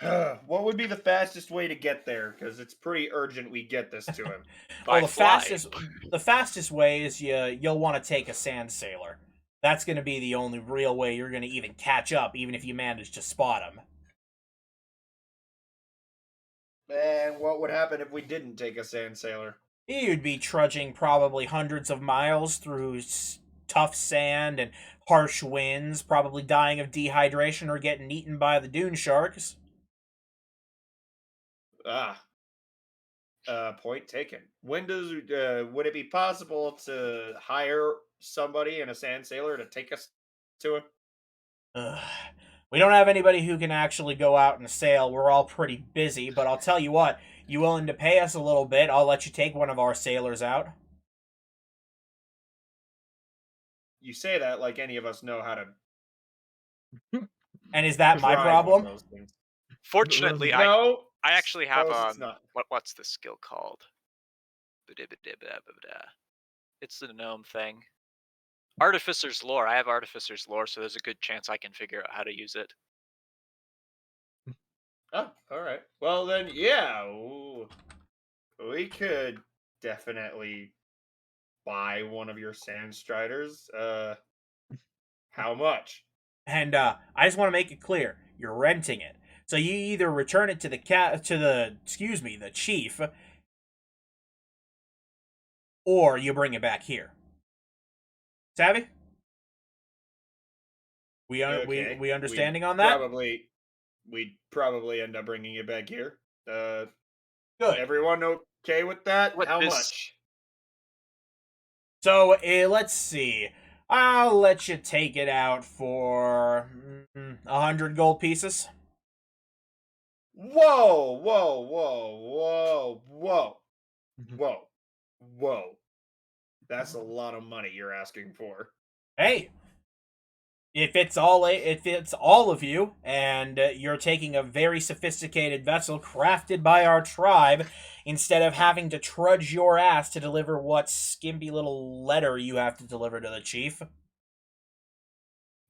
What would be the fastest way to get there? Because it's pretty urgent we get this to him. Well, the fastest way is you'll want to take a sand sailor. That's going to be the only real way you're going to even catch up, even if you manage to spot him. And what would happen if we didn't take a sand sailor? You'd be trudging probably hundreds of miles through tough sand and harsh winds, probably dying of dehydration or getting eaten by the dune sharks. Point taken. When would it be possible to hire somebody in a sand sailor to take us to him? We don't have anybody who can actually go out and sail. We're all pretty busy, but I'll tell you what, you willing to pay us a little bit, I'll let you take one of our sailors out. You say that like any of us know how to. And is that my problem? Fortunately, no, I actually have what's the skill called? It's the gnome thing. Artificer's Lore. I have Artificer's Lore, so there's a good chance I can figure out how to use it. Oh, all right. Well then, yeah, we could definitely buy one of your Sandstriders. How much? And I just want to make it clear, you're renting it. So you either return it to the chief, or you bring it back here. Savvy? We understanding on that? We'd probably end up bringing it back here. Good. Everyone okay with that? How much? So let's see. I'll let you take it out for 100 gold pieces. Whoa! That's a lot of money you're asking for. Hey, if it's all of you, and you're taking a very sophisticated vessel crafted by our tribe, instead of having to trudge your ass to deliver what skimpy little letter you have to deliver to the chief.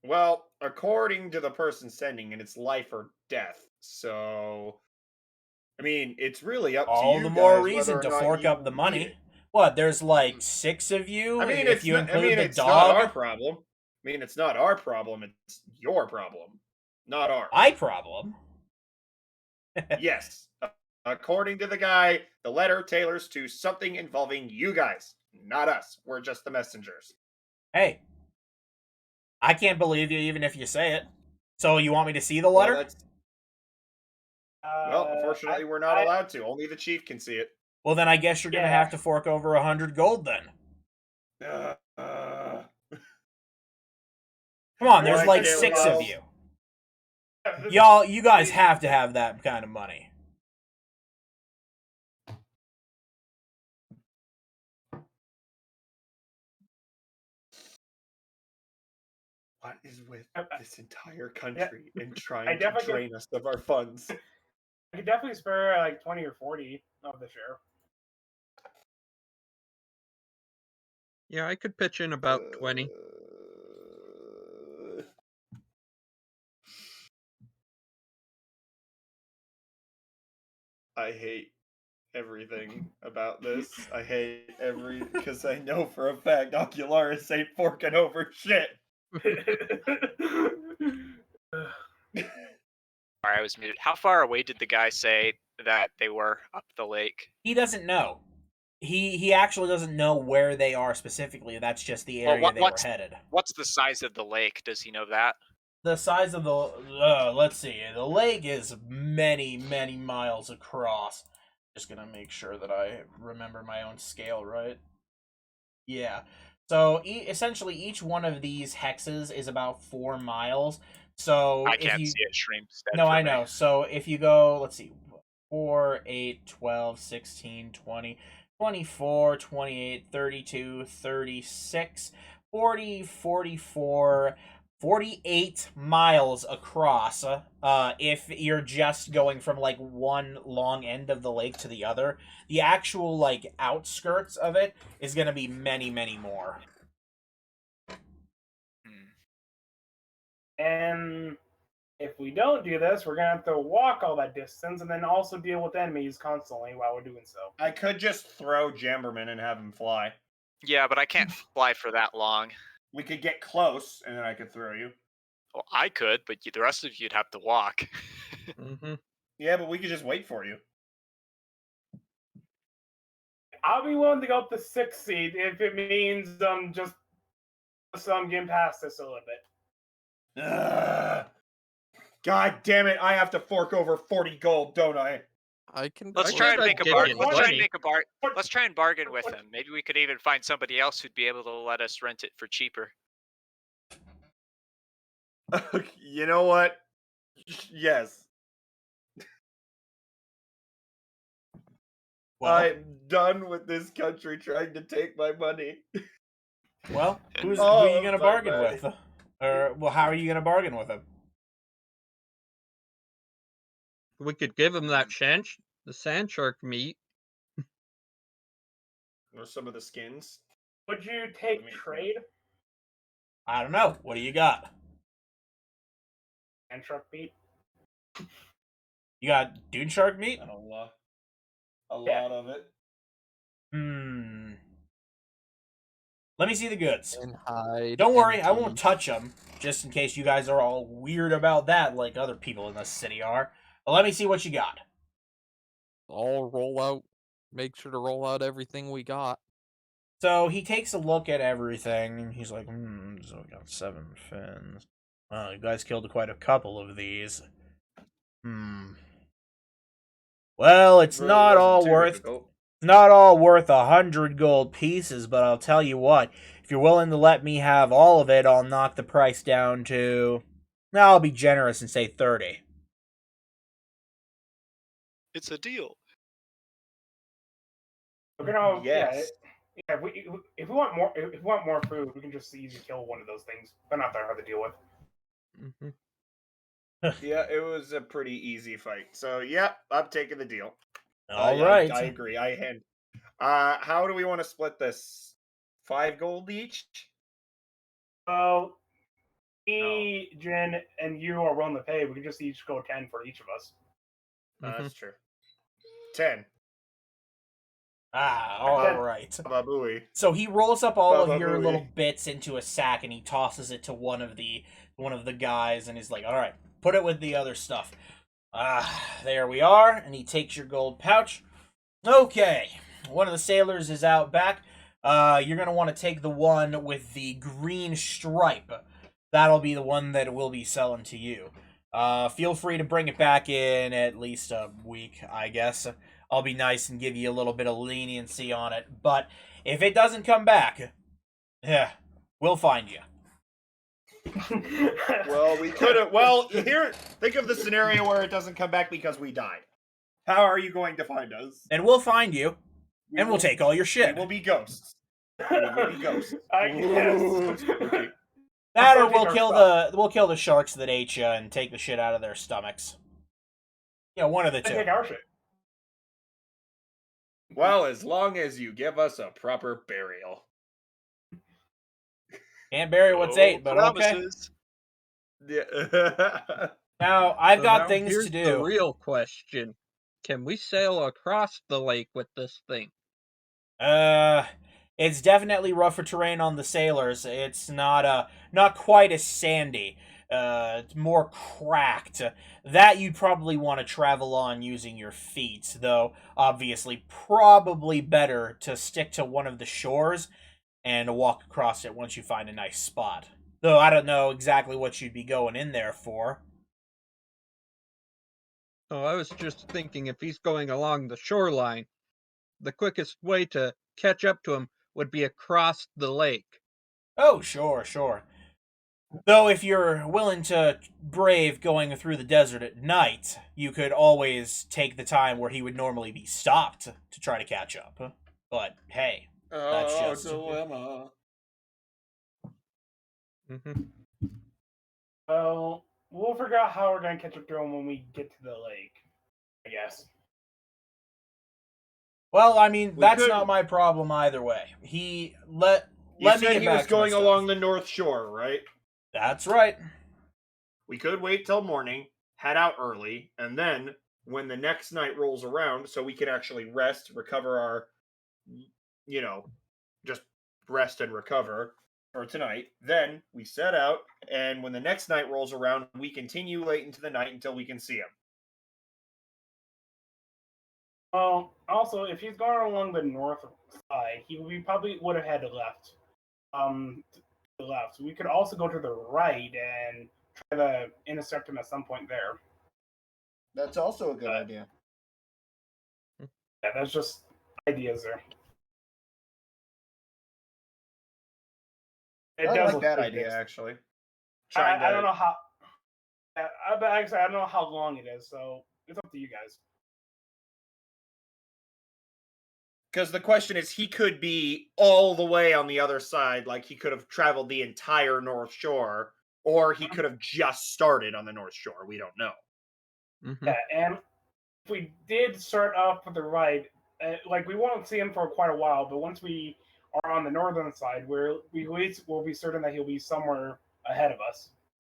Well, according to the person sending it, it's life or death. So, I mean, it's really up to you. All the more reason to fork up the money. What? There's like 6 of you. I mean, if you include the it's dog. Not our problem. I mean, it's not our problem. It's your problem, not ours. My problem. Yes. According to the guy, the letter tailors to something involving you guys, not us. We're just the messengers. Hey, I can't believe you even if you say it. So you want me to see the letter? Well, unfortunately, we're not allowed to. Only the chief can see it. Well, then I guess you're going to have to fork over 100 gold then. Come on, there's like 6 of you. You guys have to have that kind of money. What is with this entire country and trying to drain us of our funds? I could definitely spare like 20 or 40 of the share. Yeah, I could pitch in about 20. I hate everything about this. I hate because I know for a fact Ocularis ain't forking over shit. I was muted. How far away did the guy say that they were up the lake? He doesn't know. He actually doesn't know where they are specifically. That's just the area they were headed. What's the size of the lake? Does he know that? The size of the let's see. The lake is many, many miles across. Just gonna make sure that I remember my own scale right. Yeah. So essentially, each one of these hexes is about 4 miles. So I can't see it stream. No, I know. So if you go, let's see, 4, 8, 12, 16, 20, 24, 28, 32, 36, 40, 44, 48 miles across, if you're just going from like one long end of the lake to the other. The actual like outskirts of it is going to be many, many more. And if we don't do this, we're going to have to walk all that distance and then also deal with enemies constantly while we're doing so. I could just throw Jamberman and have him fly. Yeah, but I can't fly for that long. We could get close, and then I could throw you. Well, I could, but the rest of you'd have to walk. Yeah, but we could just wait for you. I'll be willing to go up to 6th seed if it means just getting past this a little bit. God damn it! I have to fork over 40 gold, don't I? Let's try and make a bargain. Let's try and bargain with him. Maybe we could even find somebody else who'd be able to let us rent it for cheaper. You know what? Yes. Well, I'm done with this country trying to take my money. Well, who are you going to bargain with? Or, well, how are you going to bargain with him? We could give him that the sand shark meat. Or some of the skins. Would you take trade? I don't know. What do you got? Sand shark meat. You got dune shark meat? A lot of it. Let me see the goods. Don't worry, I won't touch them, just in case you guys are all weird about that like other people in this city are. Well, let me see what you got. I'll roll out. Make sure to roll out everything we got. So he takes a look at everything, and he's like, so we got 7 fins. You guys killed quite a couple of these. Well, it's really not all worth difficult. not all worth 100 gold pieces, but I'll tell you what, if you're willing to let me have all of it, I'll knock the price down to, I'll be generous and say 30. It's a deal. We're gonna, yes. yeah. If we want more food, we can just easily kill one of those things. They're not that hard to deal with. Mm-hmm. Yeah, it was a pretty easy fight. So, yeah, I'm taking the deal. All right. I agree. How do we want to split this? 5 gold each? Well, me, Jen, and you are willing to pay. We can just each go 10 for each of us. That's true. 10. All right. Baba-booey. So he rolls up all of your little bits into a sack and he tosses it to one of the guys and he's like, "All right, put it with the other stuff." There we are. And he takes your gold pouch. Okay, one of the sailors is out back. You're gonna want to take the one with the green stripe. That'll be the one that we'll be selling to you. Feel free to bring it back in at least a week, I guess. I'll be nice and give you a little bit of leniency on it. But if it doesn't come back, yeah, we'll find you. Well, we could have. Well, here, think of the scenario where it doesn't come back because we died. How are you going to find us? And we'll find you, and we'll take all your shit. We will be ghosts. We will be ghosts. I guess. Okay. That or we'll kill the sharks that ate you and take the shit out of their stomachs. Yeah, one of the two. Take our shit. Well, as long as you give us a proper burial. Can't bury what's ate, but promises. Okay. Yeah. Now, I've got things to do. The real question. Can we sail across the lake with this thing? It's definitely rougher terrain on the sailors. It's not quite as sandy. It's more cracked. That you'd probably want to travel on using your feet, though obviously probably better to stick to one of the shores and walk across it once you find a nice spot. Though I don't know exactly what you'd be going in there for. Oh, I was just thinking if he's going along the shoreline, the quickest way to catch up to him would be across the lake. Oh, sure. Though if you're willing to brave going through the desert at night, you could always take the time where he would normally be stopped to try to catch up. But hey, that's just dilemma. Well, we'll figure out how we're gonna catch up to him when we get to the lake, I guess. Well, I mean, that's not my problem either way. You said he was going along the North Shore, right? That's right. We could wait till morning, head out early, and then when the next night rolls around, so we can actually rest, recover our, just rest and recover for tonight. Then we set out, and when the next night rolls around, we continue late into the night until we can see him. Well, also, if he's going along the north side, we probably would have had to left. To the left. We could also go to the right and try to intercept him at some point there. That's also a good idea. Yeah, that's just ideas there. I like that idea, actually. I don't know how. But actually, I don't know how long it is, so it's up to you guys. Because the question is, he could be all the way on the other side, like he could have traveled the entire North Shore, or he could have just started on the North Shore. We don't know. Yeah, and if we did start off with the right, we won't see him for quite a while, but once we are on the northern side, we'll be certain that he'll be somewhere ahead of us.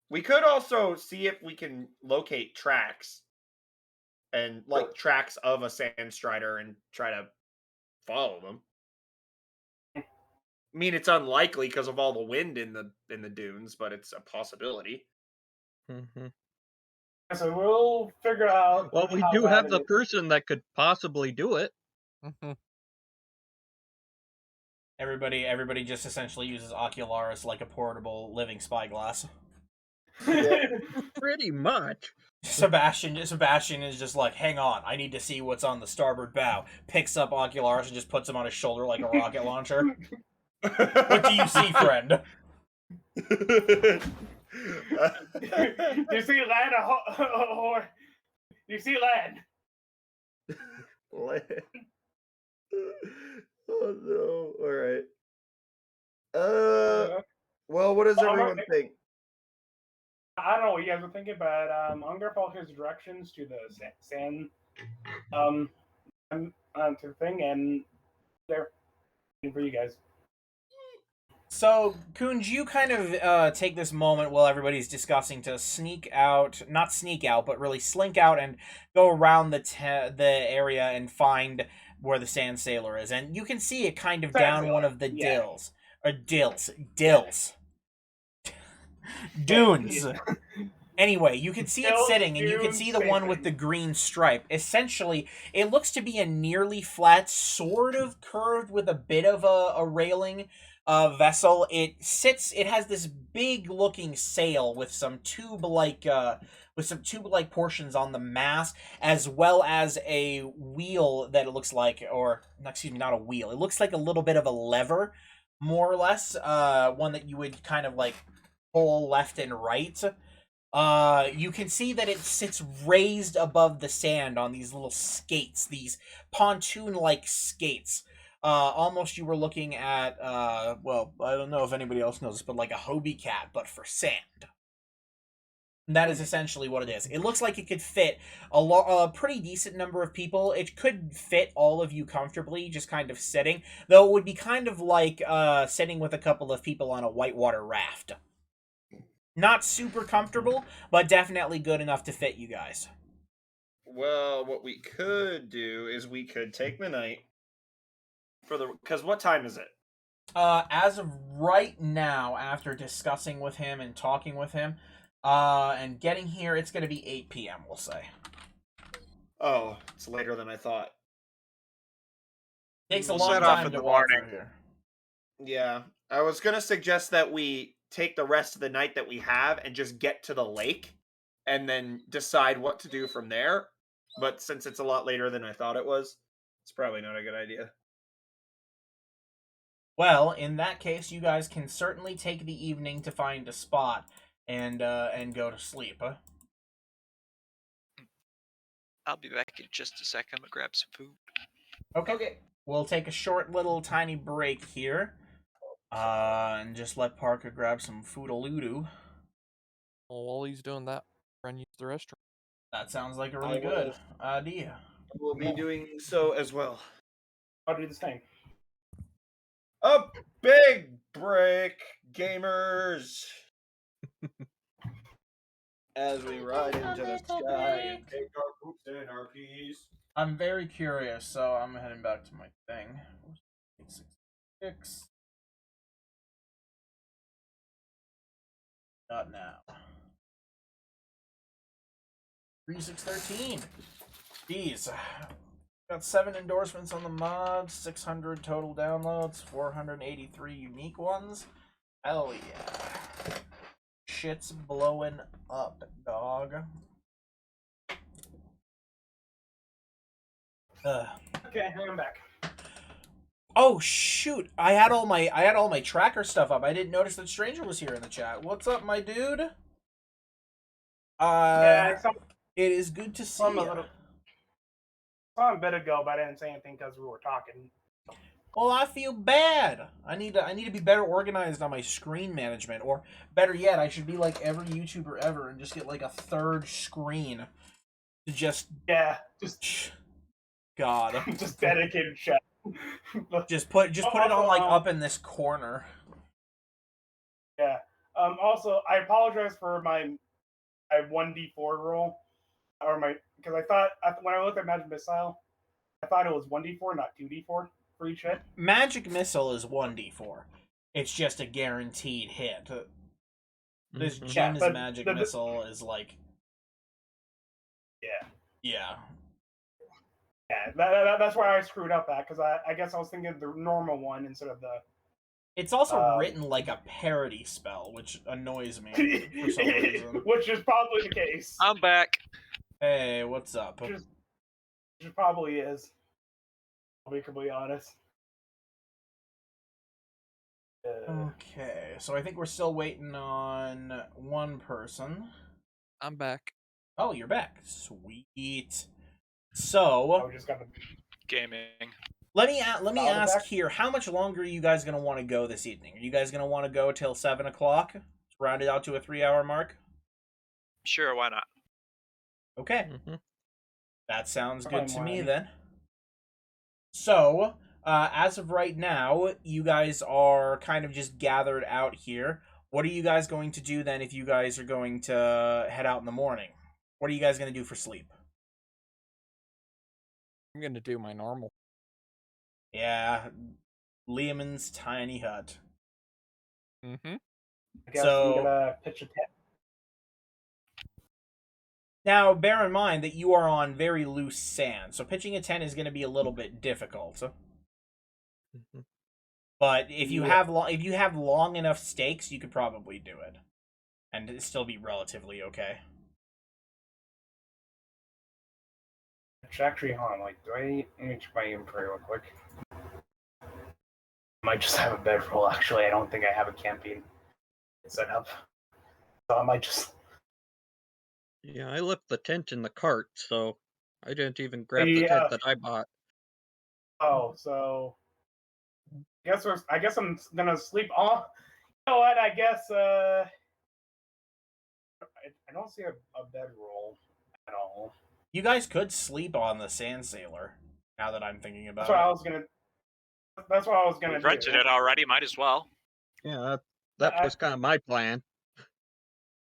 We could also see if we can locate tracks, and tracks of a sand strider, and try to follow them. I mean, it's unlikely because of all the wind in the dunes, but it's a possibility. So we'll figure out. Well, we do have the person that could possibly do it. Everybody just essentially uses Ocularis like a portable living spyglass. Pretty much. Sebastian is just like, hang on, I need to see what's on the starboard bow. Picks up Ocularis and just puts him on his shoulder like a rocket launcher. What do you see, friend? Do you see land or do you see land? Land. Oh no! All right. Well, what does everyone think? I don't know what you guys are thinking, but I'm gonna follow his directions to the sand, to the thing, and there for you guys. So, Kunj, you kind of take this moment while everybody's discussing to not sneak out, but really slink out and go around the area and find where the sand sailor is. And you can see it kind of down one of the dills. Dunes. Anyway, you can see it sitting, and you can see the one with the green stripe. Essentially, it looks to be a nearly flat, sort of curved with a bit of a railing vessel. It has this big looking sail with some tube-like portions on the mast, as well as a wheel that it looks like, or excuse me, not a wheel. It looks like a little bit of a lever, more or less, one that you would kind of like pull left and right. You can see that it sits raised above the sand on these little skates, these pontoon-like skates. Almost you were looking at, well, I don't know if anybody else knows this, but like a Hobie cat, but for sand. And that is essentially what it is. It looks like it could fit a pretty decent number of people. It could fit all of you comfortably, just kind of sitting. Though it would be kind of like sitting with a couple of people on a whitewater raft. Not super comfortable, but definitely good enough to fit you guys. Well, what we could do is we could take the night because what time is it? As of right now, after discussing with him and talking with him, and getting here, it's going to be 8 p.m., we'll say. Oh, it's later than I thought. Takes a long time to walk through here. Yeah, I was going to suggest that we take the rest of the night that we have and just get to the lake and then decide what to do from there. But since it's a lot later than I thought it was, it's probably not a good idea. Well, in that case, you guys can certainly take the evening to find a spot and go to sleep. Huh? I'll be back in just a sec. I'm gonna grab some food. Okay. We'll take a short little tiny break here. And just let Parker grab some foodaloo. Well, while he's doing that, run use the restroom. That sounds like a really good idea. We'll be doing so as well. I'll do this thing. A big break, gamers! As we ride into the sky and take our poops and our peas. I'm very curious, so I'm heading back to my thing. 866. Not now. 3613. Jeez. Got 7 endorsements on the mod, 600 total downloads, 483 unique ones. Hell yeah. Shit's blowing up, dog. Okay, I'm back. Oh shoot! I had all my tracker stuff up. I didn't notice that Stranger was here in the chat. What's up, my dude? Yeah, it is good to see you. I saw him a bit ago, but I didn't say anything because we were talking. Well, I feel bad. I need to be better organized on my screen management, or better yet, I should be like every YouTuber ever and just get like a third screen to just God, just dedicated chat. just put it on like up in this corner. Yeah. Also, I apologize for my 1d4 roll, or because I thought when I looked at Magic Missile, I thought it was 1d4, not 2d4 for each hit. Magic Missile is 1d4. It's just a guaranteed hit. This Jin's Magic Missile is like Yeah. Yeah, that's where I screwed up at, because I guess I was thinking of the normal one instead of the... It's also written like a parody spell, which annoys me for some reason. Which is probably the case. I'm back. Hey, what's up? Which probably is. I'll be completely honest. Okay, so I think we're still waiting on one person. I'm back. Oh, you're back. Sweet. So, we just got the gaming. Let me ask here, how much longer are you guys going to want to go this evening? Are you guys going to want to go till 7 o'clock? Round it out to a 3-hour mark? Sure, why not? Okay. That sounds good to me then. So, as of right now, you guys are kind of just gathered out here. What are you guys going to do then if you guys are going to head out in the morning? What are you guys going to do for sleep? I'm going to do my normal. Yeah, Lehman's tiny hut. I guess I'm gonna pitch a tent. Now, bear in mind that you are on very loose sand, so pitching a tent is going to be a little bit difficult. But if you have long enough stakes, you could probably do it, and it'd still be relatively okay. Actually, hold on. Like, let me check my inventory real quick. I might just have a bedroll. Actually, I don't think I have a camping set up, so I might just. Yeah, I left the tent in the cart, so I didn't even grab the tent that I bought. Oh, so I guess I'm gonna sleep on. You know what? I guess I don't see a bedroll at all. You guys could sleep on the Sand Sailor. Now that I'm thinking about it. That's what I was gonna. We've rented it already. Might as well. Yeah, that was kind of my plan.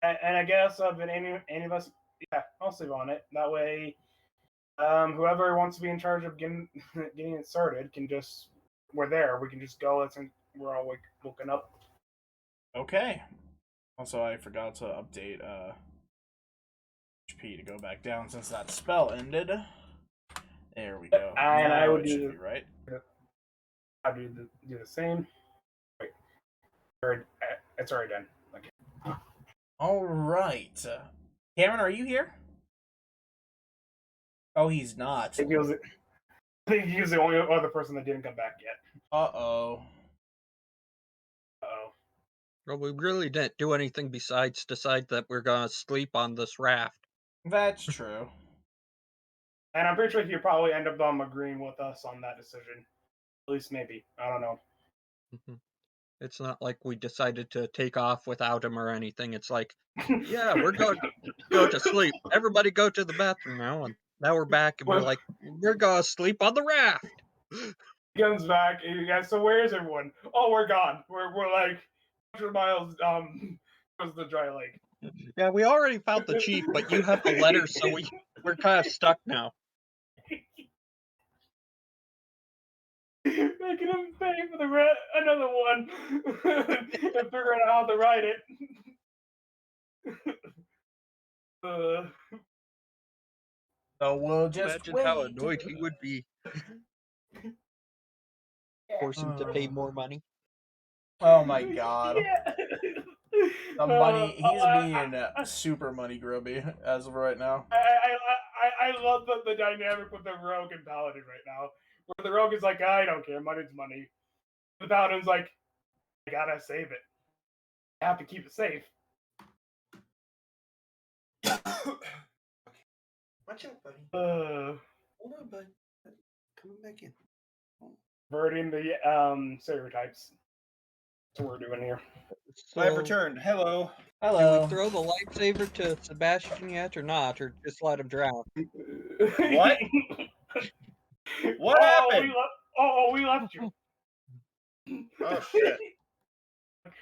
And I guess if any of us, I'll sleep on it. That way, whoever wants to be in charge of getting it started can just. We're there. We can just go. We're all woken up. Okay. Also, I forgot to update HP to go back down since that spell ended. There we go. And now I would do right. I do the same. Wait, it's already done. Okay. All right, Cameron, are you here? Oh, he's not. I think he was the only other person that didn't come back yet. Uh-oh. Well, we really didn't do anything besides decide that we're gonna sleep on this raft. That's true. And I'm pretty sure he'll probably end up agreeing with us on that decision. At least maybe. I don't know. It's not like we decided to take off without him or anything. It's like, yeah, we're going to go to sleep. Everybody go to the bathroom now. And now we're back and we're like, we're going to sleep on the raft. He comes back. And you guys, so where is everyone? Oh, we're gone. We're like 100 miles towards the dry lake. Yeah, we already found the chief, but you have the letter, so we're kind of stuck now. Making him pay for another one and figuring out how to write it. So we'll just imagine wait. how annoyed he would be. Force him to pay more money. Oh my god. Yeah. The money, he's being super money grubby as of right now. I love the dynamic with the rogue and paladin right now. Where the rogue is like, I don't care, money's money. The paladin's like, I gotta save it. I have to keep it safe. Watch out, buddy. Hold on, bud. Coming back in. Verting the stereotypes. That's what we're doing here. So, I've returned. Hello. Hello. Do we throw the lightsaber to Sebastian yet or not, or just let him drown? What? What happened? We left you. Oh shit.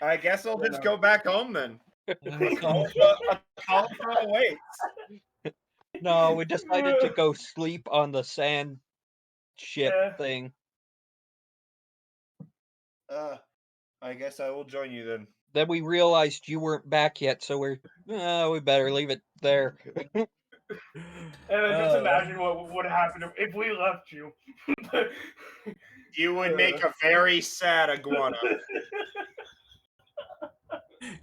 I guess I'll just go back home then. A call for awaits. No, we decided to go sleep on the sand ship thing. I guess I will join you then. Then we realized you weren't back yet, so we better leave it there. And then just imagine what would happen if we left you. You would make a very sad iguana.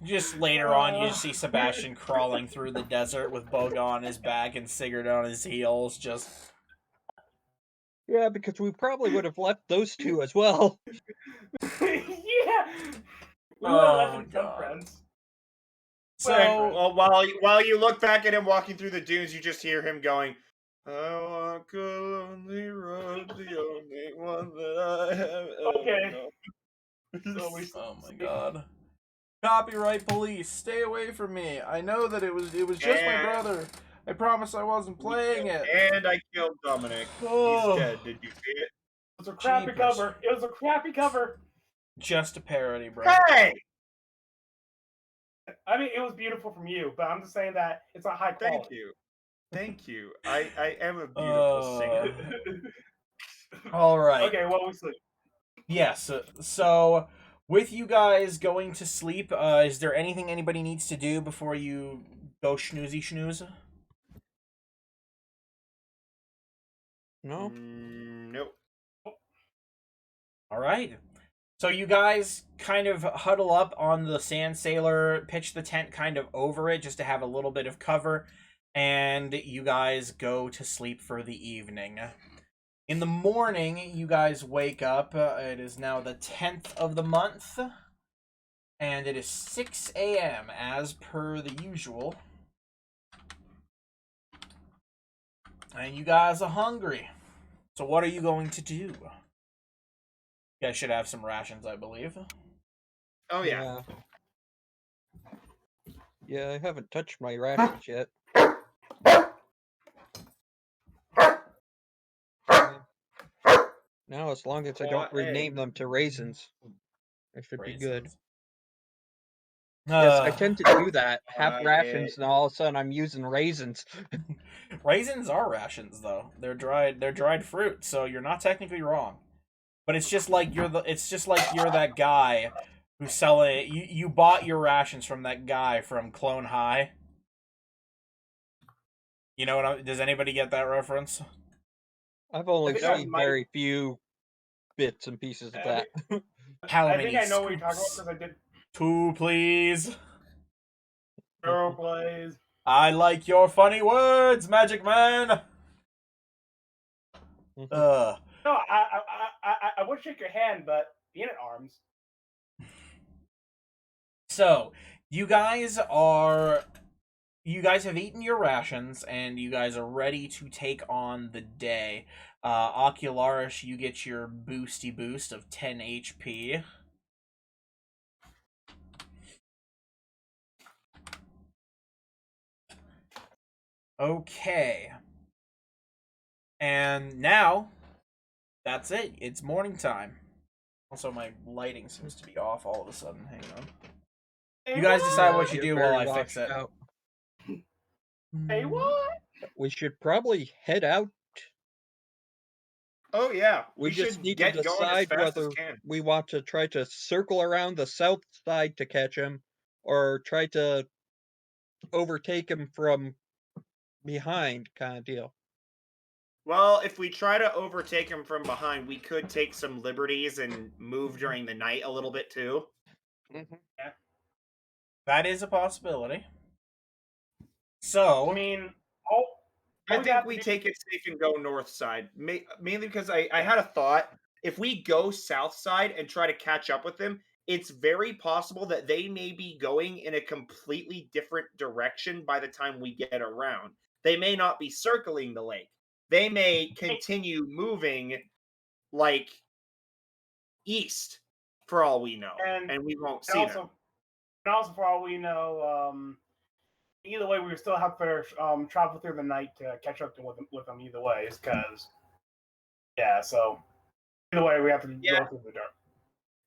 Just later on, you just see Sebastian crawling through the desert with Boga on his back and Sigurd on his heels, just... Yeah, because we probably would have left those two as well. Yeah! We would have left him some friends. So, while you look back at him walking through the dunes, you just hear him going, I walk a lonely road, the only one that I have ever known. Oh my god. Copyright police, stay away from me. I know that it was just my brother. I promise I wasn't playing it. And I killed Dominic. He's dead. Did you see it? It was a crappy cover. It was a crappy cover. Just a parody, bro. Hey! I mean, it was beautiful from you, but I'm just saying that it's not high quality. Thank you. I am a beautiful singer. All right. Okay, well, we sleep. Yes. So, with you guys going to sleep, is there anything anybody needs to do before you go snooze? No. Nope. All right. So you guys kind of huddle up on the sand sailor, pitch the tent kind of over it just to have a little bit of cover, and you guys go to sleep for the evening. In the morning, you guys wake up. It is now the 10th of the month, and it is 6 a.m. as per the usual. And you guys are hungry. So what are you going to do? You guys should have some rations, I believe. Oh, yeah. Yeah, I haven't touched my rations yet. Now, as long as I don't rename them to raisins, I should be good. Yes, I tend to do that. Have rations, and all of a sudden I'm using raisins. Raisins are rations, though. They're dried fruit, so you're not technically wrong. But it's just like you're that guy who's selling. You bought your rations from that guy from Clone High. You know what? Does anybody get that reference? I've only seen very few bits and pieces of that. How I many think I know what you're talking about because I did. 2, please. Girl, please. I like your funny words, Magic Man. No, I would shake your hand, but being at arms. So, you guys have eaten your rations, and you guys are ready to take on the day. Ocularis, you get your boosty boost of 10 HP. Okay. And now, that's it. It's morning time. Also, my lighting seems to be off all of a sudden. Hang on. You guys decide what you do while I fix it. Hey, what? We should probably head out. Oh, yeah. We just need to decide whether we want to try to circle around the south side to catch him, or try to overtake him from behind, kind of deal. Well, if we try to overtake him from behind, we could take some liberties and move during the night a little bit, too. Mm-hmm. Yeah. That is a possibility. So, I mean, I think we take it safe and go north side. Mainly because I had a thought. If we go south side and try to catch up with them, it's very possible that they may be going in a completely different direction by the time we get around. They may not be circling the lake. They may continue moving, like, east, for all we know. And we won't see them. And also, for all we know, either way, we still have to travel through the night to catch up with them either way. Because, so either way, we have to go through the dark.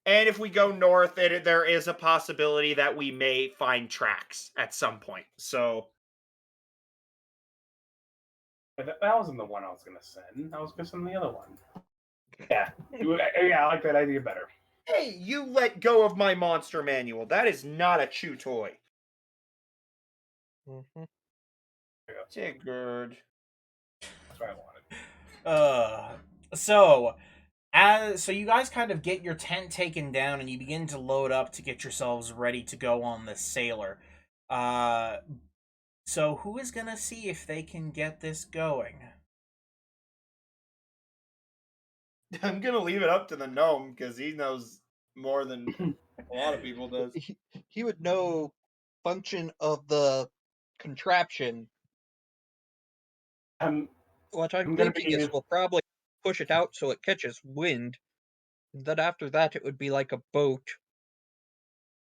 And if we go north, there is a possibility that we may find tracks at some point. So that wasn't the one I was going to send. I was going to send the other one. Yeah, I like that idea better. Hey, you let go of my monster manual. That is not a chew toy. Mm-hmm. Tiggered. That's what I wanted. So you guys kind of get your tent taken down and you begin to load up to get yourselves ready to go on this sailor. So who is gonna see if they can get this going? I'm gonna leave it up to the gnome because he knows more than a lot of people does. He would know function of the contraption. What I'm thinking is we'll probably push it out so it catches wind. And then after that, it would be like a boat.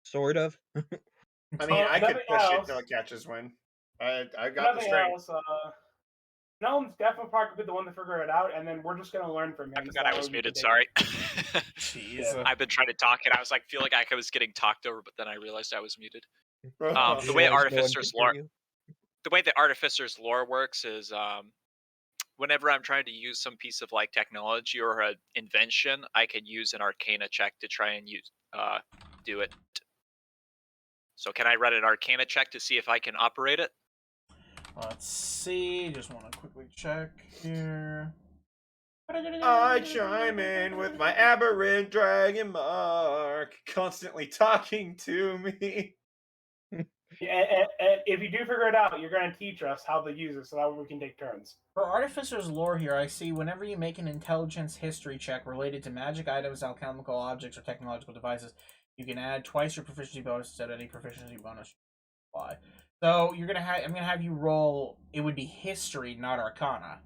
Sort of. I mean, I could push it till it catches wind. I got the strength. Gnome's definitely probably could be the one to figure it out, and then we're just gonna learn from him. I forgot I was muted. Sorry. Jeez. I've been trying to talk, and I was like, feel like I was getting talked over, but then I realized I was muted. The way Artificer's lore, the way the Artificer's lore works is, whenever I'm trying to use some piece of like technology or an invention, I can use an Arcana check to try and do it. So can I run an Arcana check to see if I can operate it? Let's see. Just want to quickly check here. I chime in with my aberrant dragon mark, constantly talking to me. And if you do figure it out, you're going to teach us how to use it so that we can take turns. For Artificer's lore here, I see whenever you make an intelligence history check related to magic items, alchemical objects, or technological devices, you can add twice your proficiency bonus instead of any proficiency bonus. So I'm gonna have you roll. It would be history, not Arcana.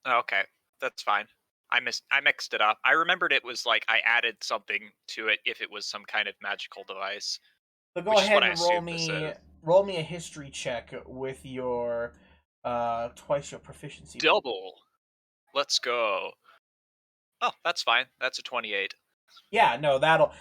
Okay, that's fine. I mixed it up. I remembered it was like I added something to it if it was some kind of magical device. So go ahead and roll me a history check with your twice your proficiency. Double. Let's go. Oh, that's fine. That's a 28. Yeah, no, that'll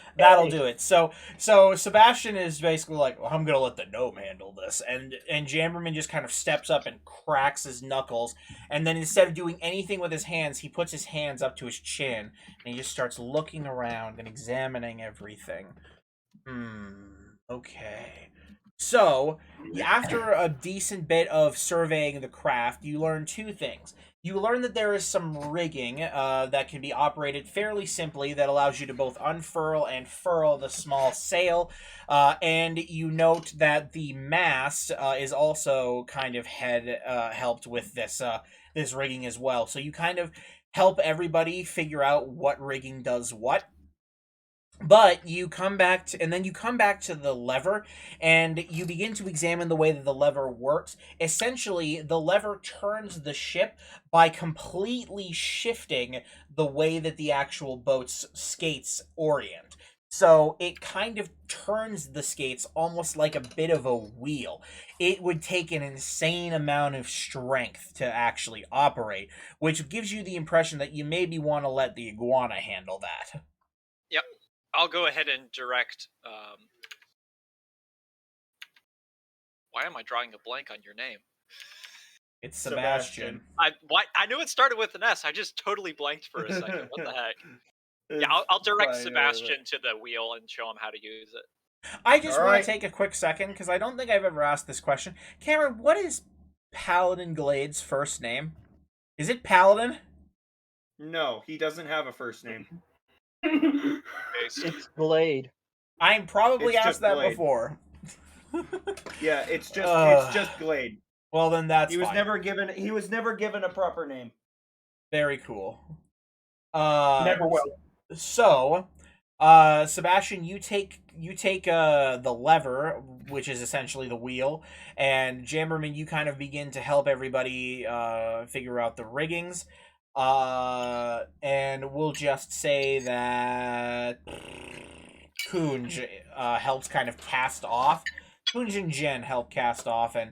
do it. So Sebastian is basically like, well, I'm gonna let the gnome handle this, and Jamberman just kind of steps up and cracks his knuckles, and then instead of doing anything with his hands, he puts his hands up to his chin, and he just starts looking around and examining everything. Okay. So, after a decent bit of surveying the craft, you learn two things. You learn that there is some rigging that can be operated fairly simply that allows you to both unfurl and furl the small sail, and you note that the mast is also kind of helped with this rigging as well. So you kind of help everybody figure out what rigging does what. But you come back to the lever, and you begin to examine the way that the lever works. Essentially, the lever turns the ship by completely shifting the way that the actual boat's skates orient. So it kind of turns the skates almost like a bit of a wheel. It would take an insane amount of strength to actually operate, which gives you the impression that you maybe want to let the iguana handle that. Yep. I'll go ahead and direct. Why am I drawing a blank on your name? It's Sebastian. I knew it started with an S. I just totally blanked for a second. What the heck? Yeah, I'll direct Sebastian to the wheel and show him how to use it. I just want to take a quick second because I don't think I've ever asked this question. Cameron, what is Paladin Glade's first name? Is it Paladin? No, he doesn't have a first name. It's Glade. I'm probably asked that before. Yeah, it's just Glade. Well, then that's he was never given a proper name. Very cool. Never will. So, Sebastian, you take the lever, which is essentially the wheel, and Jamberman, you kind of begin to help everybody figure out the riggings. And we'll just say that Kunj helps kind of cast off. Kunj and Jen help cast off, and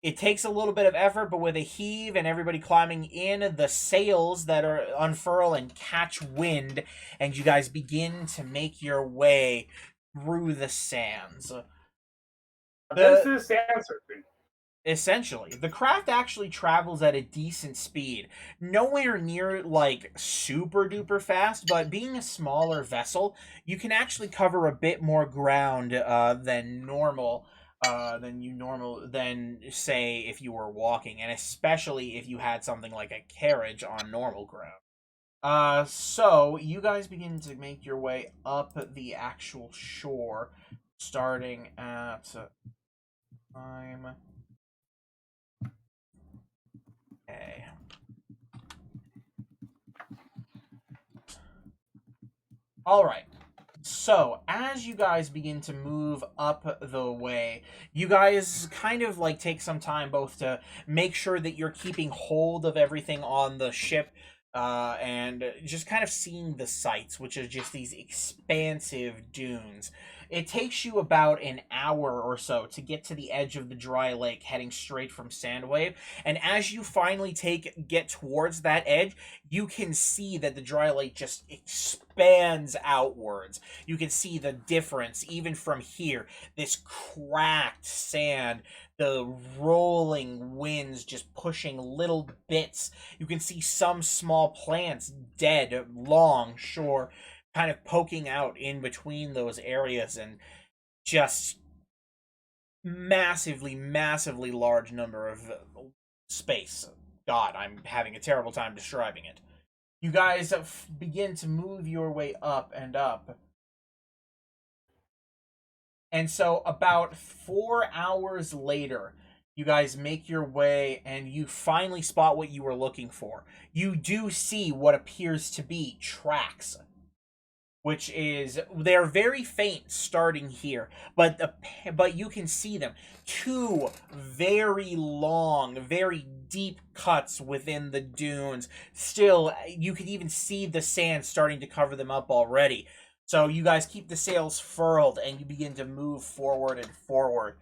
it takes a little bit of effort, but with a heave and everybody climbing in, the sails that are unfurl and catch wind, and you guys begin to make your way through the sands. This is sand surfing. Essentially, the craft actually travels at a decent speed. Nowhere near, like, super duper fast, but being a smaller vessel, you can actually cover a bit more ground than normal than say if you were walking, and especially if you had something like a carriage on normal ground. So you guys begin to make your way up the actual shore, starting at time. Okay. All right. So, as you guys begin to move up the way, you guys kind of like take some time both to make sure that you're keeping hold of everything on the ship, and just kind of seeing the sights, which are just these expansive dunes. It takes you about an hour or so to get to the edge of the dry lake, heading straight from Sandwave. And as you finally get towards that edge, you can see that the dry lake just expands outwards. You can see the difference even from here. This cracked sand, the rolling winds just pushing little bits. You can see some small plants dead, long, sure, kind of poking out in between those areas, and just massively large number of space. God, I'm having a terrible time describing it. You guys begin to move your way up and up. And so about 4 hours later, you guys make your way and you finally spot what you were looking for. You do see what appears to be tracks, which is, they're very faint starting here, but you can see them. 2 very long, very deep cuts within the dunes. Still, you can even see the sand starting to cover them up already. So you guys keep the sails furled and you begin to move forward and forward.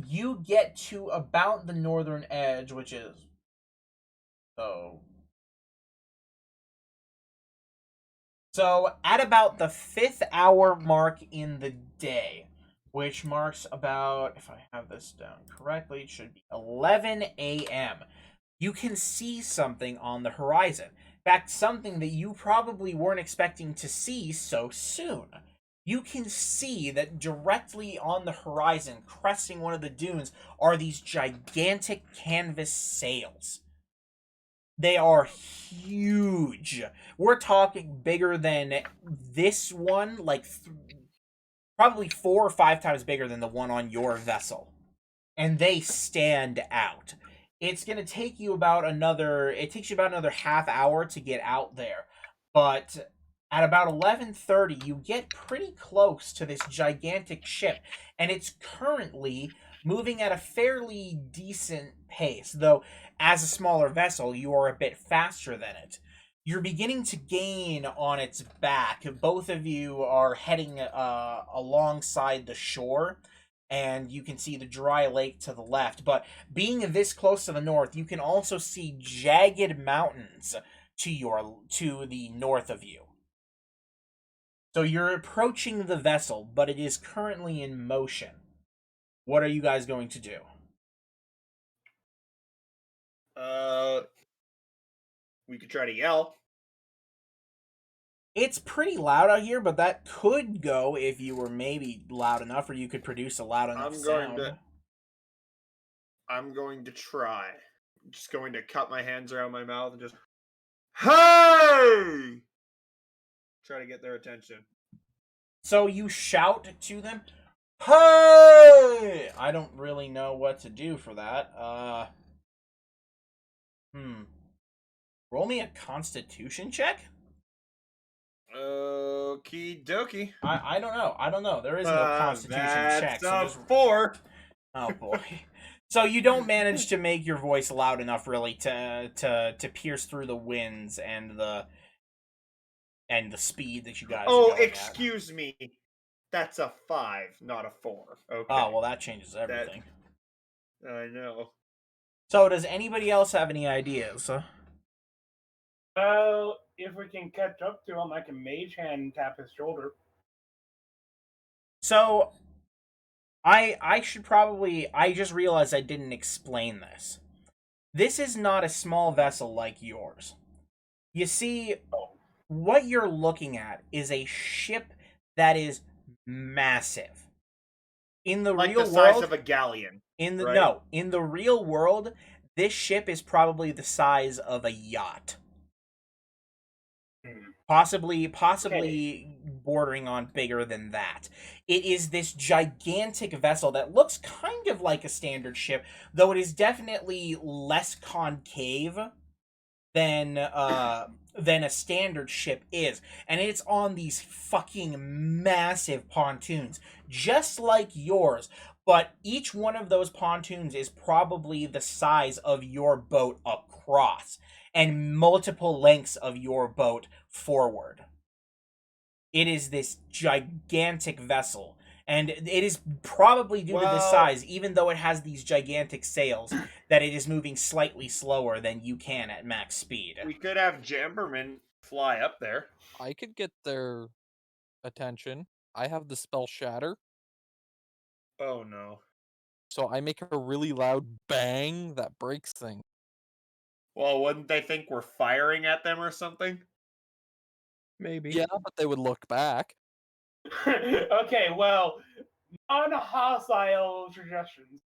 You get to about the northern edge, which is So at about the 5th hour mark in the day, which marks about, if I have this down correctly, it should be 11 a.m., you can see something on the horizon. In fact, something that you probably weren't expecting to see so soon. You can see that directly on the horizon, cresting one of the dunes, are these gigantic canvas sails. They are huge. We're talking bigger than this one, like probably 4 or 5 times bigger than the one on your vessel. And they stand out. It's going to take you about another half hour to get out there. But at about 11:30, you get pretty close to this gigantic ship, and it's currently moving at a fairly decent pace, though as a smaller vessel, you are a bit faster than it. You're beginning to gain on its back. Both of you are heading alongside the shore, and you can see the dry lake to the left. But being this close to the north, you can also see jagged mountains to the north of you. So you're approaching the vessel, but it is currently in motion. What are you guys going to do? We could try to yell. It's pretty loud out here, but that could go if you were maybe loud enough, or you could produce a loud enough sound. I'm going to try. I'm just going to cup my hands around my mouth and just, hey! Try to get their attention. So you shout to them, hey! I don't really know what to do for that. Roll me a Constitution check? Okie dokie. I don't know. There is no Constitution check. So just 4. Oh boy. So you don't manage to make your voice loud enough, really, to pierce through the winds and the speed that you guys. Oh, excuse me. That's a 5, not a 4. Okay. Oh well, that changes everything. I know. So does anybody else have any ideas? Well, if we can catch up to him, I can mage hand tap his shoulder. So, I should probably... I just realized I didn't explain this. This is not a small vessel like yours. You see, what you're looking at is a ship that is massive. In the like real the size world, of a galleon. in the right? in the real world, this ship is probably the size of a yacht. Possibly bordering on bigger than that. It is this gigantic vessel that looks kind of like a standard ship, though it is definitely less concave than a standard ship is. And it's on these fucking massive pontoons, just like yours. But each one of those pontoons is probably the size of your boat across, and multiple lengths of your boat forward. It is this gigantic vessel, and it is probably due to this size, even though it has these gigantic sails, that it is moving slightly slower than you can at max speed. We could have Jamberman fly up there. I could get their attention. I have the spell Shatter. Oh no. So I make a really loud bang that breaks things. Well, wouldn't they think we're firing at them or something? Maybe. Yeah, but they would look back. Okay, well, non-hostile suggestions.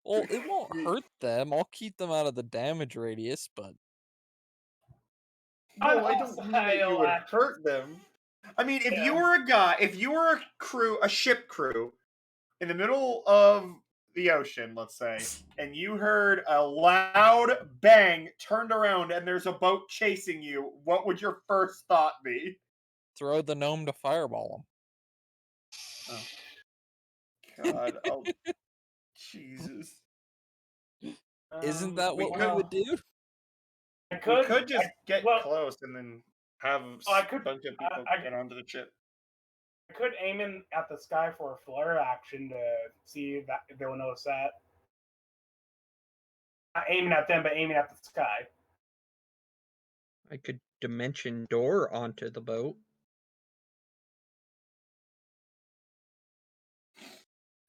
Well, it won't hurt them. I'll keep them out of the damage radius, but... No, I don't mean that you would hurt them. I mean, if you were a guy, if you were a ship crew, in the middle of the ocean, let's say, and you heard a loud bang, turned around, and there's a boat chasing you, what would your first thought be? Throw the gnome to fireball Oh. God, oh, Jesus. Isn't that what we would do? We could just get close and then have a bunch of people get onto the ship. I could aim in at the sky for a flare action to see if they will notice that. Not aiming at them, but aiming at the sky. I could dimension door onto the boat.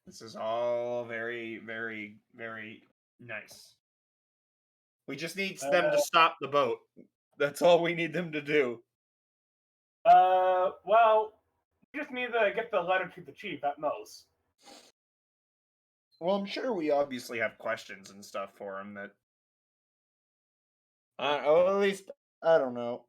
This is all very, very, very nice. We just need them to stop the boat. That's all we need them to do. Well, we just need to get the letter to the chief at most. Well, I'm sure we obviously have questions and stuff for him that... at least, I don't know.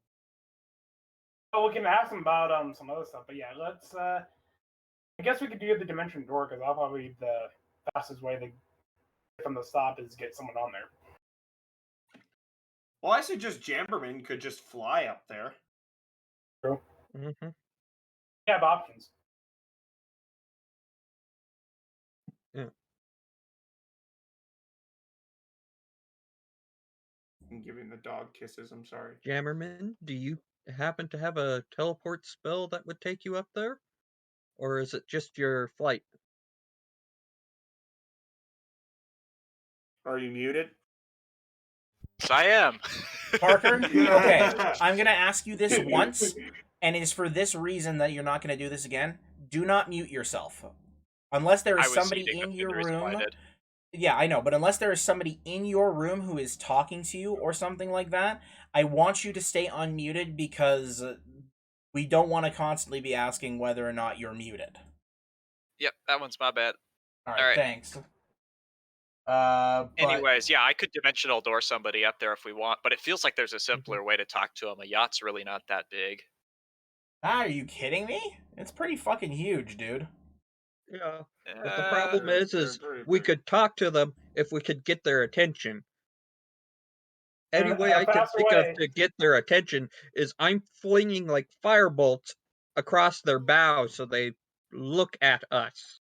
Well, we can ask him about some other stuff, but yeah, let's... I guess we could do the dimension door, because that'll probably be the fastest way to get them to stop is get someone on there. Well, I suggest Jamberman could just fly up there. True. Mm-hmm. You have options. Yeah. I'm giving the dog kisses, I'm sorry. Jammerman, do you happen to have a teleport spell that would take you up there? Or is it just your flight? Are you muted? Yes, I am. Parker, okay, I'm going to ask you this once, and it is for this reason that you're not going to do this again. Do not mute yourself. Unless there is somebody in your room. Yeah, I know, but unless there is somebody in your room who is talking to you or something like that, I want you to stay unmuted because we don't want to constantly be asking whether or not you're muted. Yep, that one's my bad. All right. Thanks. Anyways, yeah, I could dimensional door somebody up there if we want, but it feels like there's a simpler way to talk to them. A yacht's really not that big. Are you kidding me? It's pretty fucking huge, dude. Yeah. But the problem is we could talk to them if we could get their attention. Any way I can think of to get their attention is I'm flinging like firebolts across their bow so they look at us.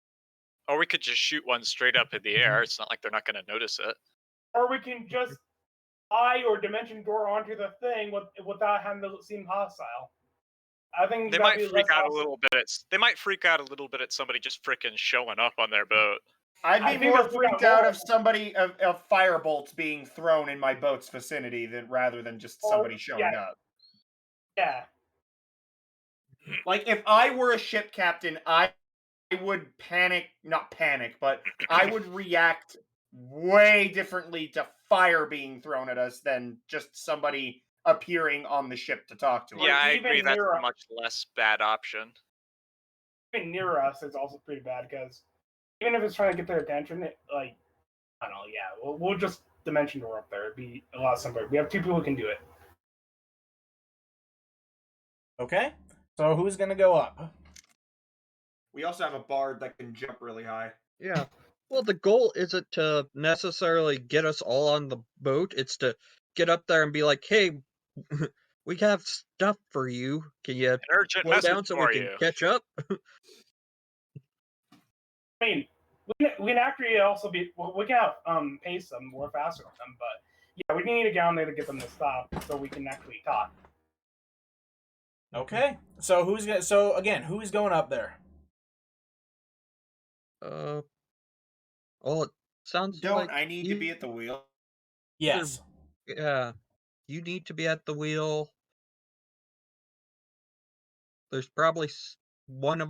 Or we could just shoot one straight up in the air. It's not like they're not going to notice it. Or we can just fly or dimension door onto the thing without having to seem hostile. I think they might freak out a little bit. They might freak out a little bit at somebody just freaking showing up on their boat. I'd be more freaked out of somebody of firebolts being thrown in my boat's vicinity rather than just somebody showing up. Yeah. Like if I were a ship captain, I would not panic, but I would react way differently to fire being thrown at us than just somebody appearing on the ship to talk to us. Yeah, I agree. That's a much less bad option. Even near us is also pretty bad because even if it's trying to get their attention, I don't know. Yeah, we'll just dimension door up there. It'd be a lot simpler. We have 2 people who can do it. Okay, so who's gonna go up? We also have a bard that can jump really high. Yeah. Well, the goal isn't to necessarily get us all on the boat. It's to get up there and be like, hey, we have stuff for you. Can you slow down so we can catch up? I mean, we can actually also we can pace them more faster with them, but yeah, we need to get on there to get them to stop so we can actually talk. Okay, so who's going up there? Well, it sounds Don't like I need to be at the wheel? Yes. Yeah, you need to be at the wheel. There's probably one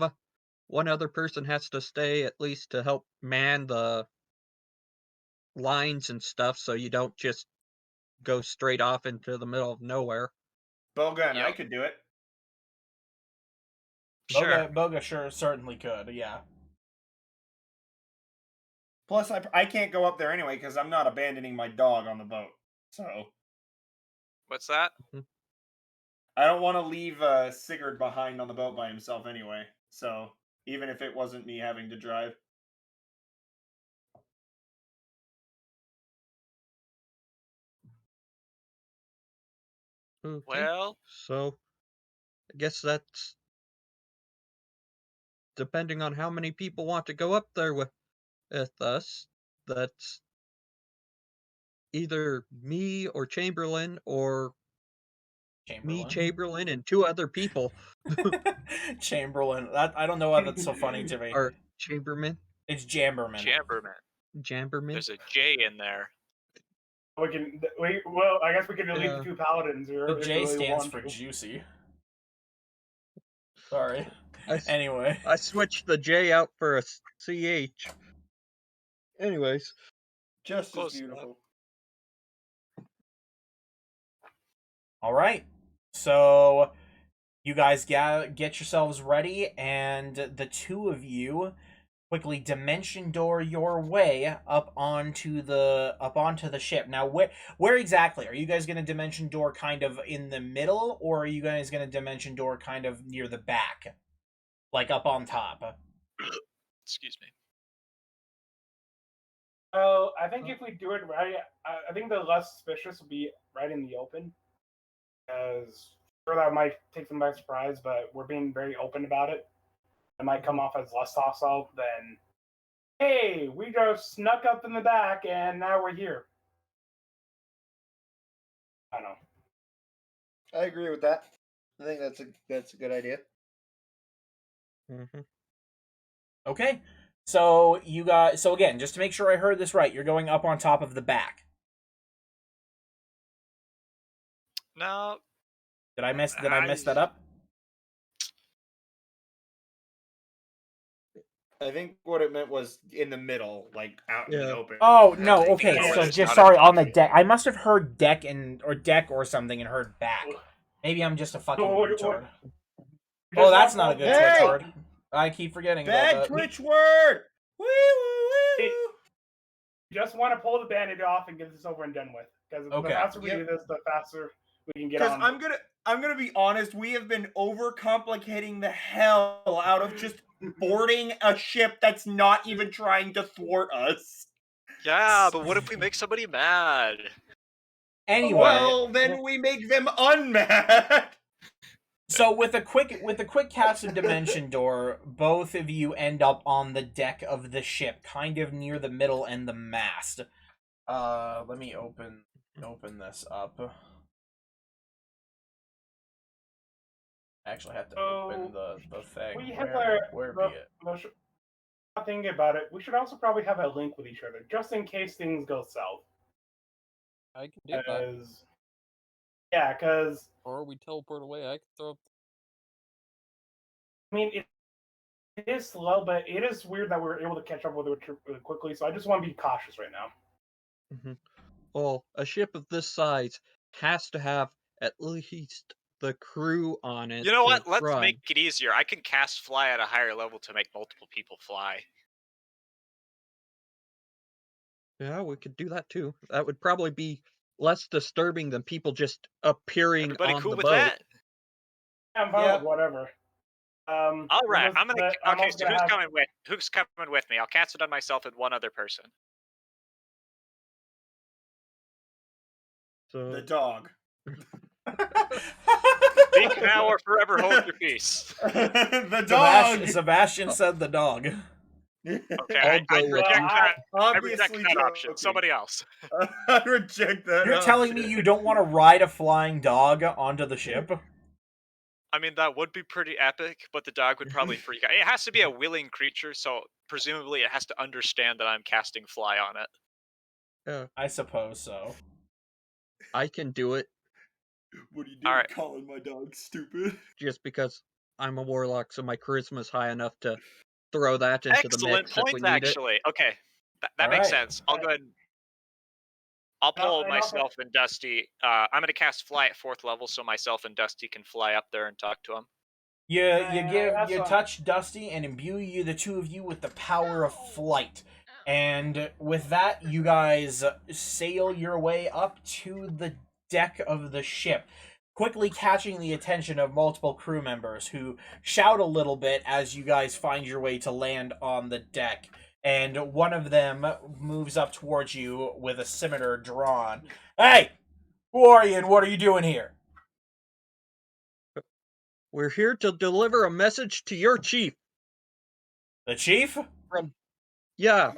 other person has to stay at least to help man the lines and stuff, so you don't just go straight off into the middle of nowhere. Boga and I could do it. Sure. Boga sure certainly could, yeah. Plus, I can't go up there anyway because I'm not abandoning my dog on the boat. So. What's that? I don't want to leave Sigurd behind on the boat by himself anyway. So, even if it wasn't me having to drive. Okay. Well, so I guess that's depending on how many people want to go up there with us. That's either me or Chamberlain or me, Chamberlain, and 2 other people. Chamberlain. I don't know why that's so funny to me. Or Chamberman. It's Jamberman. Jamberman. There's a J in there. Well, I guess we could delete the 2 paladins. The J stands for juicy. Sorry. Anyway. I switched the J out for a CH. Anyways. Just as beautiful. All right. So you guys get yourselves ready, and the 2 of you quickly dimension door your way up onto the ship. Now, where exactly are you guys going to dimension door? Kind of in the middle, or are you guys going to dimension door kind of near the back, like up on top? Excuse me. Well, I think if we do it right, I think the less suspicious will be right in the open. Because sure, that might take them by surprise, but we're being very open about it. It might come off as less hostile than, hey, we just snuck up in the back and now we're here. I don't know. I agree with that. I think that's a good idea. Okay, so again, just to make sure I heard this right, you're going up on top of the back. No. Did I mess that up? I think what it meant was in the middle, like out in the open. Oh no, okay. So just sorry, on the deck. I must have heard deck or something and heard back. Maybe I'm just a fucking retard. Oh, that's not a good Twitch word. I keep forgetting about that. Bad Twitch word. Woo woo woo. Just want to pull the bandage off and get this over and done with. Because the faster we do this, the faster we can get on. Because I'm gonna be honest, we have been overcomplicating the hell out of just boarding a ship that's not even trying to thwart us. Yeah, but what if we make somebody mad? Anyway, well, then we make them unmad. So with a quick cast of Dimension Door, both of you end up on the deck of the ship, kind of near the middle and the mast. Let me open this up. I actually have to open the thing. We have thinking about it. We should also probably have a link with each other, just in case things go south. I can do that. Yeah, because... Or we teleport away, I can throw up... I mean, it is slow, but it is weird that we're able to catch up with it really quickly, so I just want to be cautious right now. Well, a ship of this size has to have at least the crew on it. You know what? Let's make it easier. I can cast fly at a higher level to make multiple people fly. Yeah, we could do that too. That would probably be less disturbing than people just appearing Everybody on cool the with boat. that? I'm fine with whatever. All right, I'm gonna. Okay, so who's have... coming with? Who's coming with me? I'll cast it on myself and one other person. So The dog. Speak now or forever hold your peace. The dog. Sebastian said the dog. Okay, I reject that option. Somebody else. I reject that. You're telling me you don't want to ride a flying dog onto the ship? I mean, that would be pretty epic, but the dog would probably freak out. It has to be a willing creature, so presumably it has to understand that I'm casting fly on it. Yeah, I suppose so. I can do it. What are you doing calling my dog stupid? Just because I'm a warlock, so my charisma's high enough to throw that into the mix if we need actually. Okay, that makes sense. I'll go ahead and I'll pull myself and Dusty. I'm going to cast fly at 4th level, so myself and Dusty can fly up there and talk to him. You touch Dusty and imbue the two of you with the power of flight. And with that, you guys sail your way up to the deck of the ship, quickly catching the attention of multiple crew members who shout a little bit as you guys find your way to land on the deck. And one of them moves up towards you with a scimitar drawn. Hey! Who are you and what are you doing here? We're here to deliver a message to your chief. The chief? Yeah.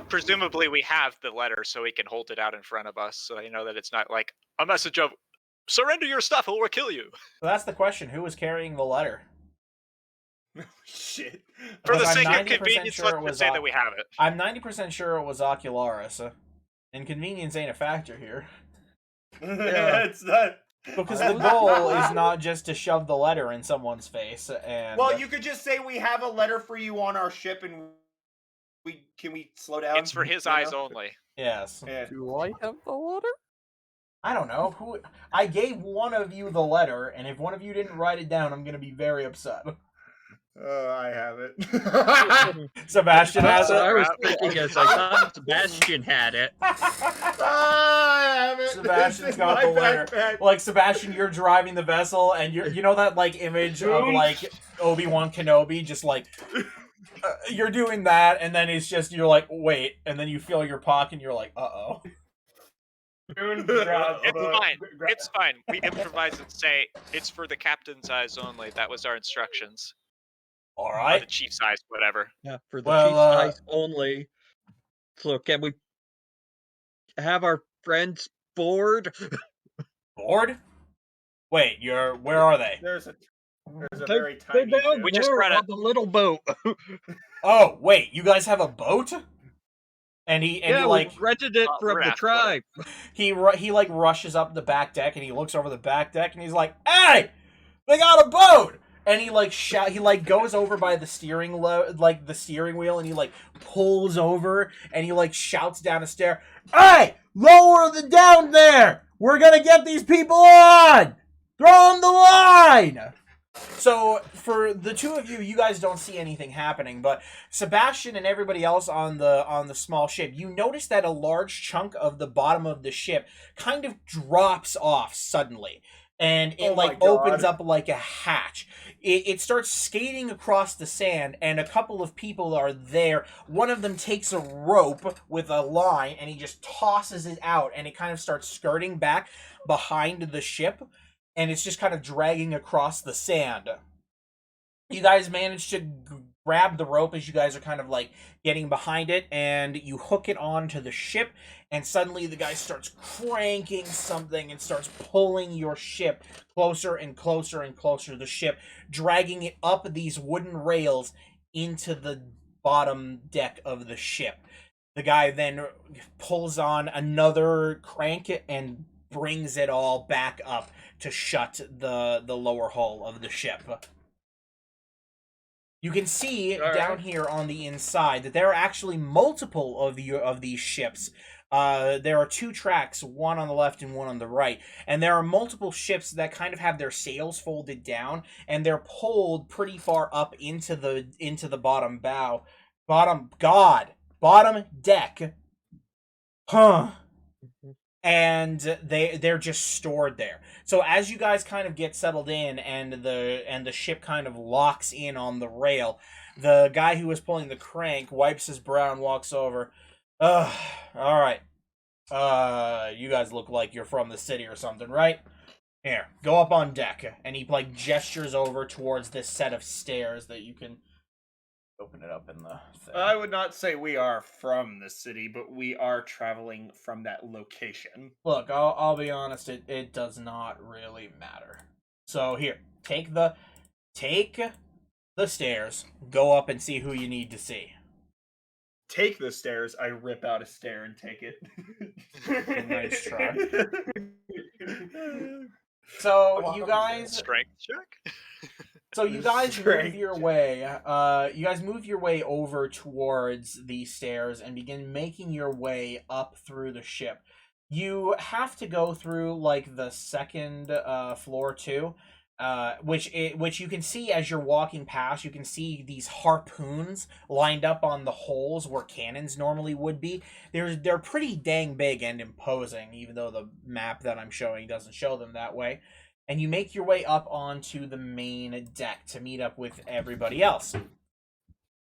Presumably we have the letter so we can hold it out in front of us, so you know that it's not like a message of surrender your stuff or we'll kill you. Well, that's the question. Who was carrying the letter? Shit. For the sake of convenience, let's say that we have it. I'm 90% sure it was Ocularis. And convenience ain't a factor here. Yeah, it's not. Because the goal is not just to shove the letter in someone's face. And well, you could just say we have a letter for you on our ship, and can we slow down? It's for his eyes only. Yes. Yeah. Do I have the letter? I don't know. I gave one of you the letter, and if one of you didn't write it down, I'm going to be very upset. I have it. Sebastian has it. I was thinking as I thought Sebastian had it. I have it. Sebastian's got the letter. Backpack. Like, Sebastian, you're driving the vessel, and you know that like image of like Obi-Wan Kenobi, just like you're doing that, and then it's just you're like wait, and then you feel your pocket, and you're like uh-oh. It's fine. It's fine. We improvise and say it's for the captain's eyes only. That was our instructions. All right. Or the chief's eyes, whatever. Yeah, for the chief's eyes only. So can we have our friends board? Board? Wait, where are they? There's a very tiny ship. We just brought on the little boat. Oh, wait, you guys have a boat? And he we rented it from the tribe. He like rushes up the back deck and he looks over the back deck and he's like, "Hey, they got a boat!" And he like he like goes over by the steering wheel and he like pulls over and he like shouts down a stair, "Hey, lower the down there! We're gonna get these people on! Throw them the line!" So for the two of you, you guys don't see anything happening, but Sebastian and everybody else on the small ship, you notice that a large chunk of the bottom of the ship kind of drops off suddenly. And it opens up like a hatch. It starts skating across the sand, and a couple of people are there. One of them takes a rope with a line, and he just tosses it out, and it kind of starts skirting back behind the ship, and it's just kind of dragging across the sand. You guys manage to grab the rope as you guys are kind of like getting behind it, and you hook it onto the ship, and suddenly the guy starts cranking something and starts pulling your ship closer and closer and closer to the ship, dragging it up these wooden rails into the bottom deck of the ship. The guy then pulls on another crank and brings it all back up to shut the lower hull of the ship. You can see down here on the inside that there are actually multiple of these ships there are 2 tracks, one on the left and one on the right, and there are multiple ships that kind of have their sails folded down, and they're pulled pretty far up into the bottom deck. Huh. And they're just stored there. So as you guys kind of get settled in, and the ship kind of locks in on the rail, the guy who was pulling the crank wipes his brow and walks over. All right. You guys look like you're from the city or something, right? Here, go up on deck. And he like gestures over towards this set of stairs that you can open it up in the thing. I would not say we are from the city, but we are traveling from that location. Look, I'll be honest, it does not really matter. So here, take the stairs, go up and see who you need to see. Take the stairs. I rip out a stair and take it. Nice try. So you guys strength check. So you guys move your way. You guys move your way over towards the stairs and begin making your way up through the ship. You have to go through like the second floor too, which you can see as you're walking past. You can see these harpoons lined up on the holes where cannons normally would be. They're pretty dang big and imposing, even though the map that I'm showing doesn't show them that way. And you make your way up onto the main deck to meet up with everybody else.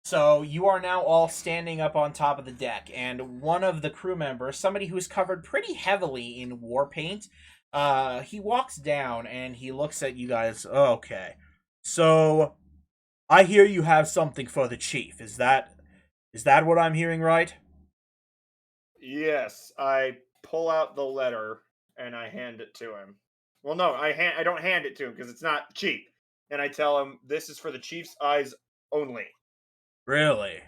So you are now all standing up on top of the deck, and one of the crew members, somebody who's covered pretty heavily in war paint, he walks down and he looks at you guys. Okay, so I hear you have something for the chief. Is that what I'm hearing right? Yes, I pull out the letter and I hand it to him. Well, no, I don't hand it to him because it's not cheap. And I tell him this is for the chief's eyes only. Really?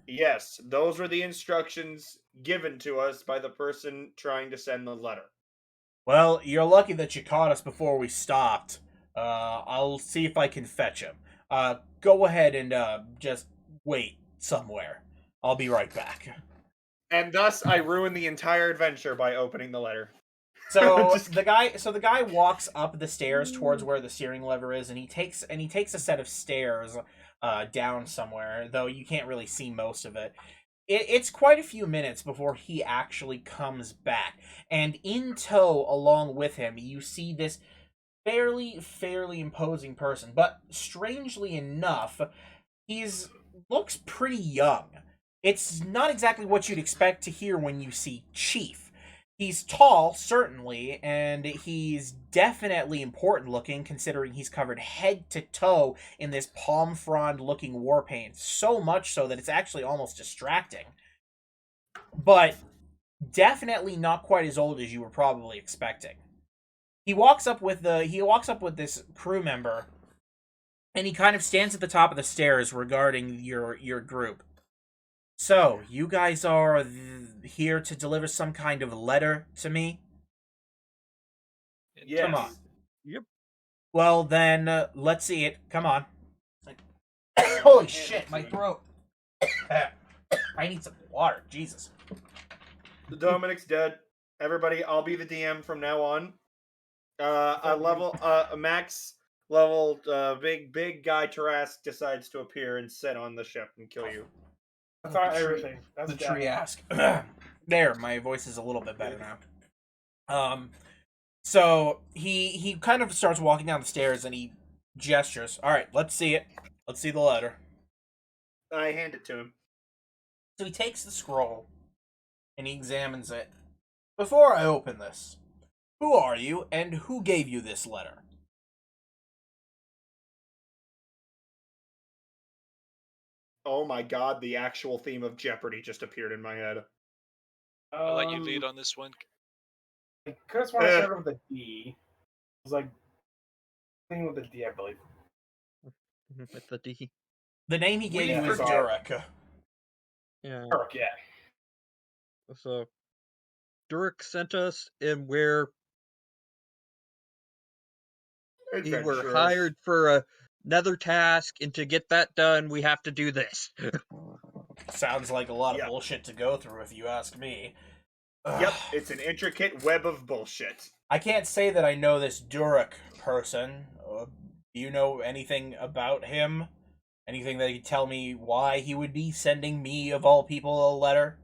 Yes, those were the instructions given to us by the person trying to send the letter. Well, you're lucky that you caught us before we stopped. I'll see if I can fetch him. Go ahead and just wait somewhere. I'll be right back. And thus, I ruin the entire adventure by opening the letter. So the guy walks up the stairs towards where the steering lever is, and he takes a set of stairs down somewhere, though you can't really see most of it. It's quite a few minutes before he actually comes back, and in tow along with him, you see this fairly imposing person. But strangely enough, he's looks pretty young. It's not exactly what you'd expect to hear when you see Chief. He's tall, certainly, and he's definitely important looking, considering he's covered head to toe in this palm frond looking war paint. So much so that it's actually almost distracting. But definitely not quite as old as you were probably expecting. He walks up with this crew member, and he kind of stands at the top of the stairs regarding your group. So, you guys are here to deliver some kind of letter to me? Yes. Come on. Yep. Well, then, let's see it. Come on. Holy shit, my throat. I need some water. Jesus. Dominic's dead. Everybody, I'll be the DM from now on. A max level, big guy Tarask decides to appear and sit on the ship and kill you. That's everything. That's the tree ask. There, my voice is a little bit better now. So he kind of starts walking down the stairs and he gestures. All right, let's see it. Let's see the letter. I hand it to him. So he takes the scroll and he examines it. Before I open this, who are you and who gave you this letter? Oh my god, the actual theme of Jeopardy just appeared in my head. I'll let you lead on this one. I could have sworn I started with a D. It was like thing with a D, I believe. With the D. The name he gave you was Durek. Yeah. Durek, yeah. So Durek sent us, and we were hired for another task, and to get that done, we have to do this. Sounds like a lot of bullshit to go through, if you ask me. Yep, it's an intricate web of bullshit. I can't say that I know this Durek person. Do you know anything about him? Anything that could tell me why he would be sending me, of all people, a letter?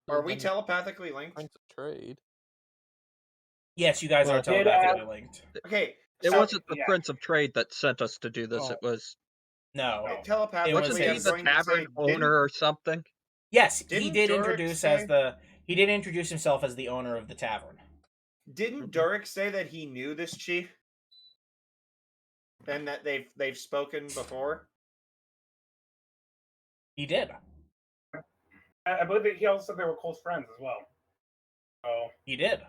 Are we telepathically linked? Prince of Trade. Yes, you guys are telepathically linked. Okay. It wasn't the Prince of Trade that sent us to do this. Oh. It was... No. Telepathically, wasn't he the tavern owner or something? Yes, he did introduce he did introduce himself as the owner of the tavern. Didn't Durek say that he knew this chief? And that they've spoken before? He did. I believe that he also said they were close friends as well. Oh. He did.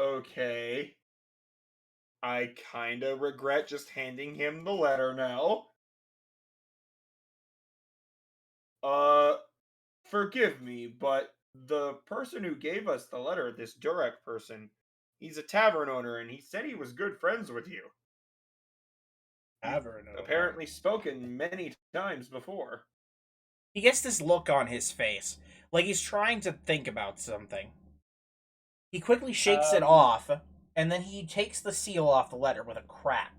Okay. I kind of regret just handing him the letter now. Forgive me, but the person who gave us the letter, this Durek person, he's a tavern owner, and he said he was good friends with you. Tavern owner. Apparently spoken many times before. He gets this look on his face, like he's trying to think about something. He quickly shakes it off, and then he takes the seal off the letter with a crack.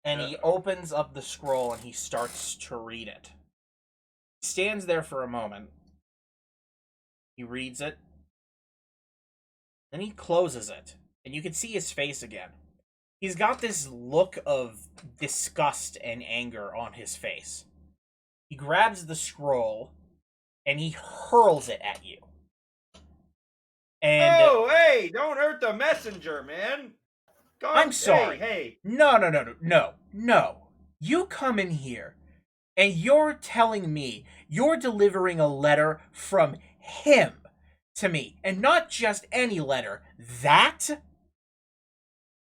And he opens up the scroll and he starts to read it. He stands there for a moment. He reads it. Then he closes it, and you can see his face again. He's got this look of disgust and anger on his face. He grabs the scroll, and he hurls it at you. And oh, hey! Don't hurt the messenger, man! God, I'm sorry. Hey. No. You come in here, and you're telling me you're delivering a letter from him to me, and not just any letter. That?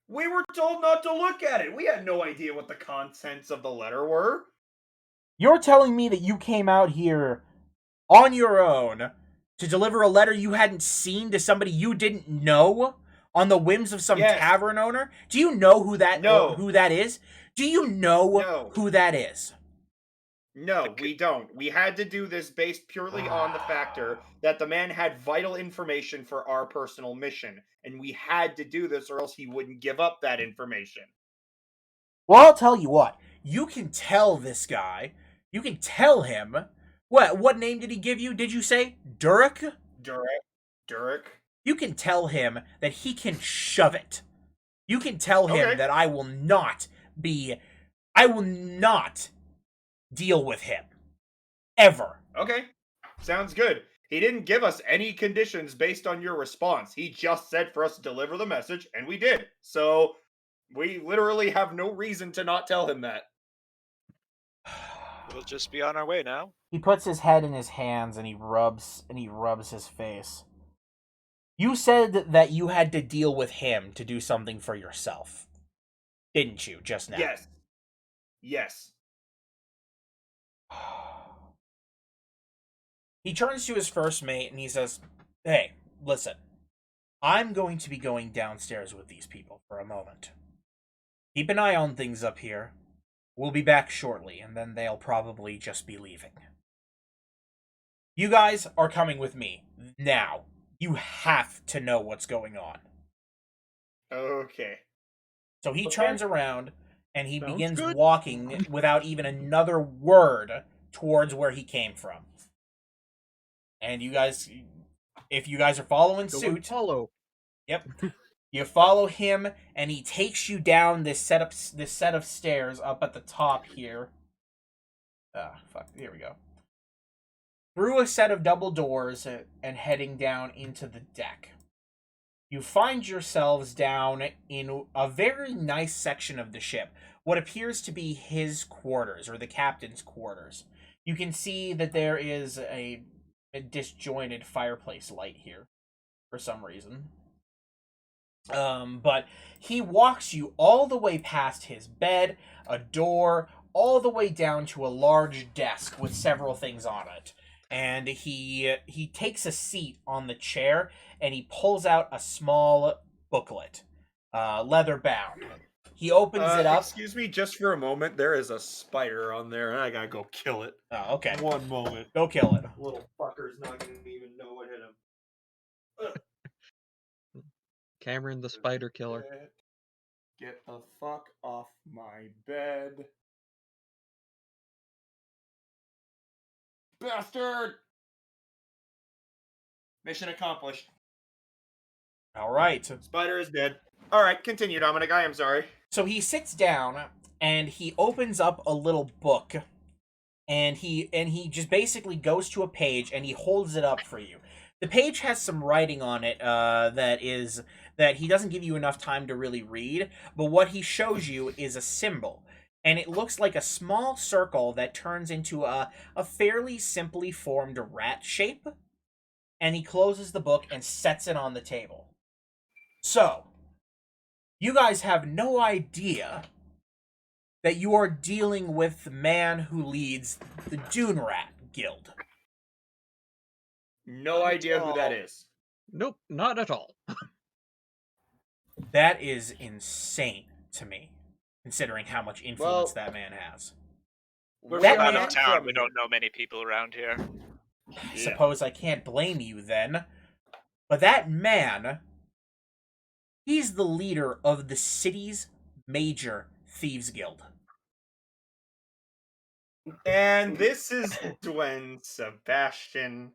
We were told not to look at it. We had no idea what the contents of the letter were. You're telling me that you came out here on your own to deliver a letter you hadn't seen to somebody you didn't know on the whims of some tavern owner? Do you know who that is? Do you know who that is? No, we don't. We had to do this based purely on the factor that the man had vital information for our personal mission, and we had to do this or else he wouldn't give up that information. Well, I'll tell you what. You can tell this guy. You can tell him. What name did he give you? Did you say Durek? Durek. You can tell him that he can shove it. You can tell him that I will not deal with him. Ever. Okay. Sounds good. He didn't give us any conditions based on your response. He just said for us to deliver the message, and we did. So, we literally have no reason to not tell him that. We'll just be on our way now. He puts his head in his hands and he rubs his face. You said that you had to deal with him to do something for yourself. Didn't you, just now? Yes. He turns to his first mate and he says, "Hey, listen. I'm going to be going downstairs with these people for a moment. Keep an eye on things up here. We'll be back shortly, and then they'll probably just be leaving. You guys are coming with me. Now. You have to know what's going on." Okay. So he turns around, and he begins walking without even another word towards where he came from. And you guys, if you guys are following suit... follow. Yep. You follow him, and he takes you down this set of stairs up at the top here. Here we go. Through a set of double doors and heading down into the deck. You find yourselves down in a very nice section of the ship. What appears to be his quarters, or the captain's quarters. You can see that there is a disjointed fireplace light here, for some reason. But he walks you all the way past his bed, a door, all the way down to a large desk with several things on it. And he takes a seat on the chair, and he pulls out a small booklet, leather bound. He opens it up. Excuse me, just for a moment. There is a spider on there, and I gotta go kill it. Oh, okay. One moment. Go kill it. Little fucker's not gonna even know what hit him. Cameron the spider killer. Get the fuck off my bed. Bastard! Mission accomplished. All right. Spider is dead. All right, continue, Dominic. I am sorry. So he sits down and he opens up a little book, and he just basically goes to a page and he holds it up for you. The page has some writing on it that he doesn't give you enough time to really read, but what he shows you is a symbol. And it looks like a small circle that turns into a fairly simply formed rat shape. And he closes the book and sets it on the table. So, you guys have no idea that you are dealing with the man who leads the Dune Rat Guild. No idea who that is. Nope, not at all. That is insane to me, considering how much influence that man has. We're That from out man- of town. We don't know many people around here. I suppose I can't blame you then. But that man, he's the leader of the city's major thieves guild. And this is when Sebastian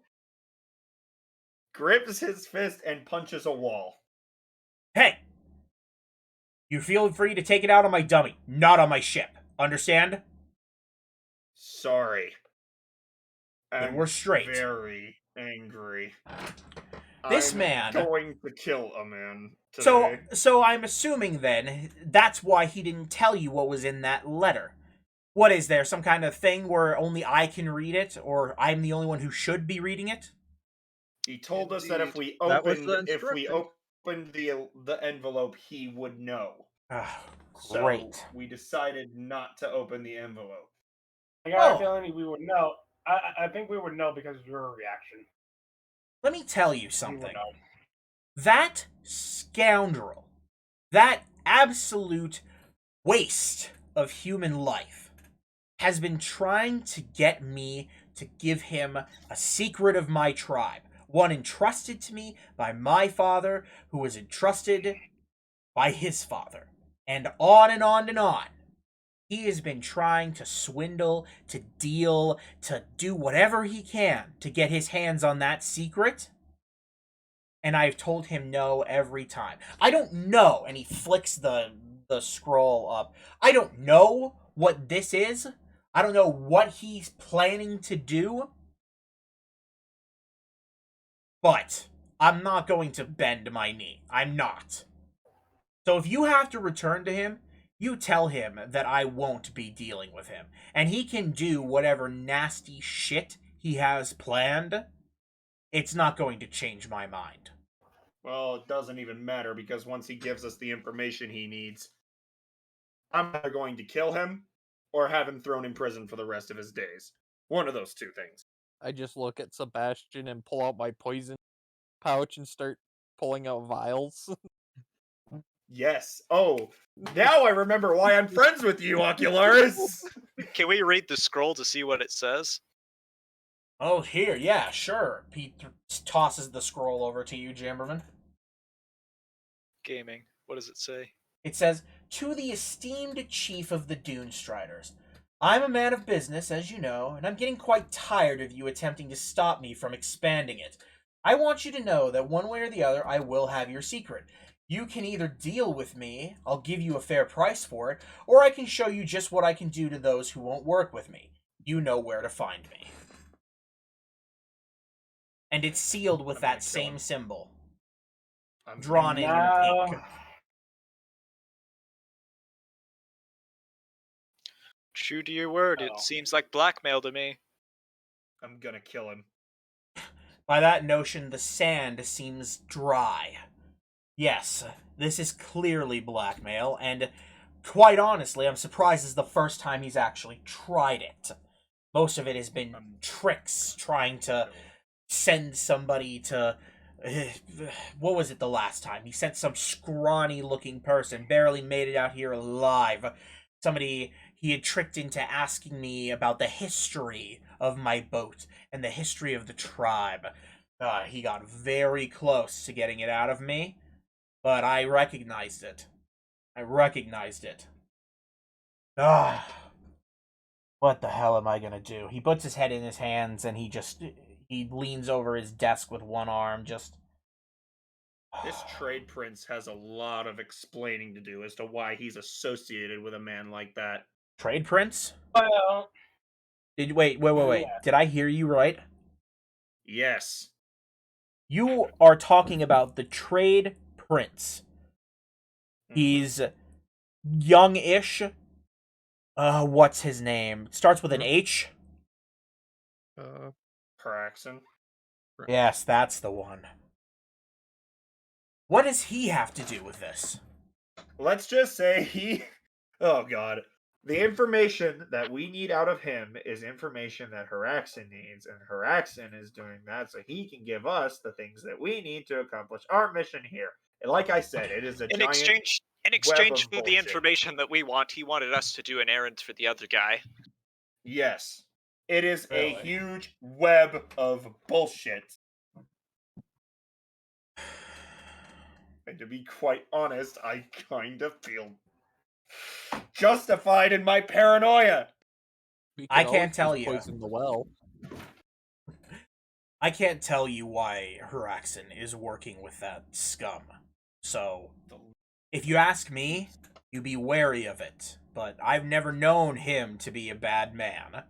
grips his fist and punches a wall. Hey! You feel free to take it out on my dummy, not on my ship. Understand? Sorry. Then we're straight. Very angry. This I'm man going to kill a man today. So I'm assuming then that's why he didn't tell you what was in that letter. What is there, some kind of thing where only I can read it, or I'm the only one who should be reading it? He told us that if we That was opened the instruction. the envelope, he would know. Great. So we decided not to open the envelope. I got a feeling we would know. I think we would know because of your reaction. Let me tell you something. That scoundrel, that absolute waste of human life, has been trying to get me to give him a secret of my tribe. One entrusted to me by my father, who was entrusted by his father. And on and on and on. He has been trying to swindle, to deal, to do whatever he can to get his hands on that secret. And I've told him no every time. I don't know. And he flicks the scroll up. I don't know what this is. I don't know what he's planning to do. But I'm not going to bend my knee. I'm not. So if you have to return to him, you tell him that I won't be dealing with him. And he can do whatever nasty shit he has planned. It's not going to change my mind. Well, it doesn't even matter because once he gives us the information he needs, I'm either going to kill him or have him thrown in prison for the rest of his days. One of those two things. I just look at Sebastian and pull out my poison pouch and start pulling out vials. Yes. Oh, now I remember why I'm friends with you, Ocularis. Can we read the scroll to see what it says? Oh, here, yeah, sure. Pete tosses the scroll over to you, Jamberman. Gaming. What does it say? It says, "To the esteemed chief of the Dunestriders. I'm a man of business, as you know, and I'm getting quite tired of you attempting to stop me from expanding it. I want you to know that one way or the other, I will have your secret. You can either deal with me, I'll give you a fair price for it, or I can show you just what I can do to those who won't work with me. You know where to find me." And it's sealed with that same symbol. Drawn in ink. True to your word, it seems like blackmail to me. I'm gonna kill him. By that notion, the sand seems dry. Yes, this is clearly blackmail, and quite honestly, I'm surprised it's the first time he's actually tried it. Most of it has been tricks, trying to send somebody to what was it the last time? He sent some scrawny-looking person, barely made it out here alive. Somebody he had tricked into asking me about the history of my boat and the history of the tribe. He got very close to getting it out of me, but I recognized it. What the hell am I gonna do? He puts his head in his hands and he leans over his desk with one arm, just... This trade prince has a lot of explaining to do as to why he's associated with a man like that. Trade prince? Well... Wait. Yeah. Did I hear you right? Yes. You are talking about the trade prince. He's young-ish. What's his name? Starts with an H? Haraxin. Yes, that's the one. What does he have to do with this? Let's just say he... Oh, God. The information that we need out of him is information that Haraxin needs, and Haraxin is doing that so he can give us the things that we need to accomplish our mission here. And like I said, it is a In giant exchange for the bullshit. information that we want, he wanted us to do an errand for the other guy. Yes. It is Really? a huge web of bullshit. And to be quite honest, I kind of feel justified in my paranoia. I can't tell you. Poison the well. I can't tell you why Haraxin is working with that scum. So, if you ask me, you be wary of it. But I've never known him to be a bad man.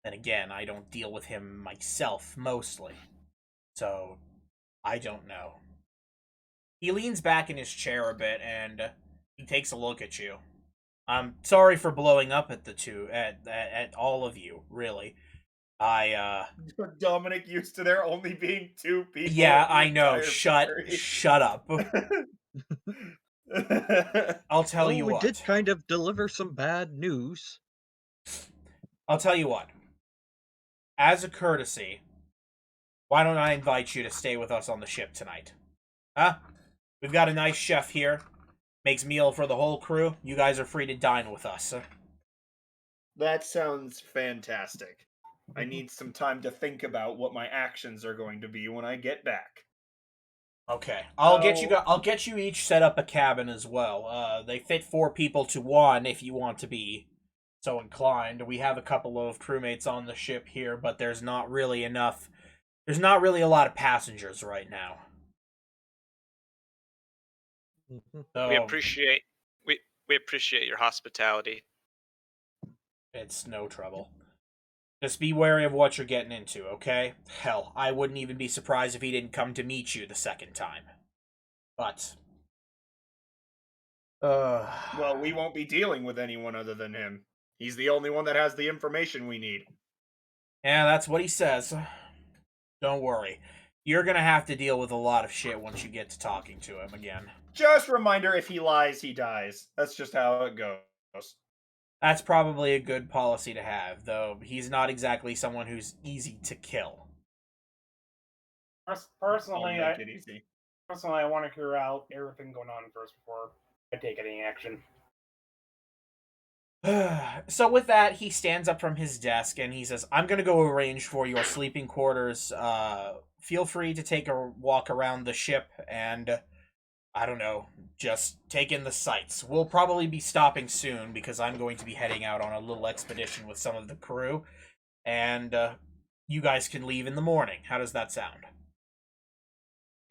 And again, I don't deal with him myself, mostly. So, I don't know. He leans back in his chair a bit, and he takes a look at you. I'm sorry for blowing up at at all of you, really. Dominic used to there only being 2 people. Yeah, I know. Shut up. I'll tell you what. We did kind of deliver some bad news. I'll tell you what. As a courtesy, why don't I invite you to stay with us on the ship tonight? Huh? We've got a nice chef here. Makes meal for the whole crew. You guys are free to dine with us. That sounds fantastic. I need some time to think about what my actions are going to be when I get back. Okay, I'll get you each set up a cabin as well. They fit 4 people to 1 if you want to be so inclined. We have a couple of crewmates on the ship here, but there's not really enough. There's not really a lot of passengers right now. So, We appreciate your hospitality. It's no trouble. Just be wary of what you're getting into, okay? Hell, I wouldn't even be surprised if he didn't come to meet you the second time. But... Well, we won't be dealing with anyone other than him. He's the only one that has the information we need. Yeah, that's what he says. Don't worry. You're gonna have to deal with a lot of shit once you get to talking to him again. Just a reminder, if he lies, he dies. That's just how it goes. That's probably a good policy to have, though he's not exactly someone who's easy to kill. Personally, I'll make it easy. I want to hear out everything going on first before I take any action. So with that, he stands up from his desk and he says, I'm gonna go arrange for your sleeping quarters. Feel free to take a walk around the ship and, I don't know, just take in the sights. We'll probably be stopping soon because I'm going to be heading out on a little expedition with some of the crew. And you guys can leave in the morning. How does that sound?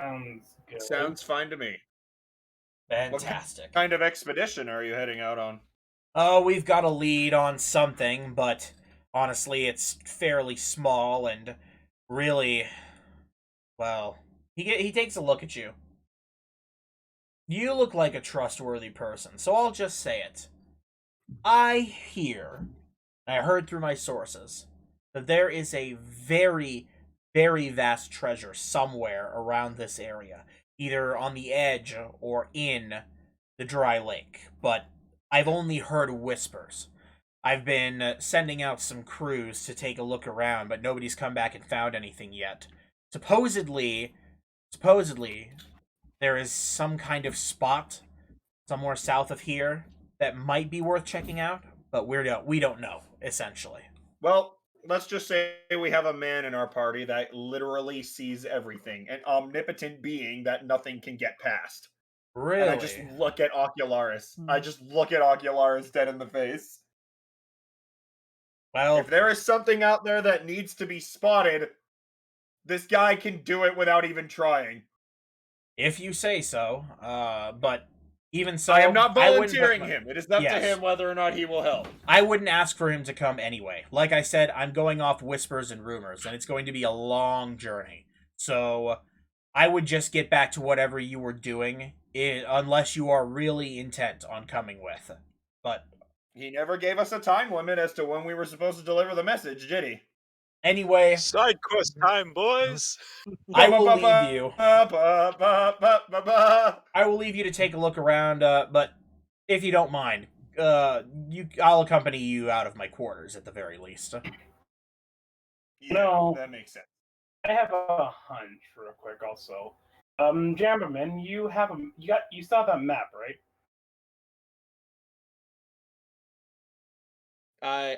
Sounds good. Sounds fine to me. Fantastic. What kind of expedition are you heading out on? Oh, we've got a lead on something, but honestly, it's fairly small and really, well, he takes a look at you. You look like a trustworthy person, so I'll just say it. I heard through my sources, that there is a very, very vast treasure somewhere around this area, either on the edge or in the dry lake, but I've only heard whispers. I've been sending out some crews to take a look around, but nobody's come back and found anything yet. Supposedly, supposedly there is some kind of spot somewhere south of here that might be worth checking out, but we don't know, essentially. Well, let's just say we have a man in our party that literally sees everything, an omnipotent being that nothing can get past. Really? And I just look at Ocularis. I just look at Ocularis dead in the face. Well, if there is something out there that needs to be spotted, this guy can do it without even trying. If you say so, but even so, I am not volunteering him. It is up to him whether or not he will help. I wouldn't ask for him to come anyway. Like I said, I'm going off whispers and rumors, and it's going to be a long journey. So I would just get back to whatever you were doing, unless you are really intent on coming with. But he never gave us a time limit as to when we were supposed to deliver the message, did he? Anyway, side quest time, boys. I will leave you. I will leave you to take a look around, but if you don't mind, I'll accompany you out of my quarters at the very least. Yeah, that makes sense. I have a hunch, real quick. Also, Jamberman, you still have that map, right?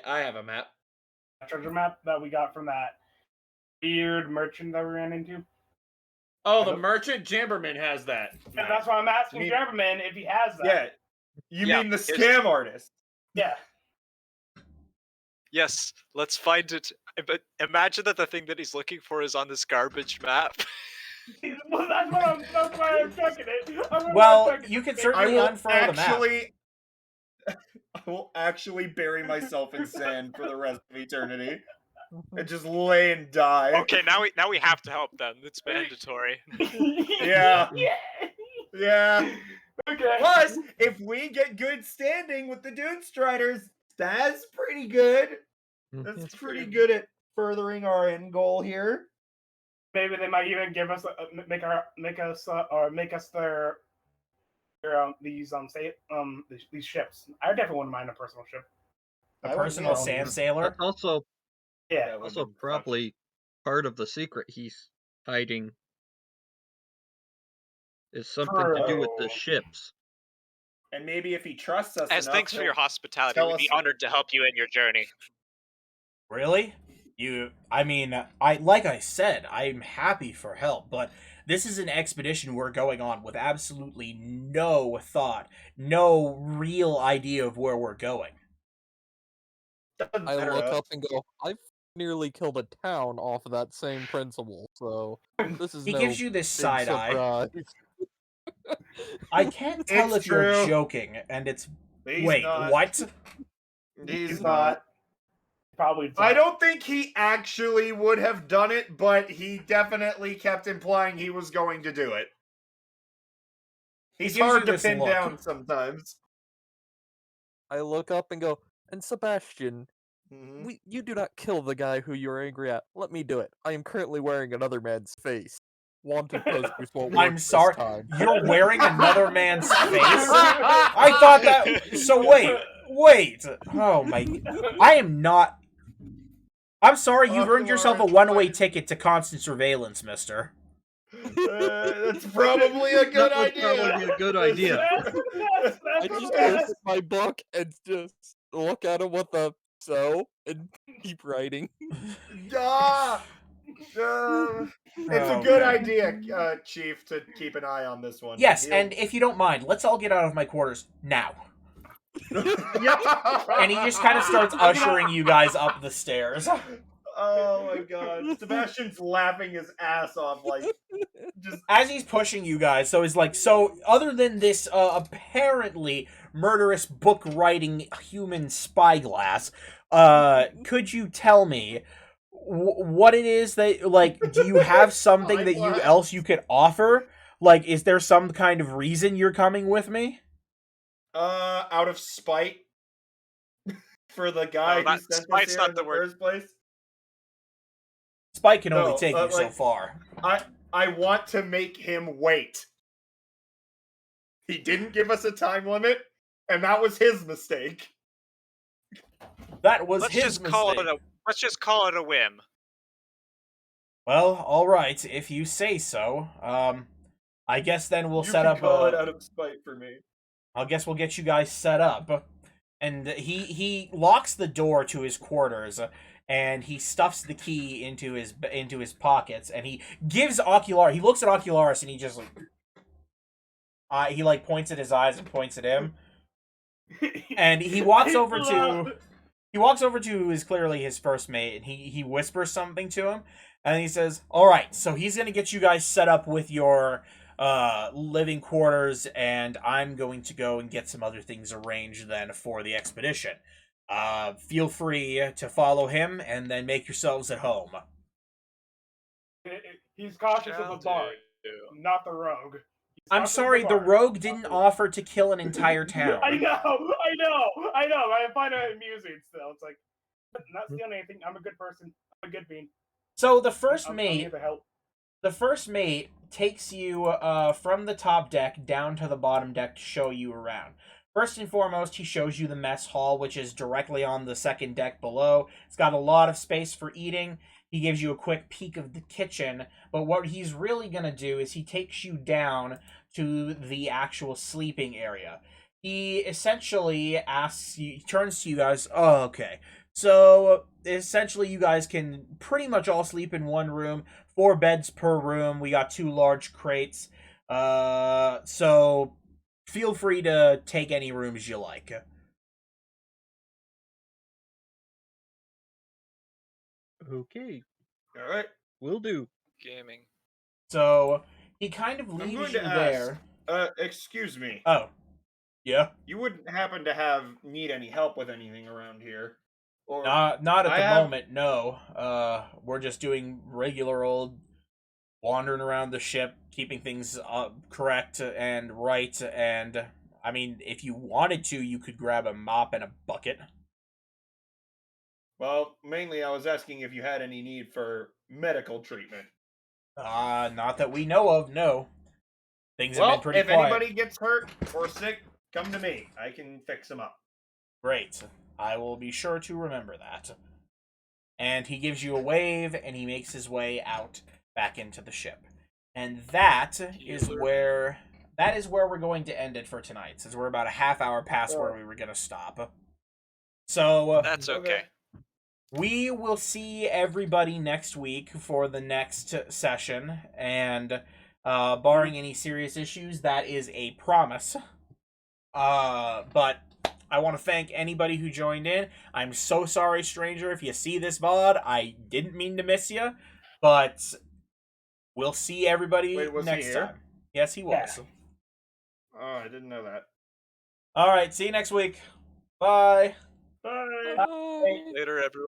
I have a map. A treasure map that we got from that weird merchant that we ran into. Oh, the merchant? Jamberman has that. And that's why I'm asking Jamberman if he has that. Yeah. You mean the scam artist? Yeah. Yes, let's find it. But imagine that the thing that he's looking for is on this garbage map. Well, that's why I'm checking it. Well, you can certainly unfurl the map. I will actually bury myself in sand for the rest of eternity. And just lay and die. Okay, now we have to help them. It's mandatory. Yeah. Yeah. Okay. Plus, if we get good standing with the Dunestriders, that's pretty good. That's pretty good at furthering our end goal here. Maybe they might even give us make us their these ships. I definitely wouldn't mind a personal ship. A personal sand sailor. Also, yeah. Also, probably part of the secret he's hiding is something to do with the ships. And maybe if he trusts us as enough, thanks for your hospitality, we'd be honored to help you in your journey. Really? Like I said, I'm happy for help, but this is an expedition we're going on with absolutely no thought, no real idea of where we're going. I look up and go, I've nearly killed a town off of that same principle, so this is He gives you this side eye. I can't tell if you're joking, and it's... Wait, what? He's not. Probably. I don't think he actually would have done it, but he definitely kept implying he was going to do it. He's hard to pin down sometimes. I look up and go, and Sebastian, you do not kill the guy who you're angry at. Let me do it. I am currently wearing another man's face. Wanted posters won't work. I'm sorry. You're wearing another man's face? I thought that... So wait. Oh my... I am not... I'm sorry, you've earned yourself a one-way ticket to constant surveillance, mister. That's probably a good idea. Probably a good idea. I just open my book and just look at him with a and keep writing. It's a good idea, Chief, to keep an eye on this one. Yes, and if you don't mind, let's all get out of my quarters now. And he just kind of starts ushering you guys up the stairs. Oh my god. Sebastian's laughing his ass off, like, just... As he's pushing you guys, so he's like, so other than this apparently murderous book-writing human spyglass, could you tell me what it is that, like, do you have something that else you could offer? Like, is there some kind of reason you're coming with me? Out of spite for the guy who sent us here in the first place. Spite can only take you so far. I want to make him wait. He didn't give us a time limit, and that was his mistake. That was his mistake. Let's just call it a whim. Well, all right, if you say so. I guess then we'll set up. Call it out of spite for me. I guess we'll get you guys set up, and he locks the door to his quarters, and he stuffs the key into his pockets, and he gives Ocular. He looks at Ocularis, and he just he like points at his eyes and points at him, and he walks over to. He walks over to who is clearly his first mate, and he whispers something to him, and he says, "All right, so he's gonna get you guys set up with your living quarters, and I'm going to go and get some other things arranged then for the expedition. Feel free to follow him, and then make yourselves at home." He's cautious of the bard, not the rogue. I'm sorry, the rogue didn't offer to kill an entire town. I know. I find it amusing still. It's like, I'm not stealing anything. I'm a good person. I'm a good bean. So the first mate takes you from the top deck down to the bottom deck to show you around. First and foremost, he shows you the mess hall, which is directly on the second deck below. It's got a lot of space for eating. He gives you a quick peek of the kitchen, but what he's really going to do is he takes you down to the actual sleeping area. He essentially turns to you guys, "Oh, okay. So, essentially, you guys can pretty much all sleep in one room. 4 beds per room. We got 2 large crates. So, feel free to take any rooms you like." Okay. All right. Will do. Gaming. So, he kind of leaves you there. Excuse me. Oh. Yeah? You wouldn't happen to need any help with anything around here? Or not at the moment, no. We're just doing regular old wandering around the ship, keeping things correct and right, and I mean, if you wanted to, you could grab a mop and a bucket. Well, mainly I was asking if you had any need for medical treatment. Not that we know of, no. Things have been pretty quiet. If anybody gets hurt or sick, come to me. I can fix them up. Great. I will be sure to remember that. And he gives you a wave, and he makes his way out back into the ship. And that is where we're going to end it for tonight, since we're about a half hour past where we were going to stop. So that's okay. We will see everybody next week for the next session, and barring any serious issues, that is a promise. But I want to thank anybody who joined in. I'm so sorry, stranger, if you see this VOD. I didn't mean to miss you, but we'll see everybody next time. Yes, he was. Yeah. Oh, I didn't know that. All right, see you next week. Bye. Bye. Bye. Later, everyone.